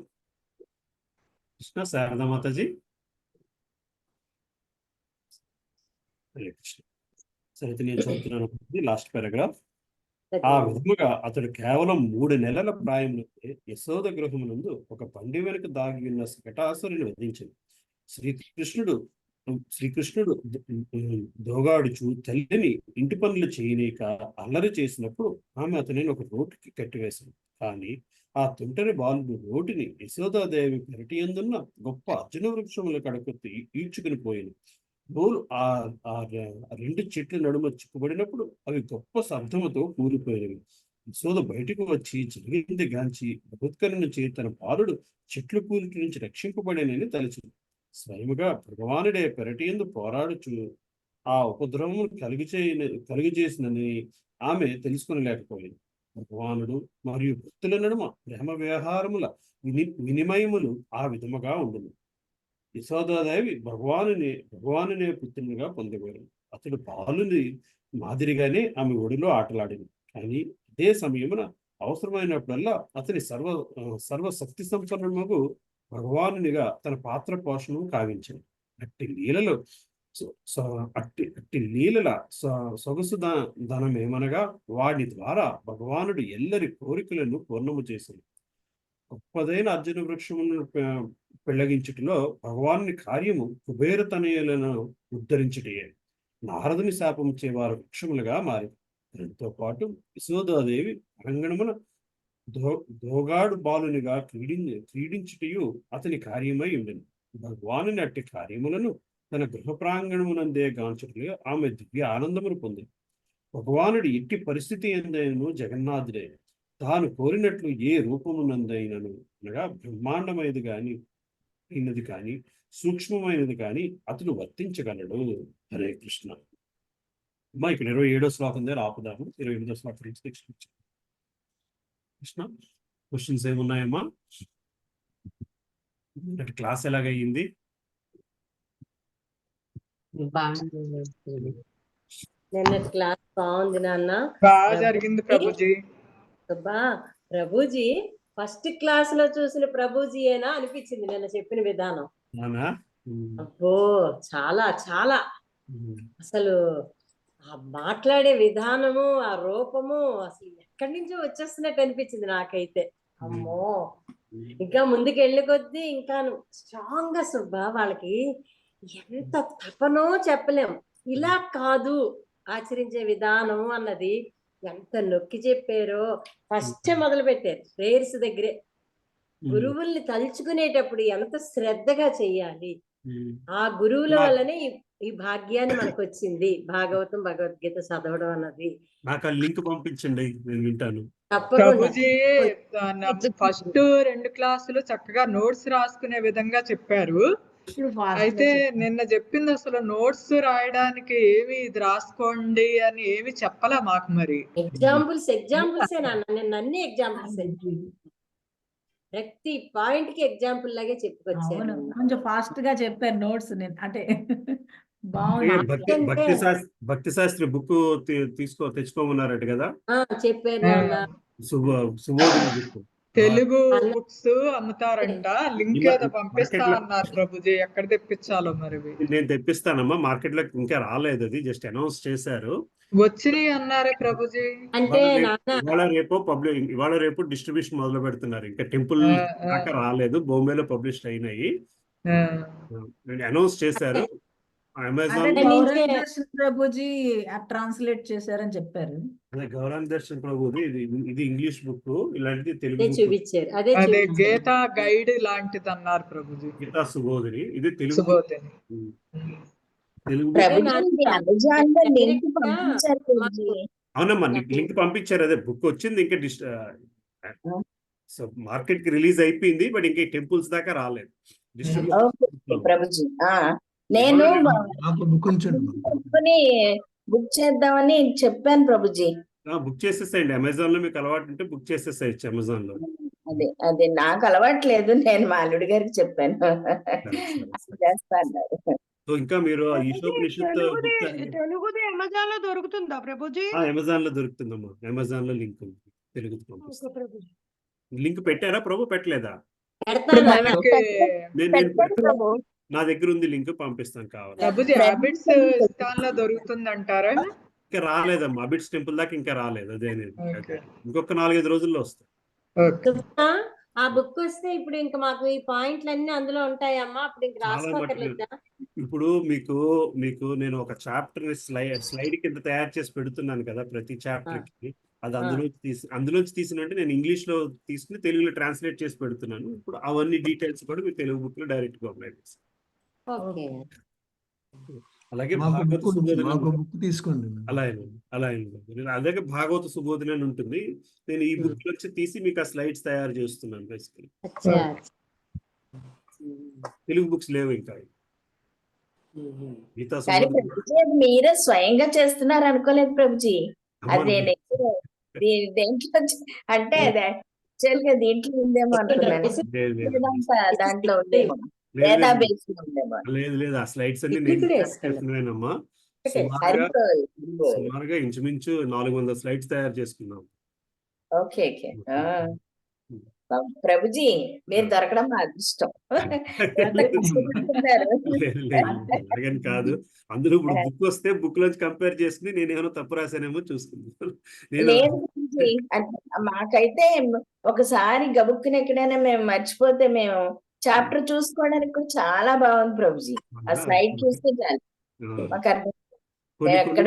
కృష్ణ శారదా మాతాజీ. హరే కృష్ణ. సరే, నేను చదువుతున్నాను లాస్ట్ పారాగ్రాఫ్. ఆ విధముగా అతడు కేవలం 3 నెలల ప్రాయమునకే యశోద గృహమునందు ఒక బండి వెనుక దాగి ఉన్న శకటాసురుని వధించింది. శ్రీకృష్ణుడు దోగాడుచు తల్లిని ఇంటి పనులు చేయనీక అల్లరి చేసినప్పుడు ఆమె అతనిని ఒక రోటికి కట్టివేసింది. కానీ ఆ తుంటరి బాలుడు రోటిని యశోదాదేవి పెరటి యందున్న గొప్ప అర్జున వృక్షముల కడకు ఈడ్చుకుని పోయింది. నోరు ఆ 2 చెట్ల నడుమ చిక్కుబడినప్పుడు అవి గొప్ప శబ్దముతో కూలిపోయినవి. యశోద బయటకు వచ్చి జరిగింది గాంచి భగవత్కరుణ నుంచి తన బాలుడు చెట్లు కూలికి నుంచి రక్షింపబడేనని తలచింది. స్వయముగా భగవానుడే పెరటియందు పోరాడుచు ఆ ఉపద్రవము కలుగజేసినని ఆమె తెలుసుకొనలేకపోయింది. భగవానుడు మరియు భక్తుల నడుమ ప్రేమ వ్యవహారముల వినిమయములు ఆ విధముగా ఉండును. యశోదాదేవి భగవానునే పుత్రునిగా పొందబోయాడు. అతడు బాలుని మాదిరిగానే ఆమె ఒడిలో ఆటలాడింది. కానీ అదే సమయమున అవసరమైనప్పుడల్లా అతని సర్వశక్తి సంపన్నముగు భగవానునిగా తన పాత్ర పోషణము కావించాడు. అట్టి లీలల సొగసు ధనమేమనగా వాడి ద్వారా భగవానుడు ఎల్లరి కోరికలను పూర్ణము చేసింది. గొప్పదైన అర్జున వృక్షమును పెళ్లగించుటలో భగవానుని కార్యము కుబేర తనయులను ఉద్ధరించుటయే. నారదుని శాపం చేవారు వృక్షములుగా మారి దానితో పాటు యశోదాదేవి అరంగణమున దోగాడు బాలునిగా క్రీడించుటయు అతని కార్యమై ఉండెను. భగవానుని అట్టి కార్యములను తన గృహ ప్రాంగణమునందే గాంచుటలో ఆమె దివ్య ఆనందమును పొందింది. భగవానుడు ఎట్టి పరిస్థితి ఎందైనను జగన్నాథుడే. తాను కోరినట్లు ఏ రూపమునందైనను అనగా బ్రహ్మాండమైనది కానీ సూక్ష్మమైనది కానీ అతను వర్తించగలడు. హరే కృష్ణ. అమ్మా ఇక్కడ 27వ శ్లోకం దగ్గర ఆపుదాము. 28వ శ్లోకం నుంచి కృష్ణ క్వశ్చన్స్ ఏమున్నాయమ్మా? క్లాస్ ఎలాగయ్యింది? నిన్న క్లాస్ బాగుంది నాన్న. బాగా జరిగింది ప్రభుజీ. ప్రభుజీ ఫస్ట్ క్లాస్ లో చూసిన ప్రభుజీయేనా అనిపించింది నిన్న చెప్పిన విధానం. అబ్బో చాలా చాలా అసలు ఆ మాట్లాడే విధానము, ఆ రూపము అసలు ఎక్కడి నుంచో వచ్చేస్తున్నట్టు అనిపించింది నాకైతే. అమ్మో ఇంకా ముందుకు వెళ్ళి కొద్దీ ఇంకా స్ట్రాంగ్ గా సుబ్బా వాళ్ళకి ఎంత తపనో చెప్పలేం. ఇలా కాదు ఆచరించే విధానం అన్నది ఎంత నొక్కి చెప్పారో. ఫస్ట్ మొదలు పెట్టారు ప్రేయర్స్ దగ్గరే. గురువుల్ని తలుచుకునేటప్పుడు ఎంత శ్రద్ధగా చెయ్యాలి. ఆ గురువుల వల్లనే ఈ భాగ్యాన్ని మనకు వచ్చింది, భాగవతం భగవద్గీత చదవడం అన్నది. నాకు లింక్ పంపించండి, నేను వింటాను. ప్రభుజీ ఫస్ట్ 2 క్లాసులు చక్కగా నోట్స్ రాసుకునే విధంగా చెప్పారు. అయితే నిన్న చెప్పింది అసలు నోట్స్ రాయడానికి ఏమి ఇది రాసుకోండి అని ఏమి చెప్పలే మాకు. మరి ఎగ్జాంపుల్స్ నిన్న అన్ని ఎగ్జాంపుల్స్, ప్రతి పాయింట్ కి ఎగ్జాంపుల్ లాగే చెప్పుకొచ్చారు. కొంచెం ఫాస్ట్ గా చెప్పారు నోట్స్. అంటే భక్తి శాస్త్రి బుక్ తెచ్చుకోమన్నారట కదా, చెప్పారు. సుబోధిని బుక్ తెలుగు బుక్స్ అమ్ముతారంట. లింక్ ఏదో పంపిస్తా అన్నారు ప్రభుజీ. ఎక్కడ తెప్పించాలో మరి? నేను తెప్పిస్తానమ్మా. మార్కెట్ లో ఇంకా రాలేదు, అది జస్ట్ అనౌన్స్ చేశారు. వచ్చినాయి అన్నారే ప్రభుజీ. అంటే ఇవాళ రేపు డిస్ట్రిబ్యూషన్ మొదలు పెడుతున్నారు. ఇంకా టెంపుల్ దాకా రాలేదు, బాంబేలో పబ్లిష్ అయినాయి, అనౌన్స్ చేశారు. అమెజాన్ ప్రభుజీ ట్రాన్స్లేట్ చేశారని చెప్పారు. అదే గౌరాంగ్ దర్శన్ ప్రభుది ఇది ఇంగ్లీష్ బుక్, ఇలాంటిది తెలుగు చూపించారు. అదే గీతా గైడ్ లాంటిది అన్నారు ప్రభుజీ. గీతా సుబోధిని, ఇది తెలుగు. అవునమ్మా, లింక్ పంపించారు. అదే బుక్ వచ్చింది, ఇంకా మార్కెట్ కి రిలీజ్ అయిపోయింది, బట్ ఇంకా టెంపుల్స్ దాకా రాలేదు. నేను బుక్ చేద్దామని చెప్పాను ప్రభుజీ. బుక్ చేసేసేయండి, అమెజాన్ లో మీకు అలవాటు ఉంటే బుక్ చేసేసేయచ్చు అమెజాన్ లో. అదే నాకు అలవాట్లేదు, నేను మా అల్లుడి గారికి చెప్పాను చేస్తాను. ఇంకా మీరు తెలుగుది అమెజాన్ లో దొరుకుతుందా ప్రభుజీ? అమెజాన్ లో దొరుకుతుందమ్మా. అమెజాన్ లో లింక్ ఉంది, తెలుగు లింక్ పెట్టారా ప్రభు? పెట్టలేదా? నా దగ్గర ఉంది లింక్, పంపిస్తాను కావాలి. ప్రభుజీ హ్యాబిట్స్ దొరుకుతుంది అంటారా? ఇంకా రాలేదమ్మా, అబిడ్స్ టెంపుల్ దాకా ఇంకా రాలేదు. అదే ఓకే ఇంకొక 4-5 రోజుల్లో వస్తాయి. ఓకే సుమా, ఆ బుక్ వస్తే ఇప్పుడు ఇంకా మాకు ఈ పాయింట్లు అన్ని అందులో ఉంటాయమ్మా, అప్పుడు ఇంక చాలా మటుకు రాసుకోకర్లేదా? ఇప్పుడు మీకు నేను ఒక చాప్టర్ స్లైడ్ కింద తయారు చేసి పెడుతున్నాను కదా ప్రతి చాప్టర్ కి. అది అందులోంచి తీసినంటే నేను ఇంగ్లీష్ లో తీసుకుని తెలుగులో ట్రాన్స్లేట్ చేసి పెడుతున్నాను. ఇప్పుడు అవన్నీ డీటెయిల్స్ కూడా మీరు తెలుగు బుక్ లో డైరెక్ట్ గా అప్లై చేస్తాను. ఓకే. అలాగే మాకు భాగవత బుక్ సుబోధన బుక్ తీసుకోండి. అలాగే భాగవత సుబోధన అని ఉంటుంది. నేను ఈ బుక్ నుంచి తీసి మీకు ఆ స్లైడ్స్ తయారు చేస్తున్నాను బేసికలీ. తెలుగు బుక్స్ లేవు ఇంకా. గీతా కానీ సుబోధన ప్రభుజీ అది మీరే స్వయంగా చేస్తున్నారు అనుకోలేదు ప్రభుజీ. అది నేను దేంట్లో అంటే అది యాక్చువల్ గా దీంట్లో ఉందేమో అనుకున్నాను. దాంట్లో ఉందేమో, డేటాబేస్ లో ఉందేమో. లేదు, ఆ స్లైడ్స్ అన్ని నేను చేసినవేనమ్మా. సుమారుగా ఇంచుమించు 400 స్లైడ్స్ తయారు చేసుకున్నాం. Okay okay. ప్రభుజీ మీరు దొరకడం మా అదృష్టం. అలాగని కాదు, అందులో ఇప్పుడు బుక్ వస్తే బుక్ లోంచి కంపేర్ చేసుకుని నేను ఏమైనా తప్పు రాశానేమో చూసుకున్నాను. లేదు మాకైతే ఒకసారి గబుక్కుని ఎక్కడైనా మేము మర్చిపోతే మేము చాప్టర్ చూసుకోవడానికి కూడా చాలా బాగుంది ప్రభుజీ. ఆ స్లైడ్ చూస్తే చాలు మాకు అర్థం. ఎక్కడ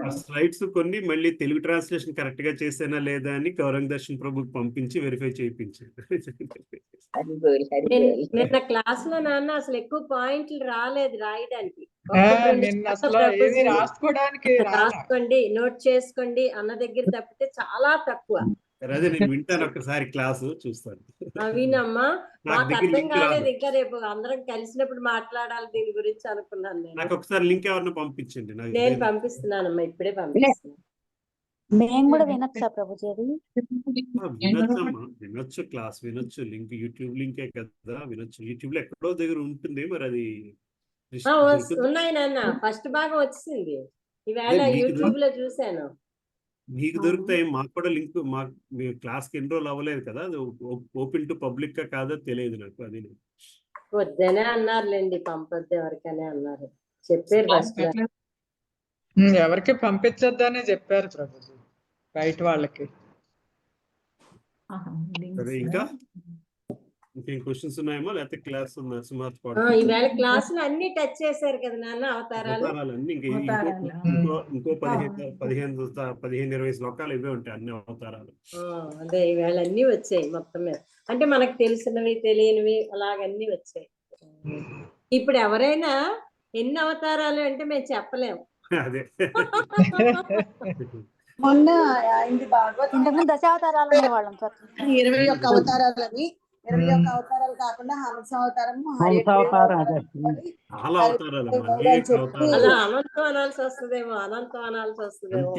ఆ స్లైడ్స్ కొన్ని మళ్ళీ తెలుగు ట్రాన్స్లేషన్ కరెక్ట్ గా చేసానా లేదా అని గౌరంగ్ దర్శన్ ప్రభుకి పంపించి వెరిఫై చేయించాను. నిన్న క్లాస్ లో నాన్న అసలు ఎక్కువ పాయింట్లు రాలేదు రాయడానికి. నిన్న అసలు ఏది రాసుకోవడానికి రాసుకోండి, నోట్ చేసుకోండి అన్న దగ్గర తప్పితే చాలా తక్కువ. అదే నేను వింటాను, ఒక్కసారి క్లాసు చూస్తాను. వినమ్మా, మాకు అర్థం కాలేదు. ఇంకా రేపు అందరం కలిసినప్పుడు మాట్లాడాలి దీని గురించి అనుకున్నాను నేను. నాకు ఒకసారి లింక్ ఎవరిని పంపించండి. నేను పంపిస్తున్నానమ్మా, ఇప్పుడే పంపిస్తున్నాను. మేము కూడా వినొచ్చా ప్రభుజీ? అది వినొచ్చమ్మా, వినొచ్చు, క్లాస్ వినొచ్చు. లింక్ యూట్యూబ్ లింకే కదా, వినొచ్చు. యూట్యూబ్ లో ఎక్కడో దగ్గర ఉంటుంది, మరి అది ఉన్నాయి నాన్న. ఫస్ట్ భాగం వచ్చింది ఈవేళ యూట్యూబ్ లో చూసాను. మీకు దొరుకుతాయి, మాకు కూడా లింక్. మీ క్లాస్ కి ఎన్రోల్ అవ్వలేదు కదా, అది ఓపెన్ టు పబ్లిక్ గా కాదో తెలియదు నాకు. అది వద్దనే అన్నారులేండి, పంపొద్దు ఎవరికనే అన్నారు, చెప్పారు ఫస్ట్. ఎవరికి పంపించొద్దనే చెప్పారు ప్రభుజీ బయట వాళ్ళకి. ఇంకా ఇంకేం క్వశ్చన్స్ ఉన్నాయేమో, లేకపోతే క్లాస్ ఈవేళ క్లాసులు అన్ని టచ్ చేశారు కదా నాన్న, అవతారాలు అన్ని. ఇంకో 15-20 శ్లోకాలు ఇవే ఉంటాయి, అన్ని అవతారాలు. అదే ఈవేళ అన్ని వచ్చాయి మొత్తం మీద. అంటే మనకు తెలిసినవి తెలియనివి అలాగన్నీ వచ్చాయి. ఇప్పుడు ఎవరైనా ఎన్ని అవతారాలు అంటే మేము చెప్పలేము. అదే మొన్న అయింది భాగవతం, ఇంతకుముందు దశావతారాలు అనేవాళ్ళం సార్. 21 అవతారాలని, 21 అవతారాలు కాకుండా హంస అవతారము, చాలా అవతారాలు అలా అనంతం అనాల్సి వస్తుందేమో, అనంతం అనాల్సి వస్తుందేమో.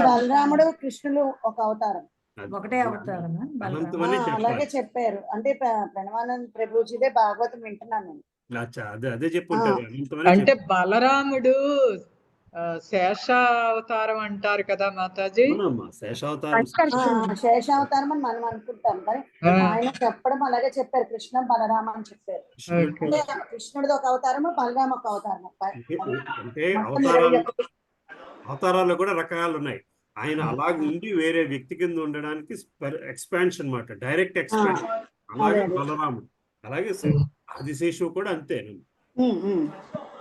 బలరాముడు కృష్ణులు ఒక అవతారం, ఒకటే అవతారం అలాగే చెప్పారు. అంటే ప్రణవానంద ప్రభుజీదే భాగవతం వింటున్నాను నేను. అదే చెప్పుంటారు. అంటే బలరాముడు శేషావతారం అంటారు కదా మాతాజీ. శేషావతారం అని మనం అనుకుంటాం, కానీ ఆయన చెప్పడం అలాగే చెప్పారు. కృష్ణ బలరామ అని చెప్పారు. అంటే కృష్ణుడిది ఒక అవతారము, బలరామ ఒక అవతారము. అంటే అవతారాల్లో కూడా రకాలు ఉన్నాయి. ఆయన అలాగే ఉండి వేరే వ్యక్తి కింద ఉండడానికి ఎక్స్పాన్షన్ అన్నమాట, డైరెక్ట్ ఎక్స్పాన్షన్. అలాగే బలరాముడు, అలాగే ఆదిశేషువు కూడా అంతే.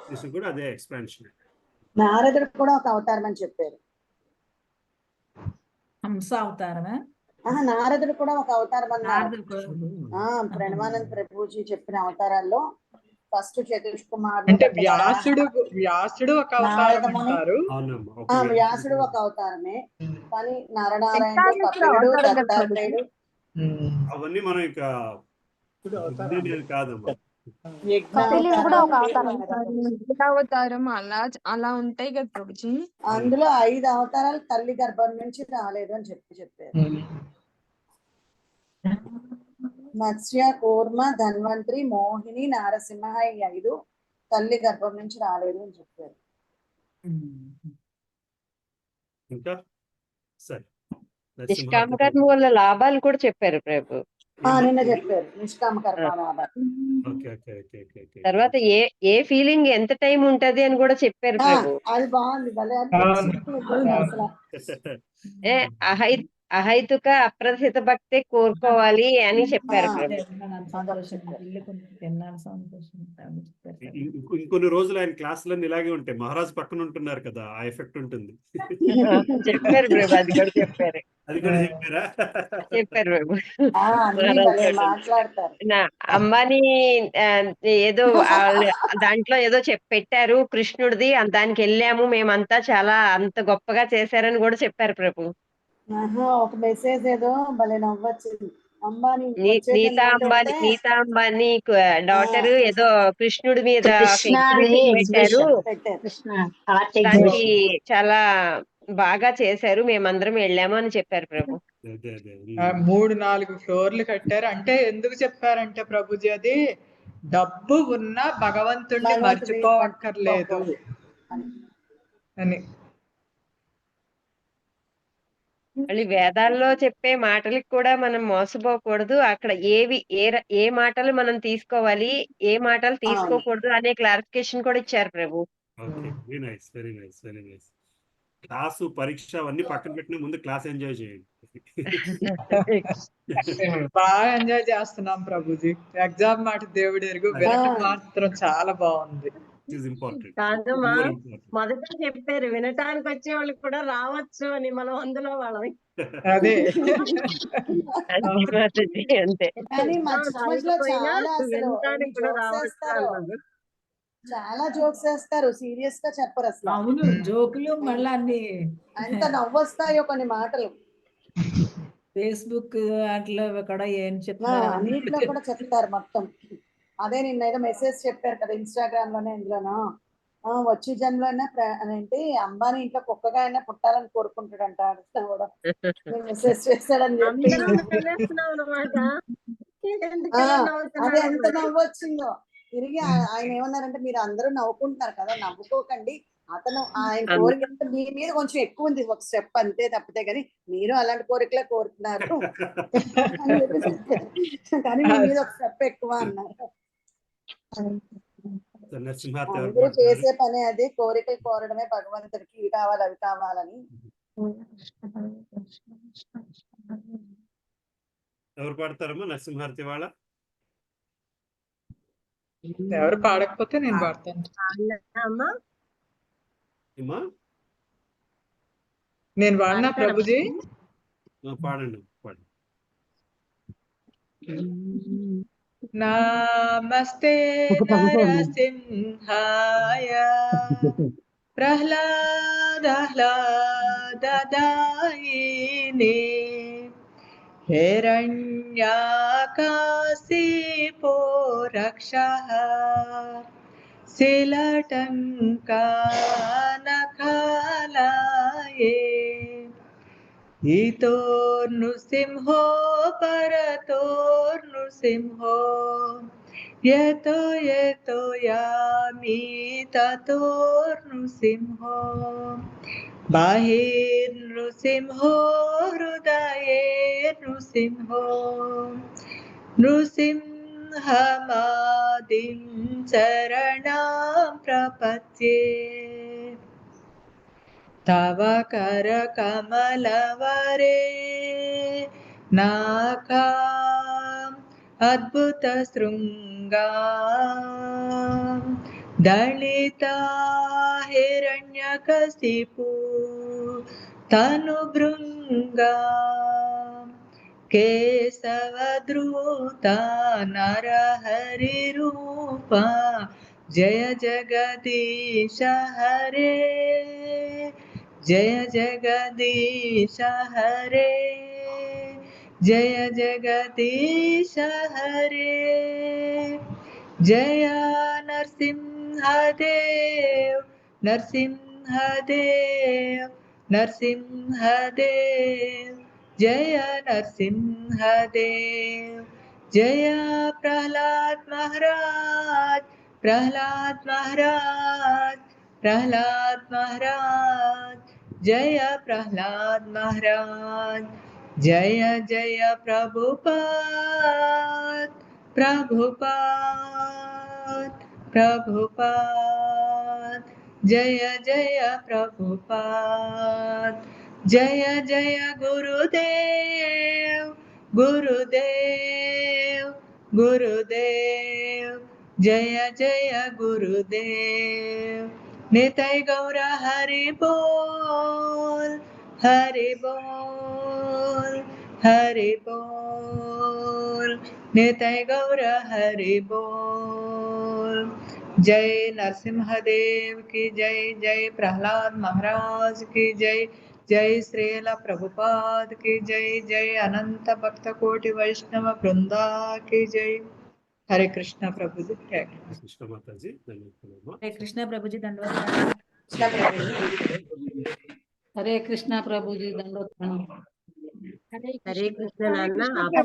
శేషువు కూడా అదే ఎక్స్పాన్షన్. నారదుడు కూడా ఒక అవతారం అని చెప్పారు. హంస అవతారమా? నారదుడు కూడా ఒక అవతారం అన్నారు. ప్రణవానంద ప్రభుజీ చెప్పిన అవతారాల్లో ఫస్ట్ చతుష్కుమార్, అంటే వ్యాసుడు ఒక అవతారం అంటారు. వ్యాసుడు ఒక అవతారమే, కానీ నరనారాయణుడు, కపిలుడు, దత్తాత్రేయుడు అవన్నీ మనం ఇక కాదమ్మా. అవతారం అలా ఉంటాయి కదా ప్రభుజీ. అందులో 5 అవతారాలు తల్లి గర్భం నుంచి రాలేదు అని చెప్పారు. మత్స్య, కూర్మ, ధన్వంతరి, మోహిని, నారసింహ, ఈ 5 తల్లి గర్భం నుంచి రాలేదు అని చెప్పారు. నిష్కామ కర్మ వల్ల లాభాలు కూడా చెప్పారు ప్రభు. నిన్న చెప్పారు నిష్కామ కర్మారాధన. Okay okay okay okay okay తర్వాత ఏ ఫీలింగ్ ఎంత టైం ఉంటది అని కూడా చెప్పారు ప్రభు. అది బాగుంది, భలే అనిపించింది అసలు. అహైతుక అప్రతిహిత భక్తే కోరుకోవాలి అని చెప్పారు ప్రభు. ఇంకొన్ని రోజులు ఆయన క్లాసులన్నీ ఇలాగే ఉంటాయి. మహారాజ్ పక్కన ఉంటున్నారు కదా, ఆ ఎఫెక్ట్ ఉంటుంది. చెప్పారు ప్రభు, అది కూడా చెప్పారు. అది కూడా చెప్పారా? చెప్పారు ప్రభు. మాట్లాడతారు. అమ్మాని ఏదో దాంట్లో ఏదో పెట్టారు కృష్ణుడిది, దానికి వెళ్ళాము మేమంతా, చాలా అంత గొప్పగా చేశారని కూడా చెప్పారు ప్రభు. ఒక మెసేజ్ ఏదో భలే నవ్వొచ్చింది. అంబానీ నీతా అంబానీ డాటర్ ఏదో కృష్ణుడి మీద పెట్టారు, దానికి చాలా బాగా చేశారు, మేమందరం వెళ్ళాము అని చెప్పారు ప్రభు. 3-4 ఫ్లోర్లు కట్టారు. అంటే ఎందుకు చెప్పారంటే ప్రభుజీ, అది డబ్బు ఉన్న భగవంతుడిని మర్చిపోవక్కర్లేదు అని. మళ్ళీ వేదాల్లో చెప్పే మాటలకు కూడా మనం మోసపోకూడదు. అక్కడ ఏ మాటలు మనం తీసుకోవాలి, ఏ మాటలు తీసుకోకూడదు అనే క్లారిఫికేషన్ కూడా ఇచ్చారు ప్రభు. క్లాసు పరీక్ష అవన్నీ పక్కన పెట్టిన ముందు క్లాస్ ఎంజాయ్ చేయండి. బాగా ఎంజాయ్ చేస్తున్నాం ప్రభుజీ. ఎగ్జామ్ మాట దేవుడు ఎరుగు, వినటం మాత్రం చాలా బాగుంది. కాదమ్మా, మొదట చెప్పారు వినటానికి వచ్చే వాళ్ళకి కూడా రావచ్చు అని, మనం అందులో వాళ్ళం. అదే అంతే. చాలా జోక్స్ వేస్తారు, సీరియస్ గా చెప్పరు అసలు. అవును, జోకులు మళ్ళీ అన్ని ఎంత నవ్వొస్తాయో కొన్ని మాటలు. ఫేస్బుక్ అట్లా కూడా ఏం చెప్తారు అన్నిట్లో కూడా చెప్తారు మొత్తం. అదే నిన్న ఏదో మెసేజ్ చెప్పారు కదా ఇన్స్టాగ్రామ్ లోనే, ఇందులోనో వచ్చే జన్మలో ఏంటి అంబానీ ఇంట్లో కుక్కగా అయినా పుట్టాలని కోరుకుంటాడంట. కూడా మెసేజ్ చేస్తాడని చెప్పి అది ఎంత నవ్వొచ్చిందో. తిరిగి ఆయన ఏమన్నారంటే, మీరు అందరూ నవ్వుకుంటున్నారు కదా, నవ్వుకోకండి, అతను ఆయన కోరిక మీ మీద కొంచెం ఎక్కువ ఉంది, ఒక స్టెప్ అంతే తప్పితే, కానీ మీరు అలాంటి కోరికలే కోరుతున్నారు కానీ మీ మీద ఒక స్టెప్ ఎక్కువ అన్నారు. అందరూ చేసే పని అది, కోరికలు కోరడమే భగవంతుడికి, ఇవి కావాలి అవి కావాలని. ఎవరు పాడతారమ్మా నరసింహారతి వాళ్ళ? ఎవరు పాడకపోతే నేను పాడతాను. నేను వాడినా ప్రభుజీ? పాడండి పాడండి. నమస్తే నరసింహాయ ప్రహ్లాదాహ్లాదదాయినే హిరణ్యాకాశిపో రక్షః శిలటంకానఖాలయే ఇతో నృసింహో పరతో నృసింహో యతో యతో యామి తతో నృసింహో బాహిర్నృసింహో హృదయే నృసింహో నృసింహమాదిం శరణాం ప్రపద్యే తవ కర కమలవరే నాకాం అద్భుత శృంగా దళిత హిరణ్యకశిపు తను భృంగా కేశవద్రూత నరహరి రూప జయ జగదీశ హరే జయ జగదీశ హరే జయ జగదీశ హరే జయ నరసింహదేవ్ నరసింహదేవ్ నరసింహదేవ్ జయ నరసింహదేవ్ జయ ప్రహ్లాద్ మహారాజ్ ప్రహ్లాద్ మహారాజ్ ప్రహ్లాద్ మహారాజ్ జయ ప్రహ్లాద్ మహారాజ్ జయ జయ ప్రభుపాద్ ప్రభుపాద్ ప్రభుపాద్ జయ జయ ప్రభుపాద్ జయ జయ గురుదేవ్ గురుదేవ్ గురుదేవ్ జయ జయ గురుదేవ్ నితై గౌర హరి బోల్ హరి బోల్ హరి బోల్ నితై గౌర హరి బోల్ जय नरसिंहदेव की जय जय प्रहलाद महाराज की जय जय श्रील प्रभुपाद की जय जय अनंत भक्त कोटि वैष्णव वृंदा की जय हरे कृष्ण प्रभु जी जय కృష్ణ మాతాజీ ధన్యవాదాలు. హరే కృష్ణ ప్రభుజీ దండవత్ హరే కృష్ణ ప్రభుజీ దండోత్సవం. హరే కృష్ణ నాన్న హరే